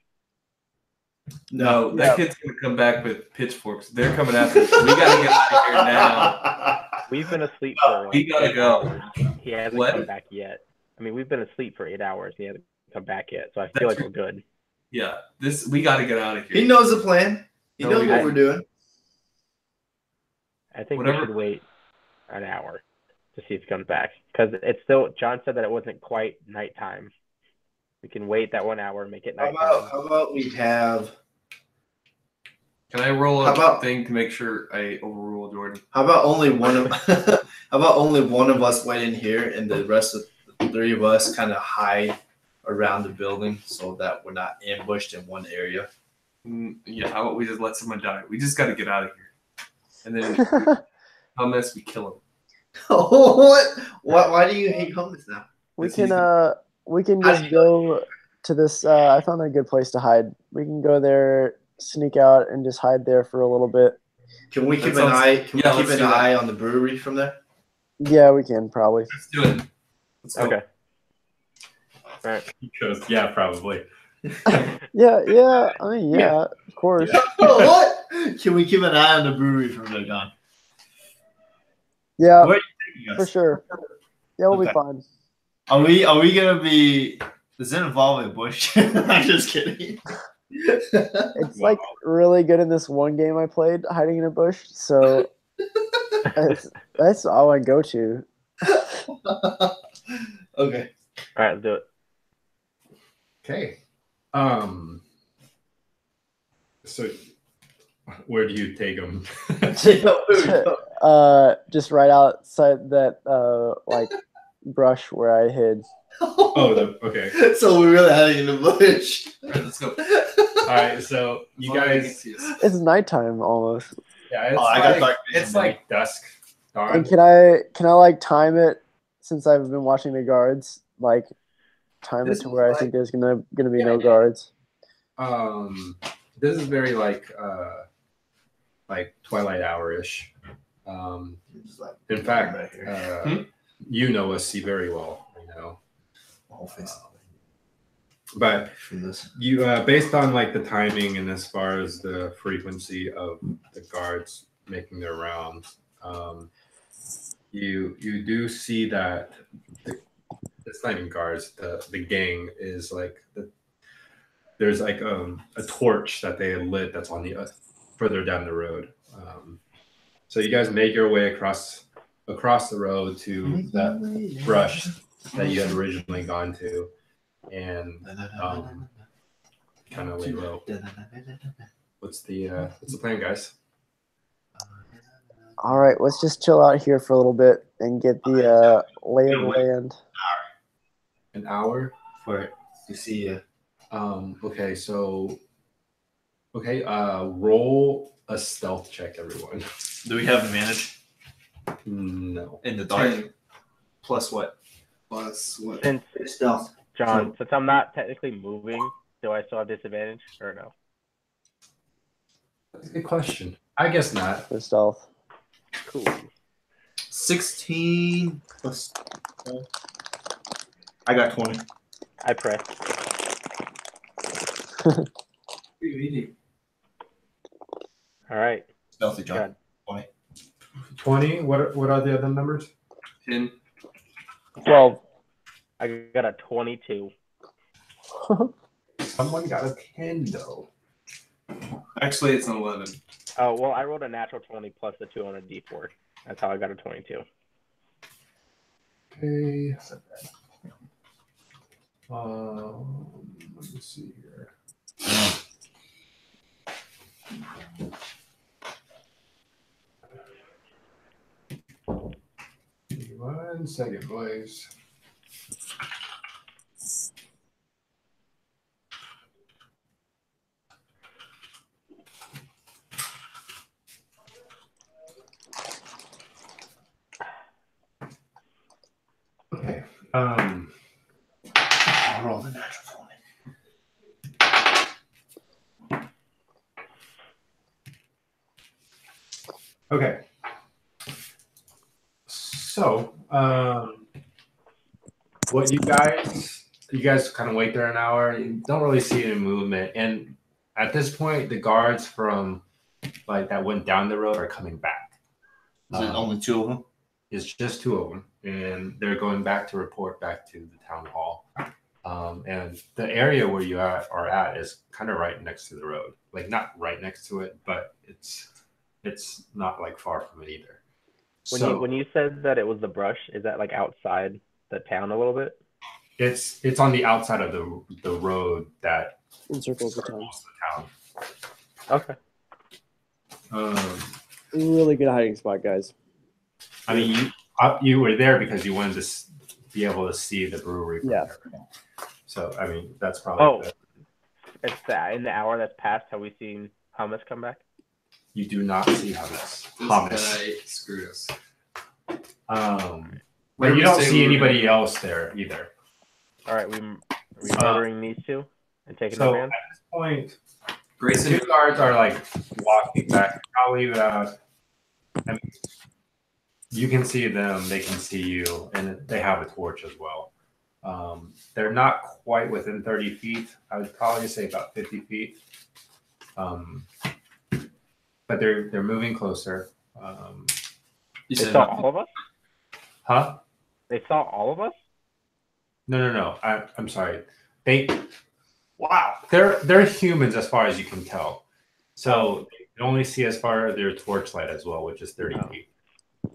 No, that kid's gonna come back with pitchforks. They're coming after us. We gotta get out of here now. We've been asleep for. We gotta 8 go. hours. He hasn't come back yet. I mean, we've been asleep for 8 hours. He hasn't come back yet, so I feel like we're good. Yeah, we gotta get out of here. He knows the plan. He knows what we're doing. I think we should wait an hour to see if he comes back because it's still. John said that it wasn't quite nighttime. We can wait that 1 hour and make it nighttime. How about we have? Can I roll a thing to make sure I overrule Jordan? How about only one of? How about only one of us wait in here and the rest of the three of us kind of hide around the building so that we're not ambushed in one area? Yeah. How about we just let someone die? We just got to get out of here, and then Hummus, we kill him. What? Why do you hate Hummus now? We can just go to this. I found a good place to hide. We can go there, sneak out, and just hide there for a little bit. Can we keep an eye? Can we keep an eye on the brewery from there? Yeah, we can probably. Let's do it. Let's go. Okay. All right. Because yeah, probably. Yeah. I mean, yeah, of course. What? Can we keep an eye on the brewery from there, Don? Yeah, Where are you taking us? for sure. Yeah, we'll be fine. Are we gonna be? Does it involve a bush? I'm just kidding. It's like really good in this one game I played, hiding in a bush. So that's all I go to. Okay. All right, let's do it. Okay. So where do you take them? Just right outside that like brush where I hid. Okay. So we're really hiding in the bush. All right, let's go. All right, so you guys. It's nighttime almost. Yeah, it's like dusk. Dawn. And can I like time it since I've been watching the guards? Like time it to where I think there's gonna be no guards. This is very like twilight hour-ish. In fact, you know us very well, you know. But you based on like the timing and as far as the frequency of the guards making their rounds, you do see that it's not even guards. The gang is like there's like a torch that they lit that's on the further down the road. So you guys make your way across the road to that brush that you had originally gone to, and kind of lay low. What's the plan, guys? All right, let's just chill out here for a little bit and get the lay of the land. An hour for to see you. Okay, so roll a stealth check, everyone. Do we have advantage? No. In the dark. Plus what? Since Stealth. John, since I'm not technically moving, do I still have disadvantage or no? That's a good question. I guess not. for stealth. Cool. 16 plus. I got 20. I press. All right. Stealthy John. God. 20. 20. What are the other numbers? 10. 12. I got a 22. Someone got a 10 though. Actually, it's an 11. Oh, well, I rolled a natural 20 plus the 2 on a d4. That's how I got a 22. Okay. Let me see here. Give me 1 second, boys. Okay. I'll roll the natural 20. Okay. So, what you guys kind of wait there an hour. You don't really see any movement, and at this point, the guards from like that went down the road are coming back. Is it only 2 of them? It's just 2 of them, and they're going back to report back to the town hall. And the area where you are at is kind of right next to the road. Like not right next to it, but it's not like far from it either. When you said that it was the brush, is that like outside the town a little bit? It's on the outside of the road that Encircles the town. most of Okay. the town. Really good hiding spot, guys. I mean, you were there because you wanted to be able to see the brewery. From Yeah. there. So I mean, that's probably. Oh, it's that in the hour that's passed. Have we seen hummus come back? You do not see hummus. This Hummus. guy screwed us. But you don't see anybody else there either. All right, we murdering these two and taking So their at man. this point, the Grayson, 2 guards are like walking back. Probably about. I mean, you can see them. They can see you, and they have a torch as well. They're not quite within 30 feet. I would probably say about 50 feet. But they're moving closer. you They said saw all of us. Huh? They saw all of us. No. I'm sorry. They're humans as far as you can tell. So they can only see as far as their torchlight as well, which is 30 feet.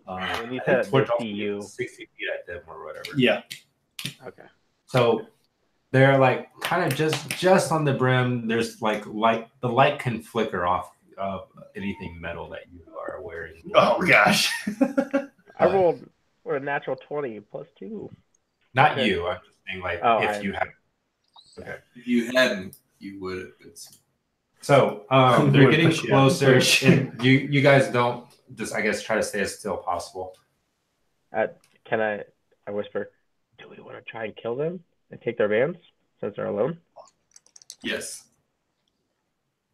When you I think said they torch see you. 60 feet at them or whatever. Yeah. Okay. So they're like kind of just on the brim. There's like light. The light can flicker off of anything metal that you are wearing. Oh, gosh. I rolled for a natural 20 plus 2. Not Okay. you. I'm just saying like if you had. Okay. if you hadn't, you would have. So they're Would getting push you closer, out. and you guys don't just I guess try to stay as still as possible. Can I whisper, do we want to try and kill them and take their vans since they're alone? Yes.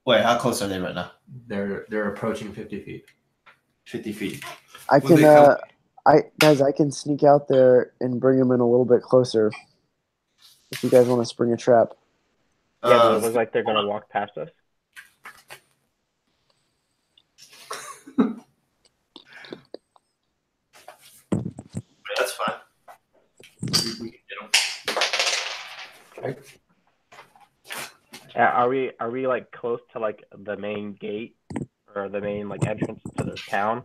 Wait, how close are they right now? They're approaching 50 feet. 50 feet. I When they can come- I can sneak out there and bring them in a little bit closer. If you guys want to spring a trap. Yeah, does it look like they're going to walk past us? That's fine. We can get them. Okay. Are we like close to like the main gate or the main like entrance to the town?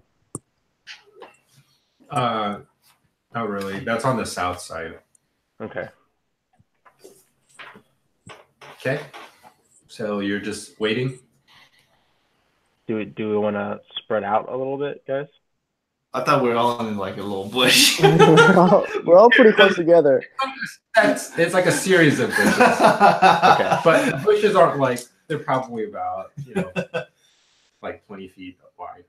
Not really. That's on the south side. Okay. Okay. So you're just waiting. Do we want to spread out a little bit, guys? I thought we were all in like a little bush. We're all pretty close together. It's like a series of bushes. Okay. But the bushes aren't like they're probably about like 20 feet wide.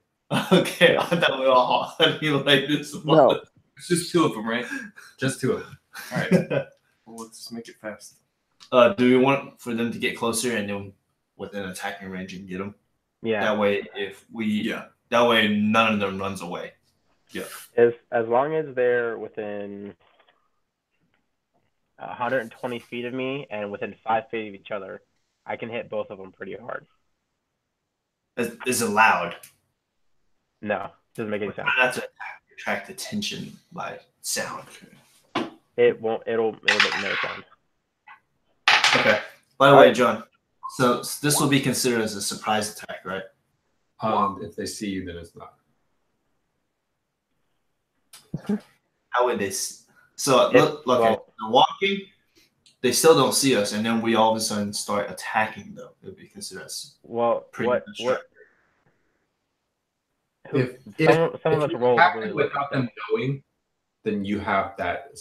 Okay, I thought we were all like this. No. It's just 2 of them, right? Just 2 of them. All right. Well, let's just make it fast. Do we want for them to get closer and then within attacking range and get them? Yeah. That way, that way none of them runs away. As long as they're within 120 feet of me and within 5 feet of each other, I can hit both of them pretty hard. Is it loud? No, doesn't make any sense. Not to attract attention by sound. It won't. It'll make no sound. Okay. By the way, John, so this will be considered as a surprise attack, right? If they see you, then it's not. How would they? So look, they're walking. They still don't see us, and then we all of a sudden start attacking them. It would be considered as what? If some of us roll really without them knowing, then you have that,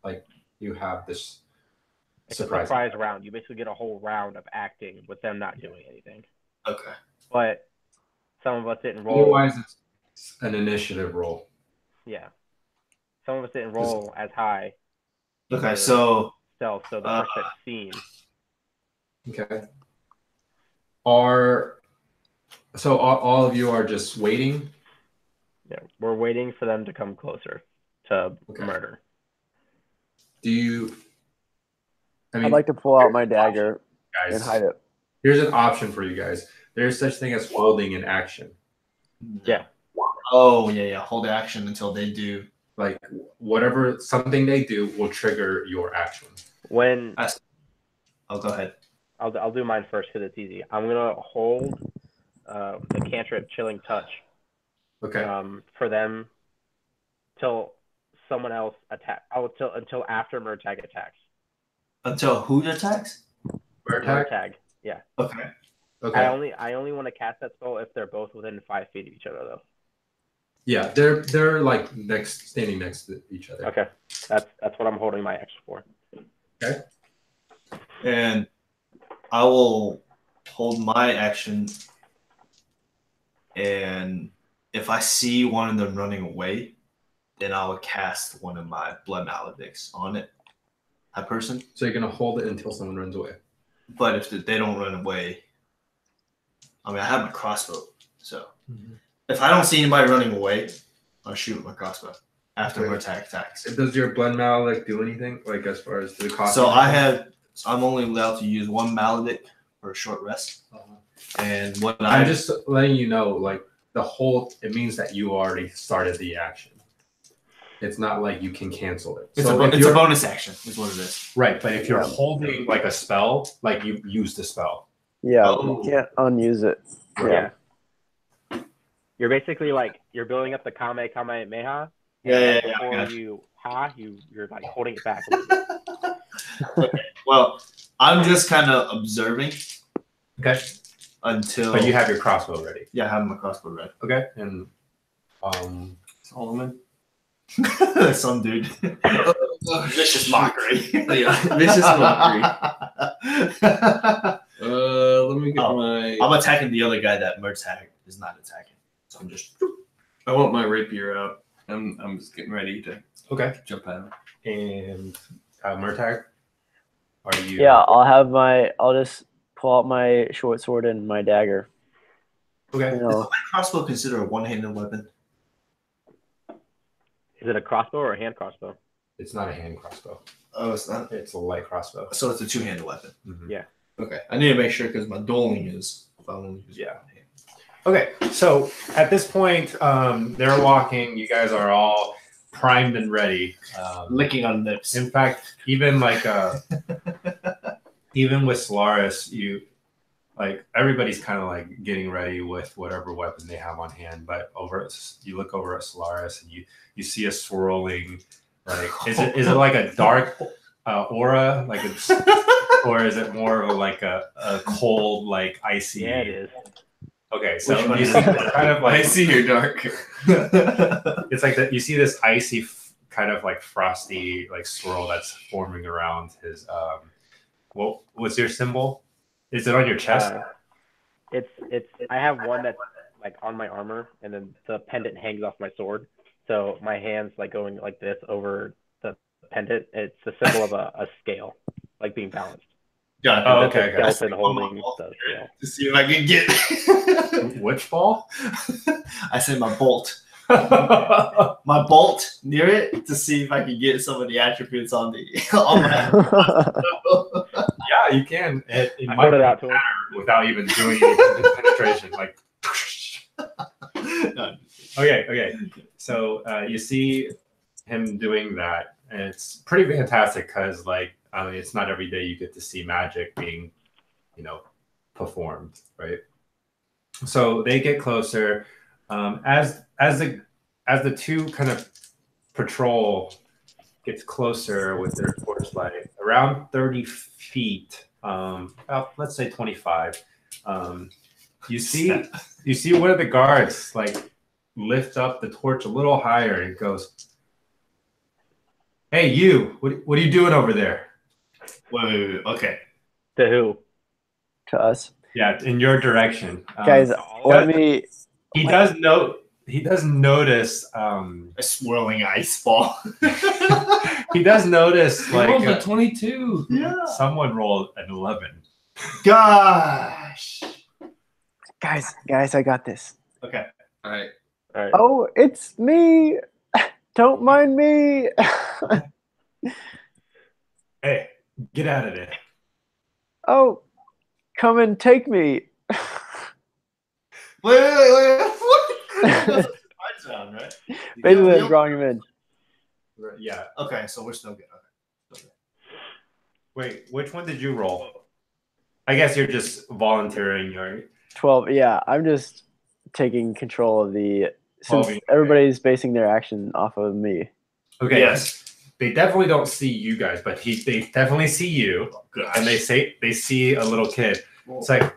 like, you have this surprise round. You basically get a whole round of acting with them not doing anything. Okay. But some of us didn't roll. Otherwise, it's an initiative roll. Yeah. Some of us didn't roll as high. Okay, so the first that's seen. Okay. All of you are just waiting? Yeah, we're waiting for them to come closer to murder. I'd like to pull out my dagger and hide it. Here's an option for you guys. There's such thing as holding an action. Yeah. Oh, yeah. Hold action until they do. Like, something they do will trigger your action. When... Oh, go ahead. I'll do mine first because it's easy. I'm going to hold the cantrip Chilling Touch. Okay. For them till someone else attack. Until after Murtag attacks. Until who attacks? Murtag. Yeah. Okay. I only want to cast that spell if they're both within 5 feet of each other, though. Yeah, they're like standing next to each other. Okay, that's what I'm holding my action for. Okay. And I will hold my action, and if I see one of them running away, then I will cast one of my blood maledicts on that person. So you're gonna hold it until someone runs away. But if they don't run away, I mean, I have my crossbow, so if I don't see anybody running away, I'll shoot with my crossbow after my attacks. Does your blood maledict do anything, like as far as the cost? So I'm only allowed to use one maledict for a short rest. And I'm just letting you know, like it means that you already started the action. It's not like you can cancel it. It's a bonus action, is what it is. Right, but if you're holding like a spell, like you use the spell. Yeah, you can't unuse it. Yeah. You're basically you're building up the Kamehameha. Yeah. Before you're like holding it back. Okay. Well, I'm just kind of observing. Okay. But you have your crossbow ready. Yeah, I have my crossbow ready. Okay. And Solomon. Some dude. Vicious mockery. Vicious mockery. Let me get my. I'm attacking the other guy that Murtag is not attacking. So I'm just. I want my rapier out. I'm just getting ready to jump out. And Murtag, are you? Yeah, I'll just pull out my short sword and my dagger. Okay. Is my crossbow considered a one-handed weapon? Is it a crossbow or a hand crossbow? It's not a hand crossbow. Oh, it's not? It's a light crossbow. So it's a two-handed weapon. Mm-hmm. Yeah. Okay. I need to make sure because my dueling is if I only use one hand. Okay. So at this point, they're walking. You guys are all primed and ready. Licking on lips. In fact, even even with Solaris, everybody's kind of getting ready with whatever weapon they have on hand. But you look over at Solaris and you see a swirling, is it like a dark aura, or is it more of a cold, icy? Yeah, it is. Okay, so you see kind of I see your dark. It's like that. You see this icy, kind of frosty, swirl that's forming around his. What's your symbol? Is it on your chest? It's. I have one that's on my armor, and then the pendant hangs off my sword. So my hands going like this over the pendant. It's a symbol of a scale, being balanced. Yeah. Oh, That's a okay, okay. skeleton holding the scale. To see if I can get. Which ball? I said my bolt. My bolt near it to see if I can get some of the attributes on the on my. Yeah, you can. It I might put it be out to him. without even doing any penetration. Like, okay. So you see him doing that, and it's pretty fantastic because, like, I mean, it's not every day you get to see magic being, performed, right? So they get closer. As the two kind of patrol gets closer with their torchlight, around 30 feet, about, let's say 25. You see one of the guards like lift up the torch a little higher and goes, "Hey, you! What are you doing over there?" Wait. Okay. To who? To us. Yeah, in your direction, Guys, let me. He does notice. A swirling ice ball. He does notice He rolled like a 22. Yeah. someone rolled an 11. Gosh. Guys, I got this. Okay. All right. All right. Oh, it's me. Don't mind me. Hey, get out of there! Oh, come and take me. Wait. What? That's a surprise round, right? Basically, I'm drawing him in. Yeah. Okay, so we're still good. Okay. Wait, which one did you roll? I guess you're just volunteering your 12. Yeah, I'm just taking control of the. Since Okay. everybody's basing their action off of me. Okay. Yes. They definitely don't see you guys, but they definitely see you, Gosh. and they see a little kid. It's like,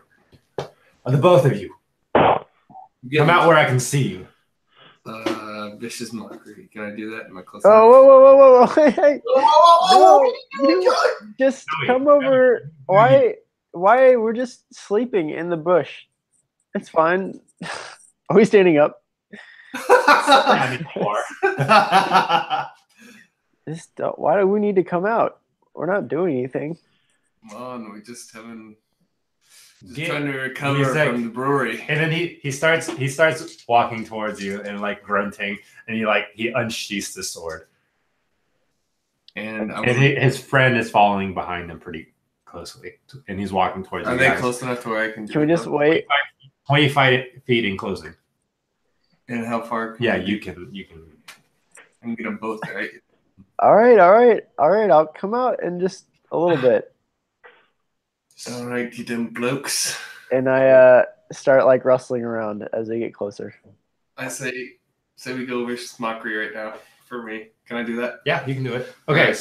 the both of you, come out where I can see you. Vicious mockery. Can I do that? Am I close? Oh, whoa. Hey. No, you just come over. Why? We're just sleeping in the bush. It's fine. Are we standing up? I mean, you are. Why do we need to come out? We're not doing anything. Come on, we just haven't. Just Yeah. trying to recover from the brewery. And then he starts walking towards you and like grunting, and he unsheaths the sword. And His friend is following behind him pretty closely, and he's walking towards you. are they guys. close enough to where I can? Can we just wait? 25 feet in closing. And how far? Yeah, you can. I can get them both right. All right. I'll come out in just a little bit. All right, you them blokes. And I start like rustling around as they get closer. I say we go vicious mockery right now for me. Can I do that? Yeah, you can do it. Okay.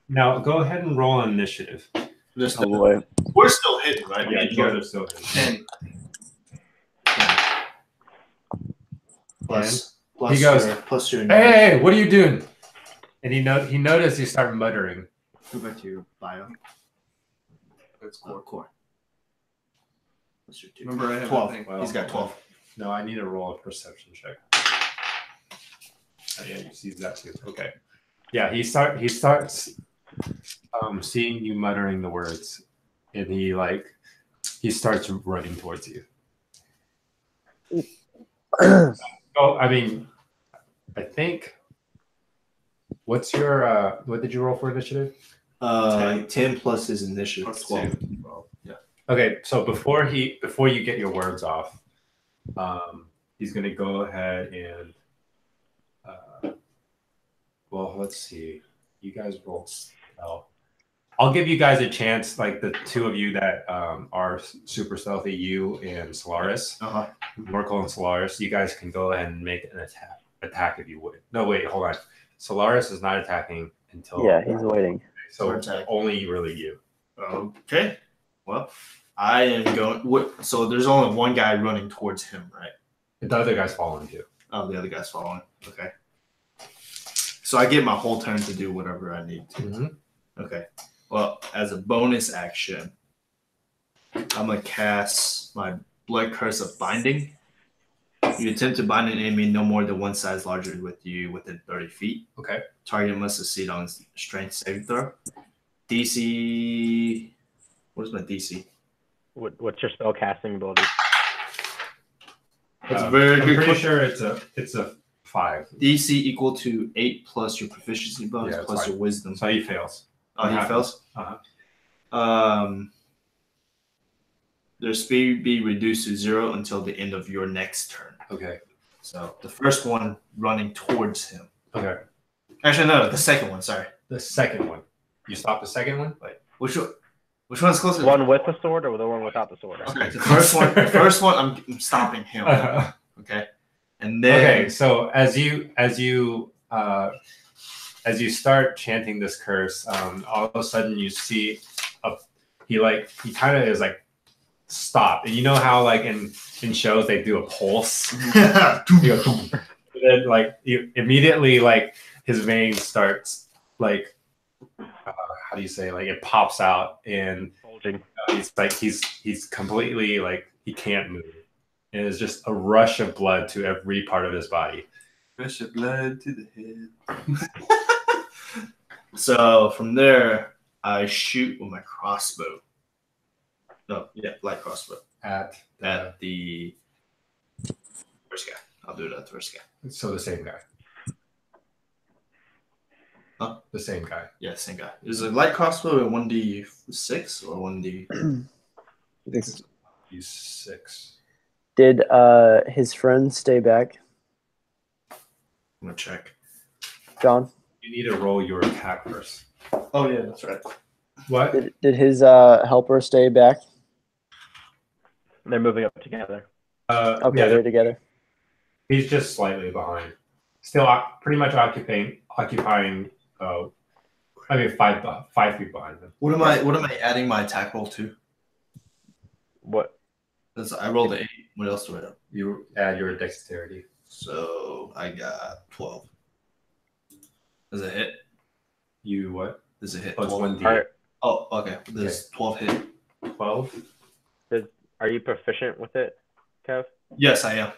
Now go ahead and roll an initiative. We're Oh boy. still hidden, right? Yeah, you guys are still hidden. 10. Plus He goes, plus your Hey, what are you doing? And he noticed you start muttering. Go back to your bio. That's Core. What's your two? Remember, I have 12. nothing. He's got 12. No, I need to roll a perception check. Oh, yeah, you see that too. Okay. Yeah, he starts seeing you muttering the words, and he starts running towards you. Oh, I mean, I think. What's your what did you roll for initiative? 10 plus his initiative. Plus 12. 12. Yeah. Okay, so before you get your words off, he's gonna go ahead and well, let's see. You guys rolled stealth. I'll give you guys a chance, like the two of you that are super stealthy, you and Solaris, Norcal and Solaris. You guys can go ahead and make an attack if you would. No, wait, hold on. Solaris is not attacking until He's waiting. So only really you. Okay. Well, I am going. So there's only one guy running towards him, right? The other guy's following you. Oh, the other guy's following. Okay. So I get my whole turn to do whatever I need to. Mm-hmm. Okay. Well, as a bonus action, I'm going to cast my Blood Curse of Binding. You attempt to bind an enemy no more than one size larger with you within 30 feet. Okay. Target must succeed on strength saving throw. DC What is my DC? What's your spell casting ability? That's a very I'm good pretty question. sure it's a 5. DC equal to 8 plus your proficiency bonus Yeah, plus fine. your wisdom. So he fails. Oh, he fails? Uh-huh. Their speed be reduced to 0 until the end of your next turn. Okay. So the first one running towards him. Okay. Actually, no, the second one. Sorry. The second one. You stop the second one? Wait, which one? Which one's closer? The one with the sword or the one without the sword? Okay, the first one. The first one, I'm stopping him. Okay, and then Okay. So as you start chanting this curse, all of a sudden you see he kind of is like stop, and you know how like in shows they do a pulse. You go, and then like immediately like his veins starts like how do you say, like it pops out, and he's completely like he can't move, and it's just a rush of blood to every part of his body. Rush of blood to the head. So from there, I shoot with my crossbow. No, yeah, light crossbow At the first guy. I'll do it at the first guy. So the same guy. Huh? The same guy. Yeah, same guy. Is it light crossbow a 1d6 or 1d? He's 6. Did his friend stay back, I'm gonna check. John? You need to roll your attack first. Oh yeah, that's right. What? Did his helper stay back? They're moving up together. Okay, Yeah, they're together. he's just slightly behind. Still pretty much occupying. I mean, 5 feet behind him. What am I adding my attack roll to? What? I rolled an 8. What else do I have? You add your dexterity. So I got 12. Does it hit? You what? Does it hit? Oh, it's 12? 1d. Are, Oh, okay. Does 12 hit? 12. are you proficient with it, Kev? Yes, I am.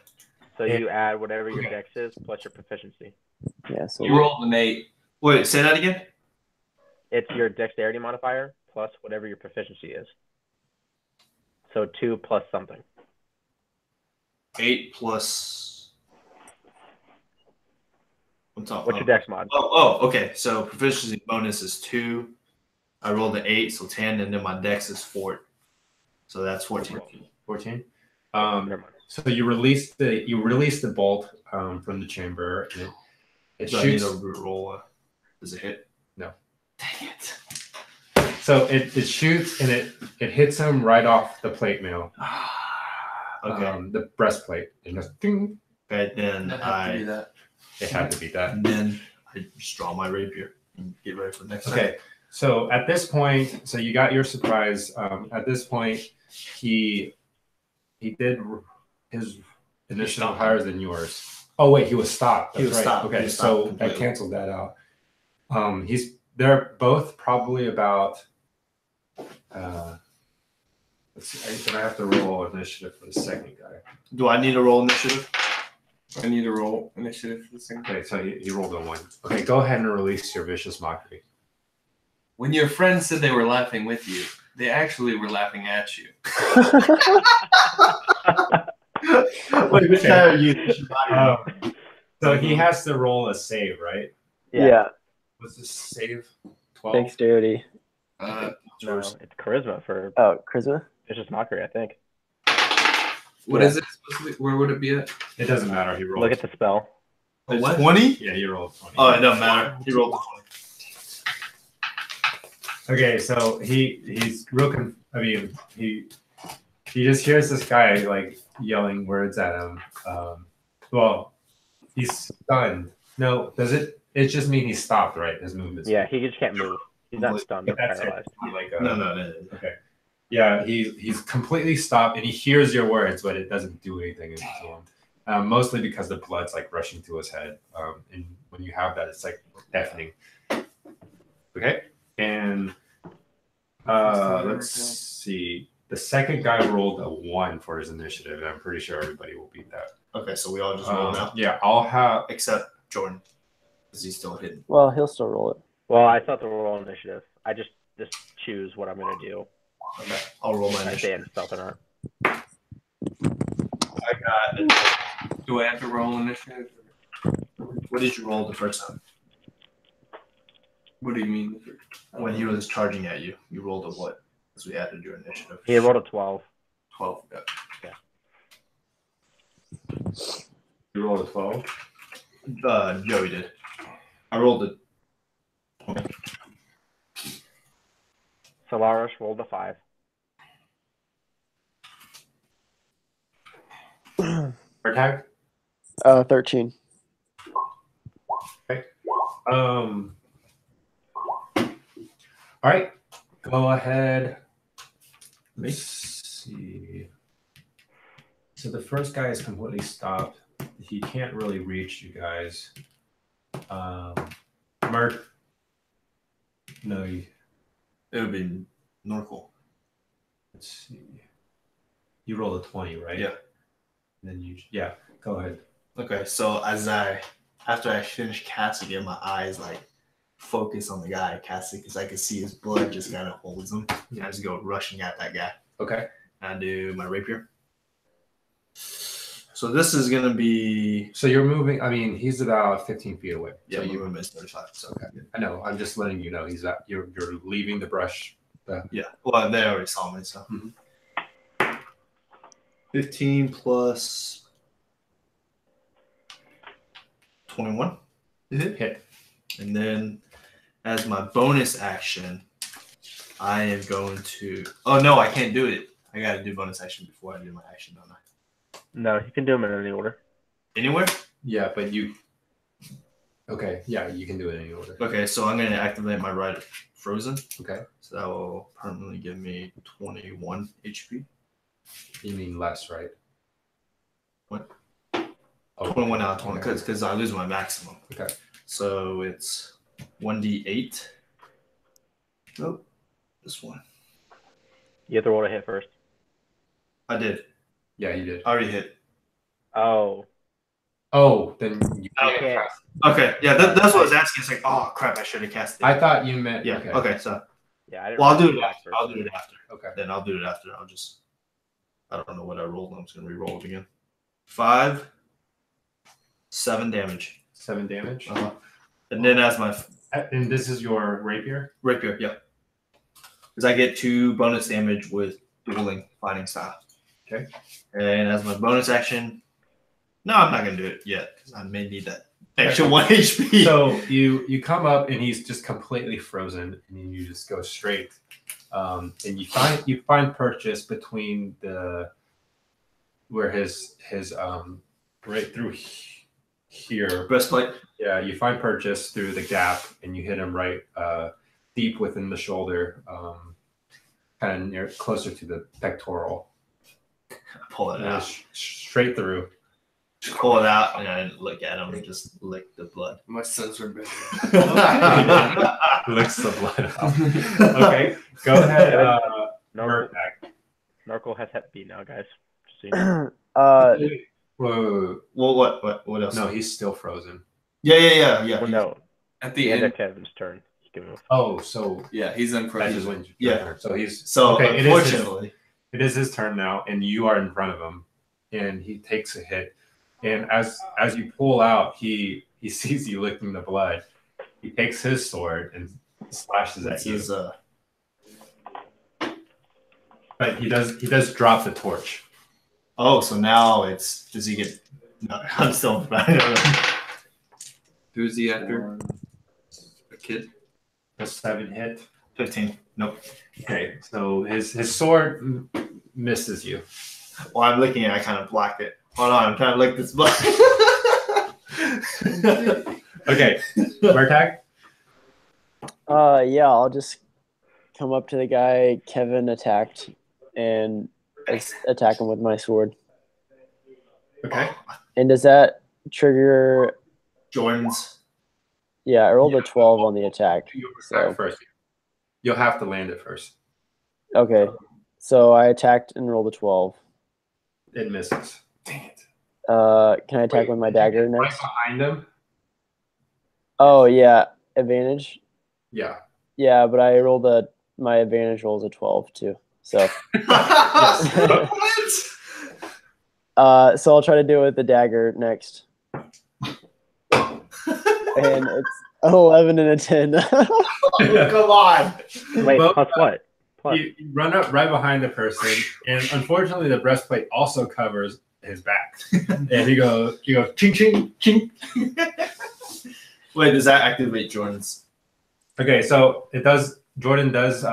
So Yeah. you add whatever your Okay. dex is plus your proficiency. Yeah, so You rolled an 8. Wait, say that again? It's your dexterity modifier plus whatever your proficiency is. So 2 plus something. 8 plus. What's your dex mod? Okay. So proficiency bonus is 2. I rolled an 8, so 10, and then my dex is 4. So that's 14. 14. Never mind. So you release the bolt from the chamber, and it Do I need shoots. to roll? Does it hit? No. Dang it. So it shoots, and it hits him right off the plate mail. Okay. The breastplate, and just ding. Okay, then That had to be I that. It had to be that. and then I just draw my rapier and get ready for the next. Okay. So at this point, so you got your surprise. At this point, he did his initiative stopped. higher than yours. Oh wait, he was stopped. He That's was right. stopped. He Okay, was so stopped that completely. canceled that out. They're both probably about. Let's see. I have to roll initiative for the second guy. Do I need to roll initiative? I need to roll initiative for the same. Okay, so he rolled a 1. Okay, go ahead and release your vicious mockery. When your friends said they were laughing with you, they actually were laughing at you. Wait, which guy are you? So he has to roll a save, right? yeah, What's this save? 12? dexterity. No, it's charisma for Oh, charisma. vicious mockery, I think. What Yeah. is it supposed to be? Where would it be at? It doesn't matter. He rolled. Look at the spell. A what? 20? Yeah, he rolled 20. Oh, it doesn't matter. He rolled a 20. Okay, so he's real. He just hears this guy like yelling words at him. Well, he's stunned. No, does it? It just mean he's stopped, right? His movement. Yeah, he just can't move. He's not stunned or That's it. paralyzed. Like No. Okay. Yeah, he's completely stopped, and he hears your words, but it doesn't do anything to him. Mostly because the blood's like rushing to his head, and when you have that, it's like deafening. Okay, and let's see. The second guy rolled a 1 for his initiative, and I'm pretty sure everybody will beat that. Okay, so we all just roll now, Yeah, I'll have. except Jordan, because he's still hidden. Well, he'll still roll it. Well, I thought the roll initiative. I just choose what I'm gonna do. Okay. I'll roll my I say initiative. it's stealth or not. I got. Do I have to roll initiative? What did you roll the first time? What do you mean? When he was charging at you, you rolled a what? Because we added your initiative. He rolled a 12. 12. Yeah. You rolled a 12. Joey did. I rolled a 20. Solaris rolled a 5. Tag. 13. All right. Go ahead. Let's see. So the first guy is completely stopped. He can't really reach you guys. Mert. No. It would be Norcal. Let's see. You rolled a 20, right? Yeah. And then yeah. Go ahead. Okay, so after I finish casting it, my eyes like focus on the guy I casted because I can see his blood just kind of holds him. And I just go rushing at that guy. Okay. And I do my rapier. So this is gonna be. So you're moving. I mean, he's about 15 feet away. Yeah, so you movement is 35. So okay. I know. I'm just letting you know. He's at. You're leaving the brush. Yeah. Well, they already saw me. So 15 plus 21. Hit. And then as my bonus action, I am going to. Oh no, I can't do it. I gotta do bonus action before I do my action, don't I? No, you can do them in any order. Anywhere? Yeah, but you. Okay. Yeah, you can do it in any order. Okay, so I'm gonna activate my right frozen. Okay. So that will permanently give me 21 HP. You mean less, right? What? Oh, 21 out of 20 okay. because I lose my maximum. Okay. So it's 1d8. Nope. This one. You have to roll to hit first. I did. Yeah, you did. I already hit. Oh. Oh, then you Okay. can't cast. Okay. Yeah, that's what I was asking. It's like, oh crap, I should have cast it. I thought you meant. Yeah. Okay. So. Yeah, I didn't. Well, I'll do roll it to after. first. I'll do it after. Okay. Then I'll do it after. I don't know what I rolled. I'm just gonna re-roll it again. 5, 7 damage. 7 damage. And then as my And this is your rapier. rapier, yeah, because I get 2 bonus damage with dueling fighting style. Okay. And as my bonus action, no, I'm not gonna do it yet because I may need that extra 1 HP. So you come up and he's just completely frozen, and you just go straight. And you find purchase between where his right through here. Breastplate. Yeah, you find purchase through the gap, and you hit him right deep within the shoulder, kind of near closer to the pectoral. Pull it out. Straight through. Pull it out, and I look at him and just lick the blood. My sensor better. Licks the blood out. Okay, go ahead. Narco has Hep B now, guys. Just so you know. Whoa. Well, what else? No, he's still frozen. Yeah. Well, no. At the End end. of Kevin's turn. He's giving him Oh, so Yeah, he's that just unfrozen. wins. Yeah. So he's So okay. unfortunately, It is his turn now, and you are in front of him, and he takes a hit. And as you pull out, he sees you licking the blood. He takes his sword and slashes at this you. is But he does drop the torch. Oh, so now does he get? No, I'm still. Who's he after? A kid? A 7 hit. 15. Nope. Okay, so his sword misses you. Well, I'm looking at it, I kind of blocked it. Hold on, I'm trying to lick this blood. Okay, Murtag. Yeah, I'll just come up to the guy Kevin attacked and attack him with my sword. Okay. And does that trigger? Jordan's. Yeah, I rolled a 12 on the attack. You So attack first. You'll have to land it first. okay, so I attacked and rolled a 12. It misses. Dang it. Can I attack with my dagger Right next? behind him. Oh yeah, advantage. Yeah. Yeah, but I rolled my advantage roll is a 12 too. So, What? so I'll try to do it with the dagger next. And it's 11 and a 10. Oh, come on. Wait, Well, plus what? Plus. You run up right behind the person, and unfortunately, the breastplate also covers his back. And you go, ching, ching, ching. Wait, does that activate Jordan's? Okay, so it does. Jordan does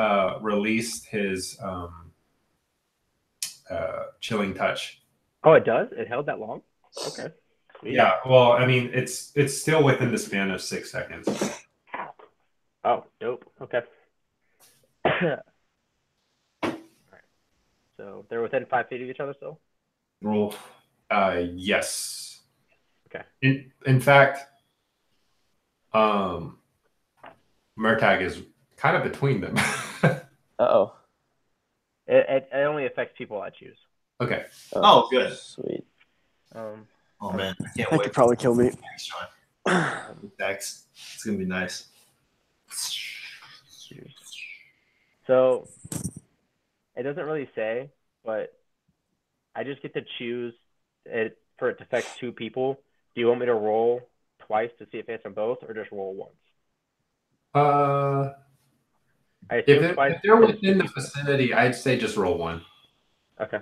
release his chilling touch. Oh, it does? It held that long? Okay. Sweet. Yeah, well, I mean, it's still within the span of 6 seconds. Oh, dope. Okay. Alright. So they're within 5 feet of each other still? Roll. Yes. Okay. In fact, Murtag is kind of between them. Uh-oh. It only affects people I choose. Okay. Oh, good. Sweet. Oh, man. I can't That wait. could probably kill me. Thanks, Sean. Thanks. It's going to be nice. So it doesn't really say, but I just get to choose it for it to affect 2 people. Do you want me to roll twice to see if it hits them both, or just roll once? I assume If twice. they're within the vicinity, I'd say just roll 1. Okay.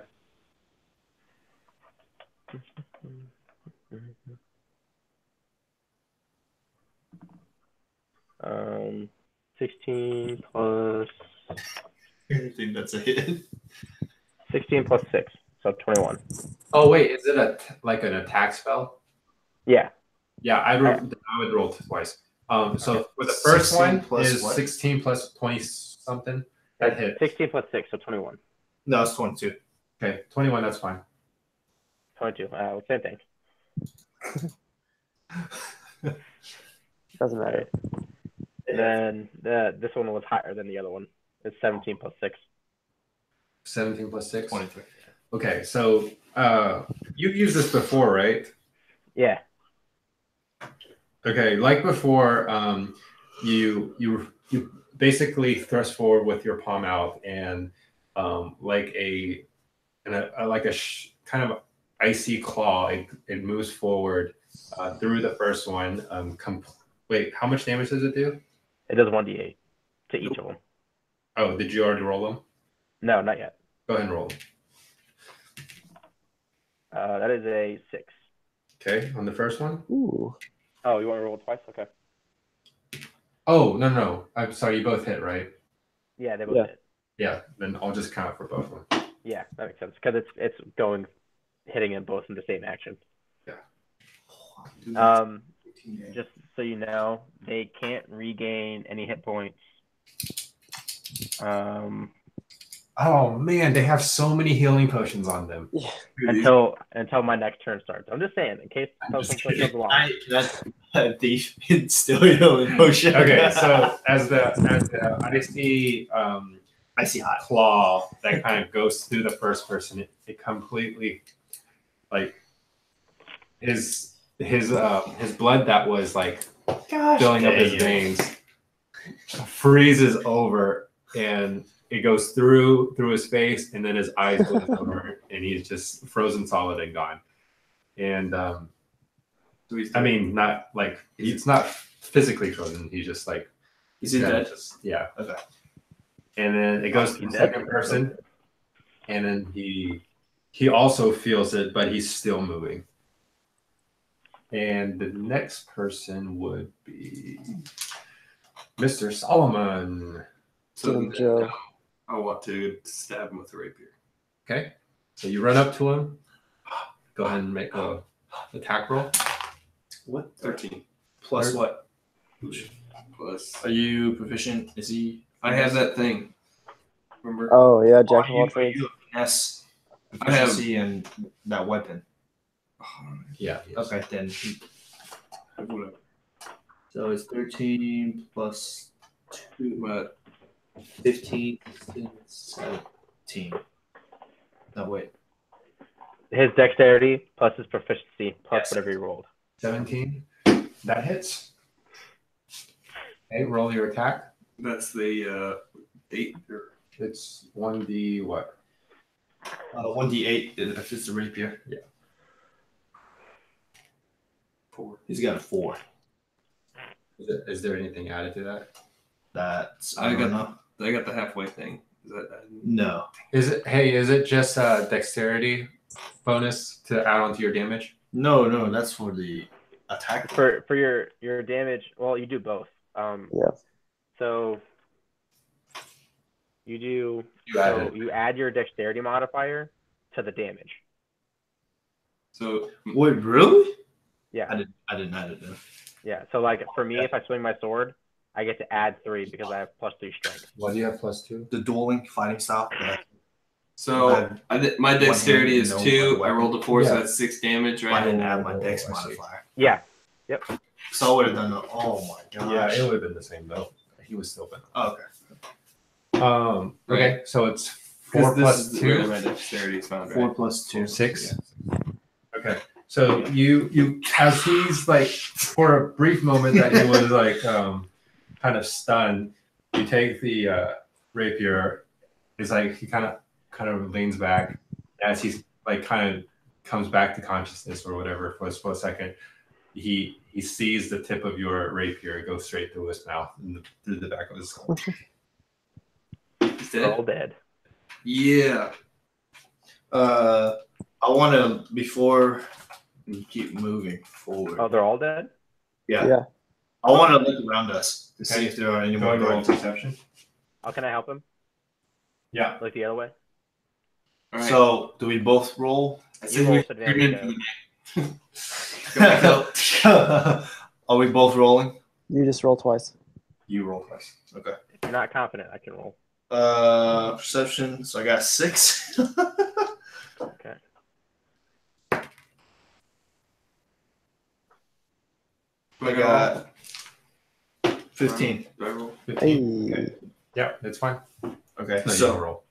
16 plus I think that's a hit. 16 plus 6, so 21. Oh wait, is it like an attack spell? Yeah. Yeah, I would roll twice. So for the first 16 one plus is what? 16 plus 20 something. That hit. 16 plus 6, so 21. No, it's 22. Okay, 21. That's fine. 22. Same thing. Doesn't matter. And then this one was higher than the other one. It's 17 plus 6. 17 plus 6. 23. Okay, so you've used this before, right? Yeah. Okay, like before, you basically thrust forward with your palm out, and like kind of icy claw, it moves forward through the first one. Wait, how much damage does it do? It does 1d8 to each of them. Oh, did you already roll them? No, not yet. Go ahead and roll them. That is a 6. Okay, on the first one. Ooh. Oh, you want to roll twice? Okay. Oh, no. I'm sorry, you both hit, right? Yeah, they both Yeah. hit. Yeah, then I'll just count for both of them. Yeah, that makes sense because it's hitting them both in the same action. Just so you know, they can't regain any hit points. Oh man, they have so many healing potions on them. Yeah. Until my next turn starts. I'm just saying, in case something goes along. That's a thief. It's still healing potion. Okay, so as the icy hot claw that kind of goes through the first person, it completely, like, his blood that was like filling up his veins freezes over, and it goes through his face, and then his eyes glaze over, and he's just frozen solid and gone. And I mean, not like he's not physically frozen. He's just like Is he dead? Yeah. Okay. And then it goes to the second person, and then he also feels it, but he's still moving. And the next person would be Mr. Solomon. So Joe. I want to stab him with a rapier. Okay. So you run up to him. Go ahead and make a attack roll. What? 13. Plus what? Plus. Are you proficient? Is he? I have that thing. Remember? Oh, yeah, Jack of all trades. You finesse, I have- efficiency, and that weapon. Yeah. Okay, then. Whatever. So it's 13 plus 2, But 15, 17. No, wait. His dexterity plus his proficiency plus Yes. whatever he rolled. 17. That hits. Okay, roll your attack. that's the 8. It's 1d what? 1d8 if it's a rapier. Yeah. 4. He's got a 4. Is there anything added to that? That's I got the halfway thing. Is that no. Is it just a dexterity bonus to add on to your damage? No, that's for the attack. For your damage, well, you do both. Yeah. So you add your dexterity modifier to the damage. so? Wait, really? Yeah. I didn't add it then. Yeah. So like for me, if I swing my sword, I get to add 3 because I have +3 strength. What do you have +2? The dueling fighting style. So my dexterity is 2. no I rolled a 4, so Yeah. that's 6 damage, I right? didn't add my dex I see. modifier. Yeah. So I would have done the. Oh my gosh. Yeah, it would have been the same though. He was still been. Oh, okay. Okay, so it's 4 Because plus this is where 2. my dexterity is found, 4 right? plus 2. 6. Okay, so you as he's like for a brief moment that he was like kind of stunned, you take the rapier. He's like he kind of leans back as he's like kind of comes back to consciousness or whatever for a split second. He sees the tip of your rapier go straight through his mouth and through the back of his skull. Is They're all that? dead. Yeah. I want to before we keep moving forward. Oh, they're all dead? Yeah. Yeah. I want to look around us to see Okay. if there are any Go more and roll guards. perception. How can I help him? Yeah. Like the other way? All right. So do we both roll? I You said roll we with advantage, turned into the Are we both rolling? You just roll twice. You roll twice. Okay. If you're not confident, I can roll. Perception. So I got 6. Okay. I got 15. Do I roll? 15. Hey. Okay. Yeah, it's fine. Okay. No, you So don't roll.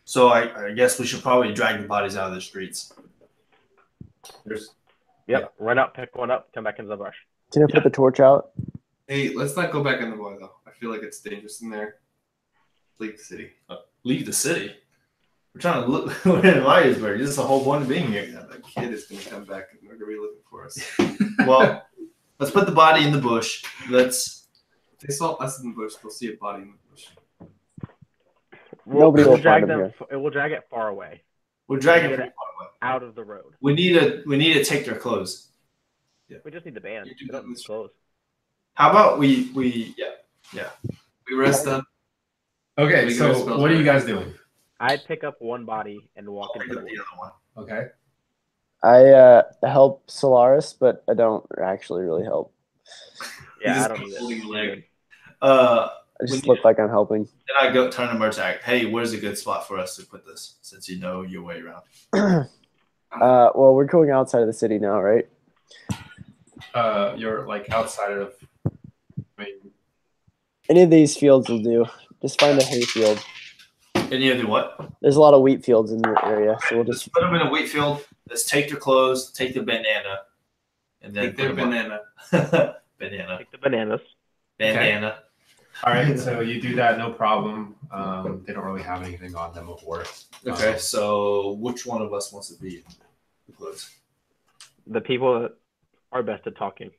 so I guess we should probably drag the bodies out of the streets. There's Yep. Run up, pick one up, come back into the brush. Can I put the torch out? Hey, let's not go back in the bar though. I feel like it's dangerous in there. Leave the city. Leave the city. We're trying to look. We're in Miresburg. This is the whole point of being here. Yeah, that kid is gonna come back and they're gonna be looking for us. Well, let's put the body in the bush. Let's. If they saw us in the bush, they'll see a body in the bush. Nobody will drag find him them. It will drag it far away, We're dragging Get pretty it. far away. out of the road. We need to take their clothes. We just need the band. You do They that don't in need this- clothes. How about we We rest up. okay. We So go spell what are you check. guys doing? I'd pick up one body and walk I'll pick into the up the woods. other one. Okay. I help Solaris, but I don't actually really help. Yeah, He's I just don't need holding it. a leg. I just look like I'm helping. Then I go turn to Murtag. Hey, where's a good spot for us to put this? Since you know your way around. Well, we're going outside of the city now, right? You're like outside of. I mean, Any of these fields will do. Just find a hay field. Any of the what? There's a lot of wheat fields in the area, so we'll Let's just. put them in a wheat field. Let's take their clothes, take the banana, and then Take their put 'em banana. up. banana. Take the bananas. Bandana. all right. So you do that, no problem. They don't really have anything on them of worth. Okay, so which one of us wants to be in the clothes? The people that are best at talking.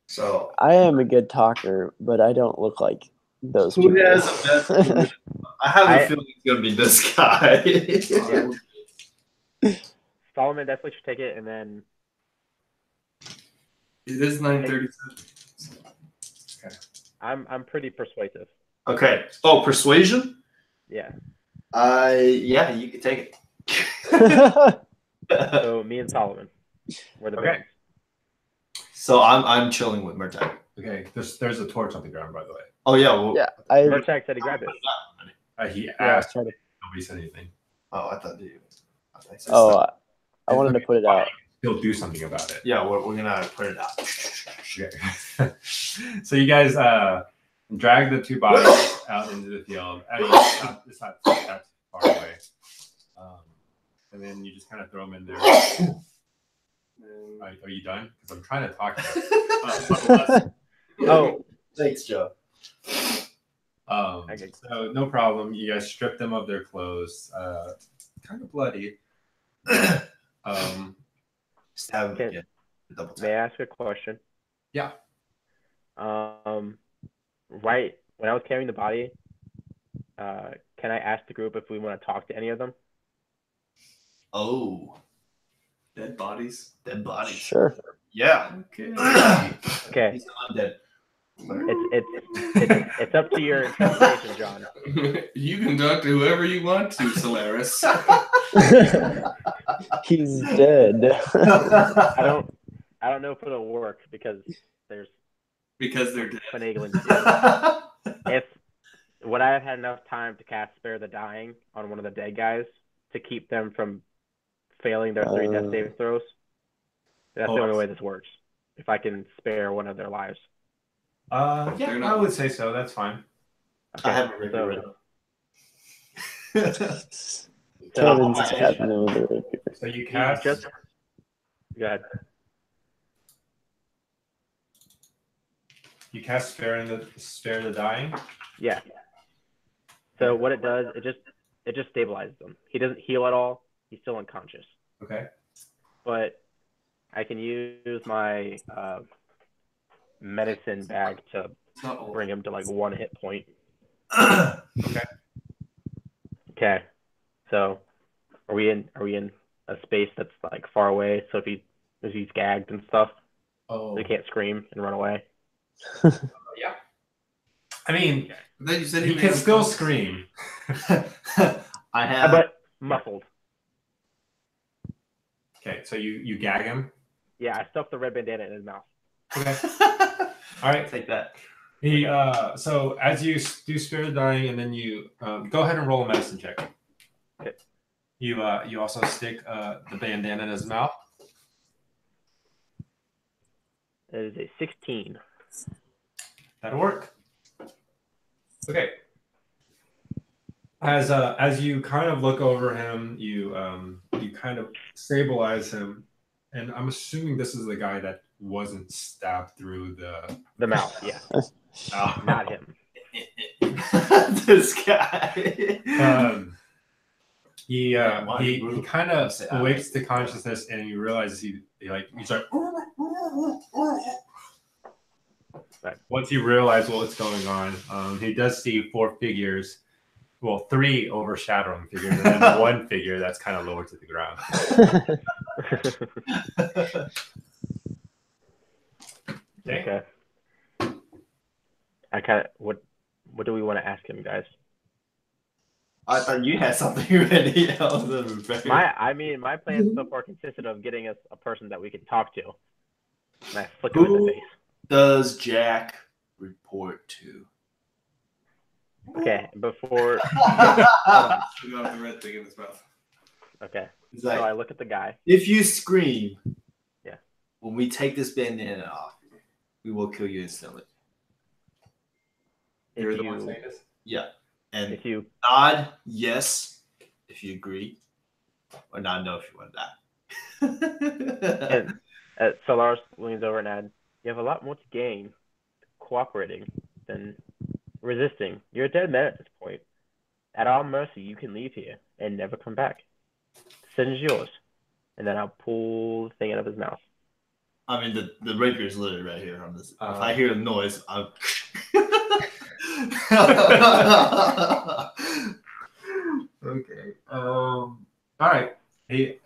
So I am a good talker, but I don't look like those who people. has the best? I have a feeling it's gonna be this guy. Solomon definitely should take it, and then It is 9:37. I'm pretty persuasive. Okay. Oh, persuasion. Yeah. Yeah, you can take it. So me and Solomon. We're the Okay. bands. So I'm chilling with Murtag. Okay. There's a torch on the ground, by the way. Oh yeah. Well, Yeah, I Murtag said he grabbed it. He yeah, asked. try to- Nobody said anything. Oh, I thought you. I said oh, stuff. I wanted to put it out. He'll do something about it. Yeah, we're gonna put it out. Okay. So you guys drag the two bodies out into the field. I mean, it's not that far away. And then you just kind of throw them in there. Are you done? Because I'm trying to talk to you. Oh, Thanks, Joe. So no problem. You guys strip them of their clothes. Kind of bloody. Stab him again. Double May I tap. ask a question? Yeah. Right when I was carrying the body, can I ask the group if we want to talk to any of them? Oh, Dead bodies. dead bodies. Sure. Yeah. Okay. Okay, He's undead. it's up to your interpretation, John. You can talk to whoever you want to, Solaris. He's dead. I don't know if it'll work because there's Because they're dead. finagling to do. If would I have had enough time to cast Spare the Dying on one of the dead guys to keep them from failing their 3 death save throws? That's the only way this works. If I can spare one of their lives. Yeah, I would say so. That's fine. Okay, I haven't read so, Kevin's tapping over the rapier. So you cast. go ahead. You cast spare the dying. Yeah. So what it does, it just stabilizes him. He doesn't heal at all. He's still unconscious. Okay. But I can use my medicine bag to bring him to like 1 hit point. Okay. Okay. So are we in a space that's like far away? So if he's gagged and stuff, he can't scream and run away. Yeah. I mean, Then you said he can still scream. I have. But muffled. Okay, so you gag him. Yeah, I stuffed the red bandana in his mouth. Okay. All right. Take that. He so as you do Spirit of Dying, and then you go ahead and roll a medicine check. Okay. You also stick the bandana in his mouth. It is a 16. That'll work. Okay. As you kind of look over him, you kind of stabilize him, and I'm assuming this is the guy that wasn't stabbed through the mouth. Yeah, not him. This guy. He kind of awakes to consciousness, and you realize he's like. Once you realize what's going on, he does see 4 figures. Well, 3 overshadowing figures, and then 1 figure that's kind of lower to the ground. Okay. I kind of what do we want to ask him, guys? I thought you had something ready. My plan so far consisted of getting us a person that we could talk to. And I flick him in the face. Does Jack report to? Okay, before. The red thing in his mouth. Okay. It's like, so I look at the guy. If you scream, yeah, when we take this bandana off, we will kill you instantly. You're the one saying this? Yeah. And if you nod yes if you agree, or nod no if you want to die. And Solaris leans over and adds, "You have a lot more to gain cooperating than resisting. You're a dead man at this point. At our mercy, you can leave here and never come back. The decision is yours." And then I'll pull the thing out of his mouth. I mean, the rapier is literally right here on this. If I hear a noise, I'll. Okay. All right.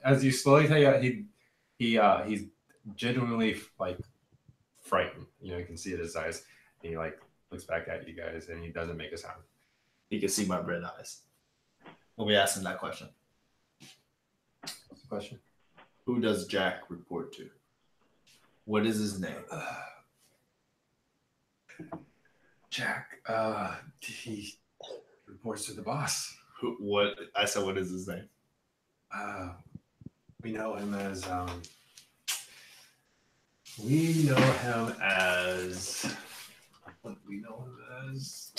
As you slowly take out, he's genuinely like frightened. You can see it in his eyes. And he like looks back at you guys, and he doesn't make a sound. He can see my red eyes. When we ask him that question. What's the question? Who does Jack report to? What is his name? Jack. He reports to the boss. What? I said, what is his name? We know him as. We know him as. What do we know him as?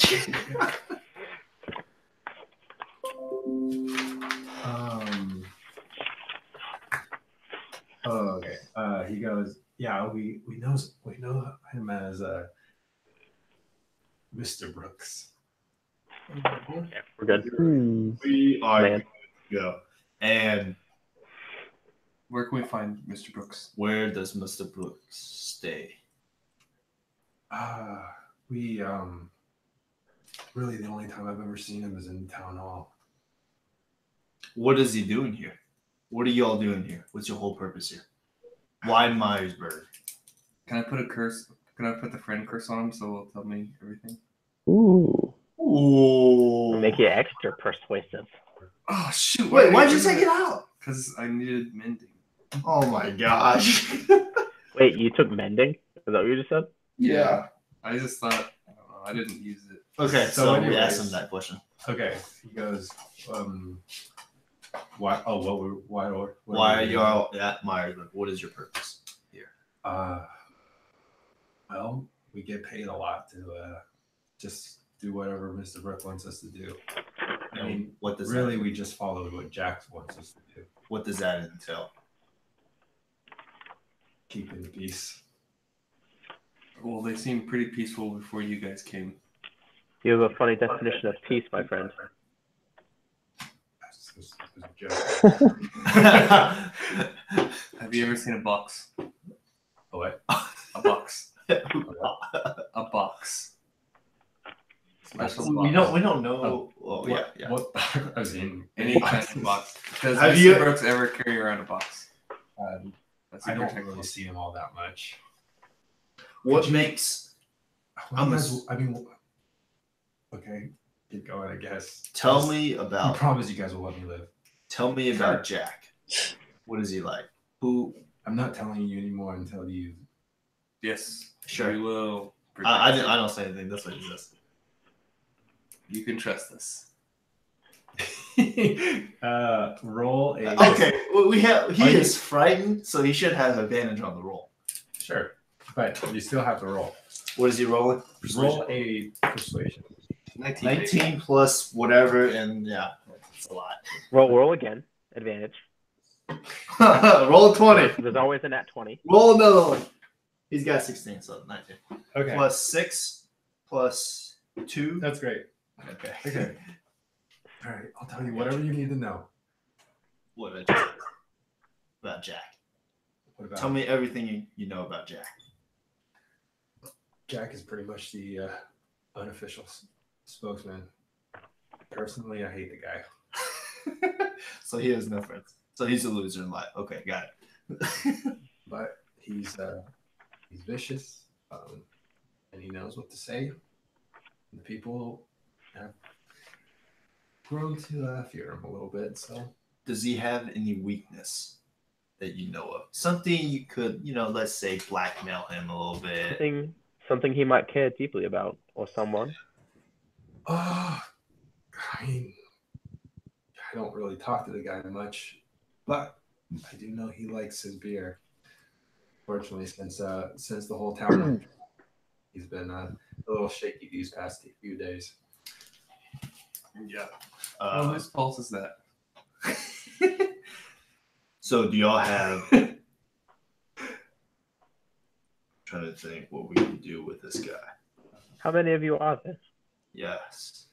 Oh, okay. He goes. Yeah, we know him as Mr. Brooks. Yeah, we're good. We are Man. good to go. And Where can we find Mr. Brooks? where does Mr. Brooks stay? We really the only time I've ever seen him is in town hall. What is he doing here? What are y'all doing here? What's your whole purpose here? Why Miresburg? Can I put a curse? Can I put the friend curse on him so he'll tell me everything? Ooh. Ooh. Make you extra persuasive. Oh shoot! Wait, why'd you take it out? Because I needed mending. Oh my gosh. Wait, you took mending? Is that what you just said? Yeah. I just thought, I don't know, I didn't use it. Okay, So so we anyways- asked him that question. Okay, he goes, why? Oh, why Why are y'all at Miresburg? What is your purpose here? Well, we get paid a lot to just do whatever Mr. Brook wants us to do. I mean, what does really, we just follow what Jack wants us to do. What does that entail? Keeping the peace. Well, they seemed pretty peaceful before you guys came. You have a funny definition of peace, my friend. That's just a joke. Have you ever seen a box? What? A box. A box. Special box. We don't know. Oh, What? yeah. What? I was in Any kind of box. Does Have Mr. you- Brooks ever carry around a box? That's I a don't protect really box. see him all that much. What makes? Well, I mean, okay, keep going. I guess. Tell Just- me I about. promise you guys will let me live. Tell me about Jack. What is he like? Who? I'm not telling you anymore until you. Yes. Sure. We will. I protect don't say anything. That's what he says. you. You can trust us. Roll a. Okay, well, he is frightened, so he should have advantage on the roll. Sure, but you still have to roll. What is he rolling? Roll a persuasion. 19 plus whatever, and yeah, it's a lot. Roll again. Advantage. Roll a 20. There's always a nat 20. Roll another one. He's got 16, so 19. Okay, Plus 6, plus 2. that's great. Okay. Okay. All right, I'll tell you whatever you need to know. What about Jack? What about Tell me everything you know about Jack. Jack is pretty much the unofficial spokesman. Personally, I hate the guy, So he has no friends. So he's a loser in life. Okay, got it. but he's vicious, and he knows what to say. And the people have grown to fear him a little bit. So Does he have any weakness that you know of? Something you could, let's say blackmail him a little bit. Something he might care deeply about, or someone. I mean, I don't really talk to the guy much, but I do know he likes his beer. Fortunately, since the whole town, he's been a little shaky these past few days. Yeah. Whose fault is that? So do y'all have? Trying to think what we can do with this guy. How many of you are there? Yes.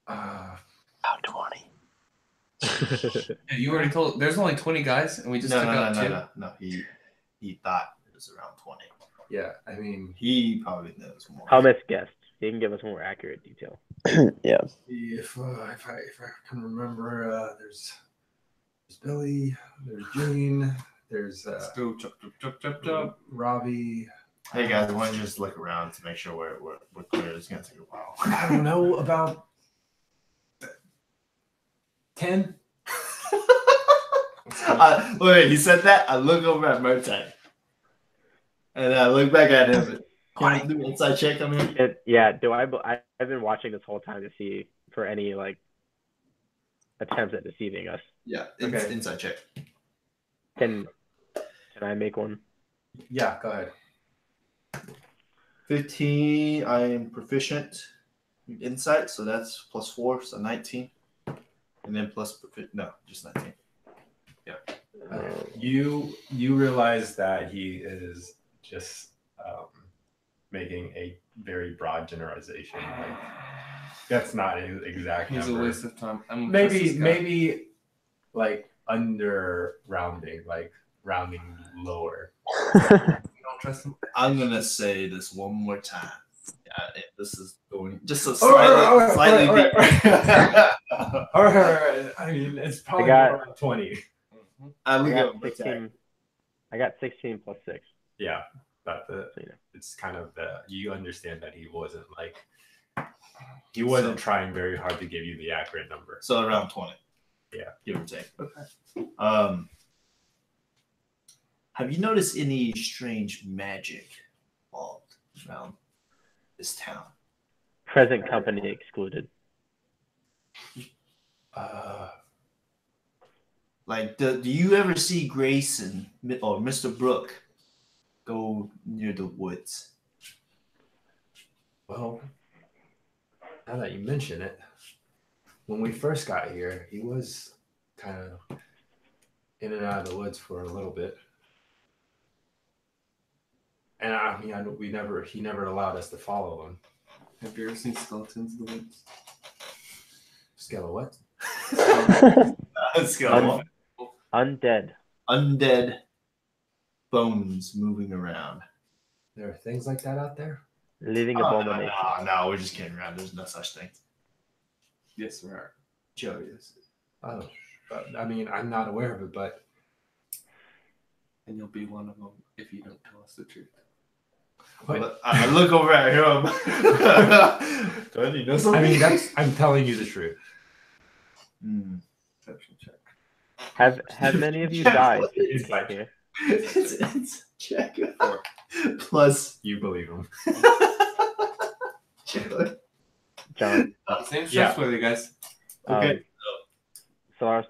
About 20. Yeah, you already told. There's only 20 guys, and we just took out two. No. He thought it was around 20. Yeah, I mean, He probably knows more. How much guessed? He can give us more accurate detail. Yeah. if I can remember, there's Billy, there's Gene, there's Let's go. Chop, chop, chop, chop, chop. Robbie. Hey guys, why don't you just look around to make sure we're clear? It's gonna take a while. I don't know, about 10. Wait, he said that? I look over at Murtag. And I look back at him. Can I do an inside check on him? I've been watching this whole time to see for any attempts at deceiving us. Yeah, Okay. inside check. Can I make one? Yeah, go ahead. 15, I am proficient in insight, so that's plus 4, so 19. And then just 19. You realize that he is just making a very broad generalization. Like That's not his exact He's number. a waste of time. Maybe like under rounding, like rounding lower. You don't trust him. I'm gonna say this one more time. Yeah, this is going just a slightly deep. All right. I mean, it's probably around 20. I got 16 plus 6. Yeah, it's kind of you understand that he wasn't trying very hard to give you the accurate number. So around 20. Yeah, give or take. Okay. Have you noticed any strange magic involved around this town? Present company excluded. Like, do you ever see Grace or Mr. Brooke go near the woods? Well, now that you mention it, when we first got here, he was kind of in and out of the woods for a little bit. And I mean, he never allowed us to follow him. Have you ever seen skeletons in the woods? Scale of what? Scale of what? Undead. Undead bones moving around. There are things like that out there? Living abomination. No, we're just kidding around. There's no such thing. Yes, there are. Joe is. Oh, I mean, I'm not aware of it, but... And you'll be one of them if you don't tell us the truth. I look over at him. Do you know something? I mean, I'm telling you the truth. Perception check. Have many of you died? It's like here? It's check. Plus, you believe him. John. Same stress with you guys. Okay. Solaris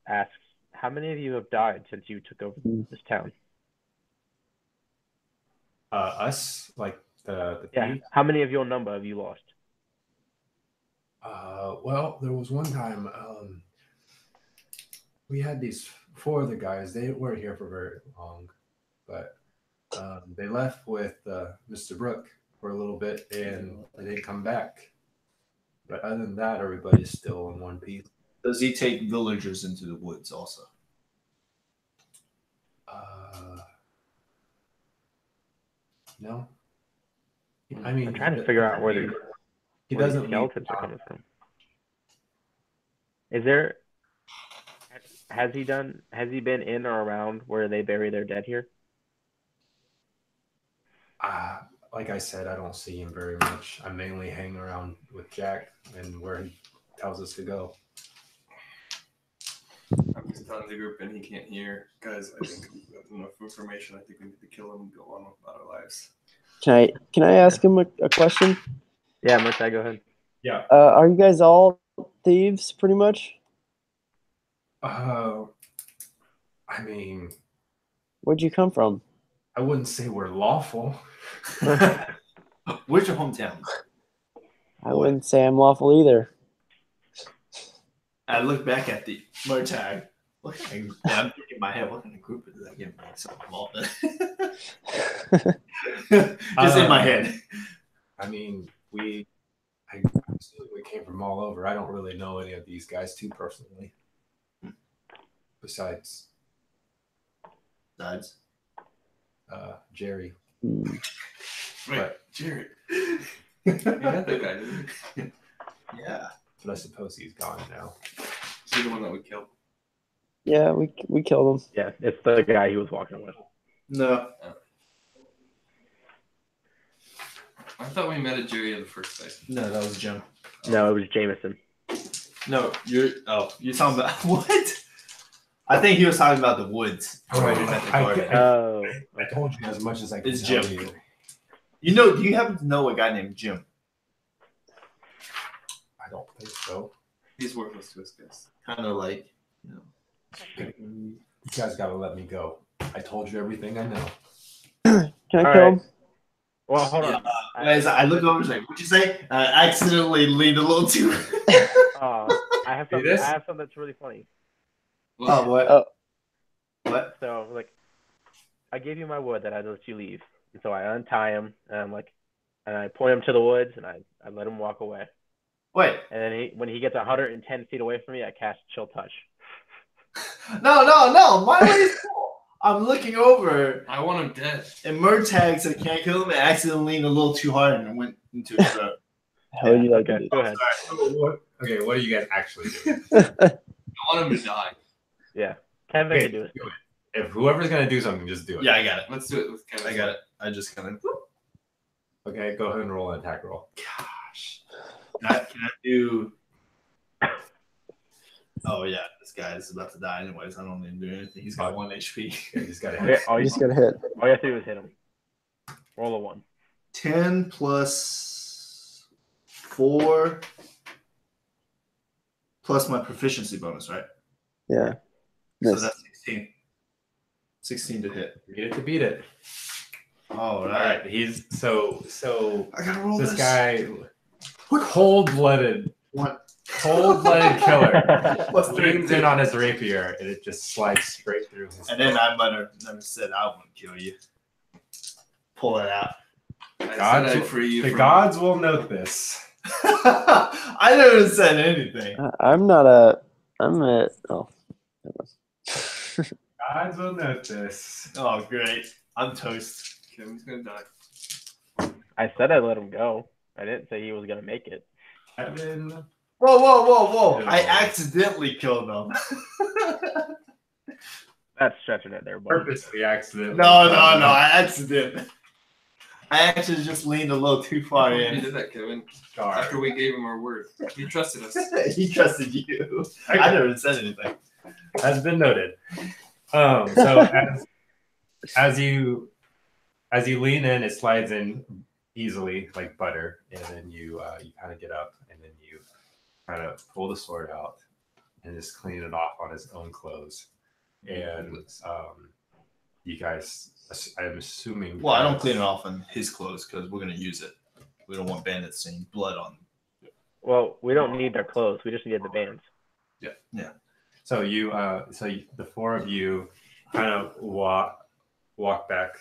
asks, how many of you have died since you took over this town? Us, like the yeah. How many of your number have you lost? Well, there was one time we had these 4 other guys. They weren't here for very long, but they left with Mr. Brooke for a little bit, and they didn't come back. But other than that, everybody's still in one piece. Does he take villagers into the woods also? No. I mean, I'm trying to figure out where the skeletons are coming from. Is there? Has he been in or around where they bury their dead here? Like I said, I don't see him very much. I mainly hang around with Jack and where he tells us to go. I'm just telling the group and he can't hear. Guys, I think we've got enough information. I think we need to kill him and go on about our lives. Can I ask him a question? Yeah, Murtai, go ahead. Yeah. Are you guys all thieves, pretty much? I mean, where'd you come from? I wouldn't say we're lawful. Where's your hometown? I wouldn't say I'm lawful either. I look back at the Murtai. I'm thinking in my head, what kind of group is that? Get myself involved in. Just in my head. I mean, we came from all over. I don't really know any of these guys too personally. Besides Jerry. Right, Jerry. You had that guy, didn't you? Yeah. But I suppose he's gone now. Is he the one that we killed? Yeah, we killed him. Yeah, it's the guy he was walking with. No. I thought we met at Jerry in the first place. No, that was Jim. No, it was Jameson. No, you're talking about what? I think he was talking about the woods. I told you as much as I could. It's tell Jim. you. Do you happen to know a guy named Jim? I don't think so. He's worthless to us, guys. Kind of like, You guys gotta let me go. I told you everything I know. Can I All kill right. him? Well, hold on. I look over and say, what'd you say? I accidentally leaned a little too. I have something that's really funny. Oh, what? Oh. What? So, I gave you my word that I'd let you leave. And so I untie him, and and I point him to the woods, and I let him walk away. Wait. And then when he gets 110 feet away from me, I cast Chill Touch. No. My way is cool. I'm looking over. I want him dead. And Murtag said, "Can't kill him." And I accidentally leaned a little too hard and went into his throat. How would you like to do? Go ahead. Okay, what are you guys actually doing? I want him to die. Yeah. Kevin can do it. If whoever's gonna do something, just do it. Yeah, I got it. Let's do it with Kevin. I got it. I just kind of. Okay, go ahead and roll an attack roll. Gosh. Can I do? Oh yeah, this guy is about to die anyways. I don't need to do anything. He's got 1 HP. Yeah, he's got to Yeah, hit. You just gotta hit. all you have to do is hit him. Roll a 1. 10 plus 4 plus my proficiency bonus, right? Yeah. So Nice. that's 16. 16 to hit. Beat it to beat it. All All right. right, he's so I gotta roll this this. guy, cold-blooded killer. Plus 3. Leans in on his rapier, and it just slides straight through his. And then I never said I won't kill you. Pull it out. I Gods, said I'd free you the from- gods will note this. I never said anything. I'm not a. I'm a. Oh. Gods will note this. Oh, great. I'm toast. Kevin's gonna die. I said I'd let him go. I didn't say he was going to make it. Kevin, Whoa. No. I accidentally killed him. That's stretching it there, buddy. purposely accidentally. No. I accidentally. I actually just leaned a little too far You in. did that, Kevin. Darn. After we gave him our word. He trusted us. He trusted you. Okay. I never said anything. Has been noted. So as you lean in, it slides in easily like butter, and then you kind of get up, and then you kind of pull the sword out and just clean it off on his own clothes. And you guys, I'm assuming. Well, I don't clean it off on his clothes because we're gonna use it. We don't want bandits seeing blood on them. Well, we don't need their clothes. We just need the bands. So the four of you kind of walk back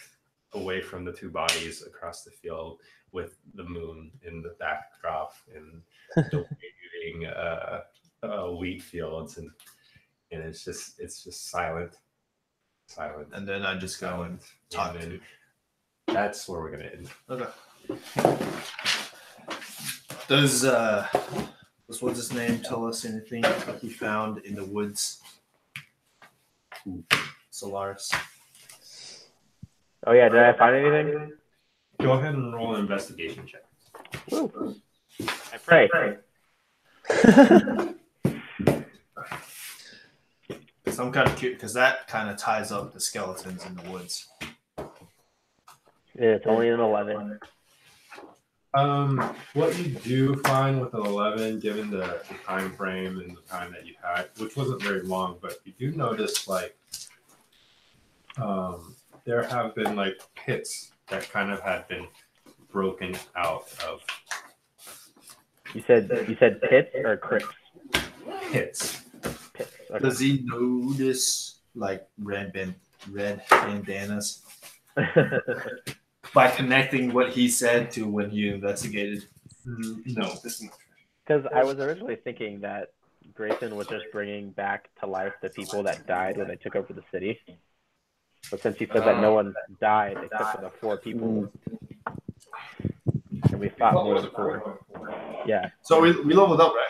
away from the two bodies across the field with the moon in the backdrop and the waving wheat fields, and it's just silent. And then I just go and talk to. That's where we're gonna end. Okay. Does what's his name tell us anything he found in the woods? Solaris. Oh, yeah. Did I find anything? Go ahead and roll an investigation check. Woo. I pray. So I'm kind of curious because that kind of ties up the skeletons in the woods. It's only an 11. What you do find with an 11, given the time frame and the time that you had, which wasn't very long, but you do notice there have been pits that kind of had been broken out of. You said pits or crypts? Pits. Pits. Okay. Does he notice red bandanas by connecting what he said to when he investigated? No. Because I was originally thinking that Grayson was just bringing back to life the people that died when they took over the city. But since he said that no one died except for the 4 people, and we fought more than 4. Yeah. So we leveled up, right?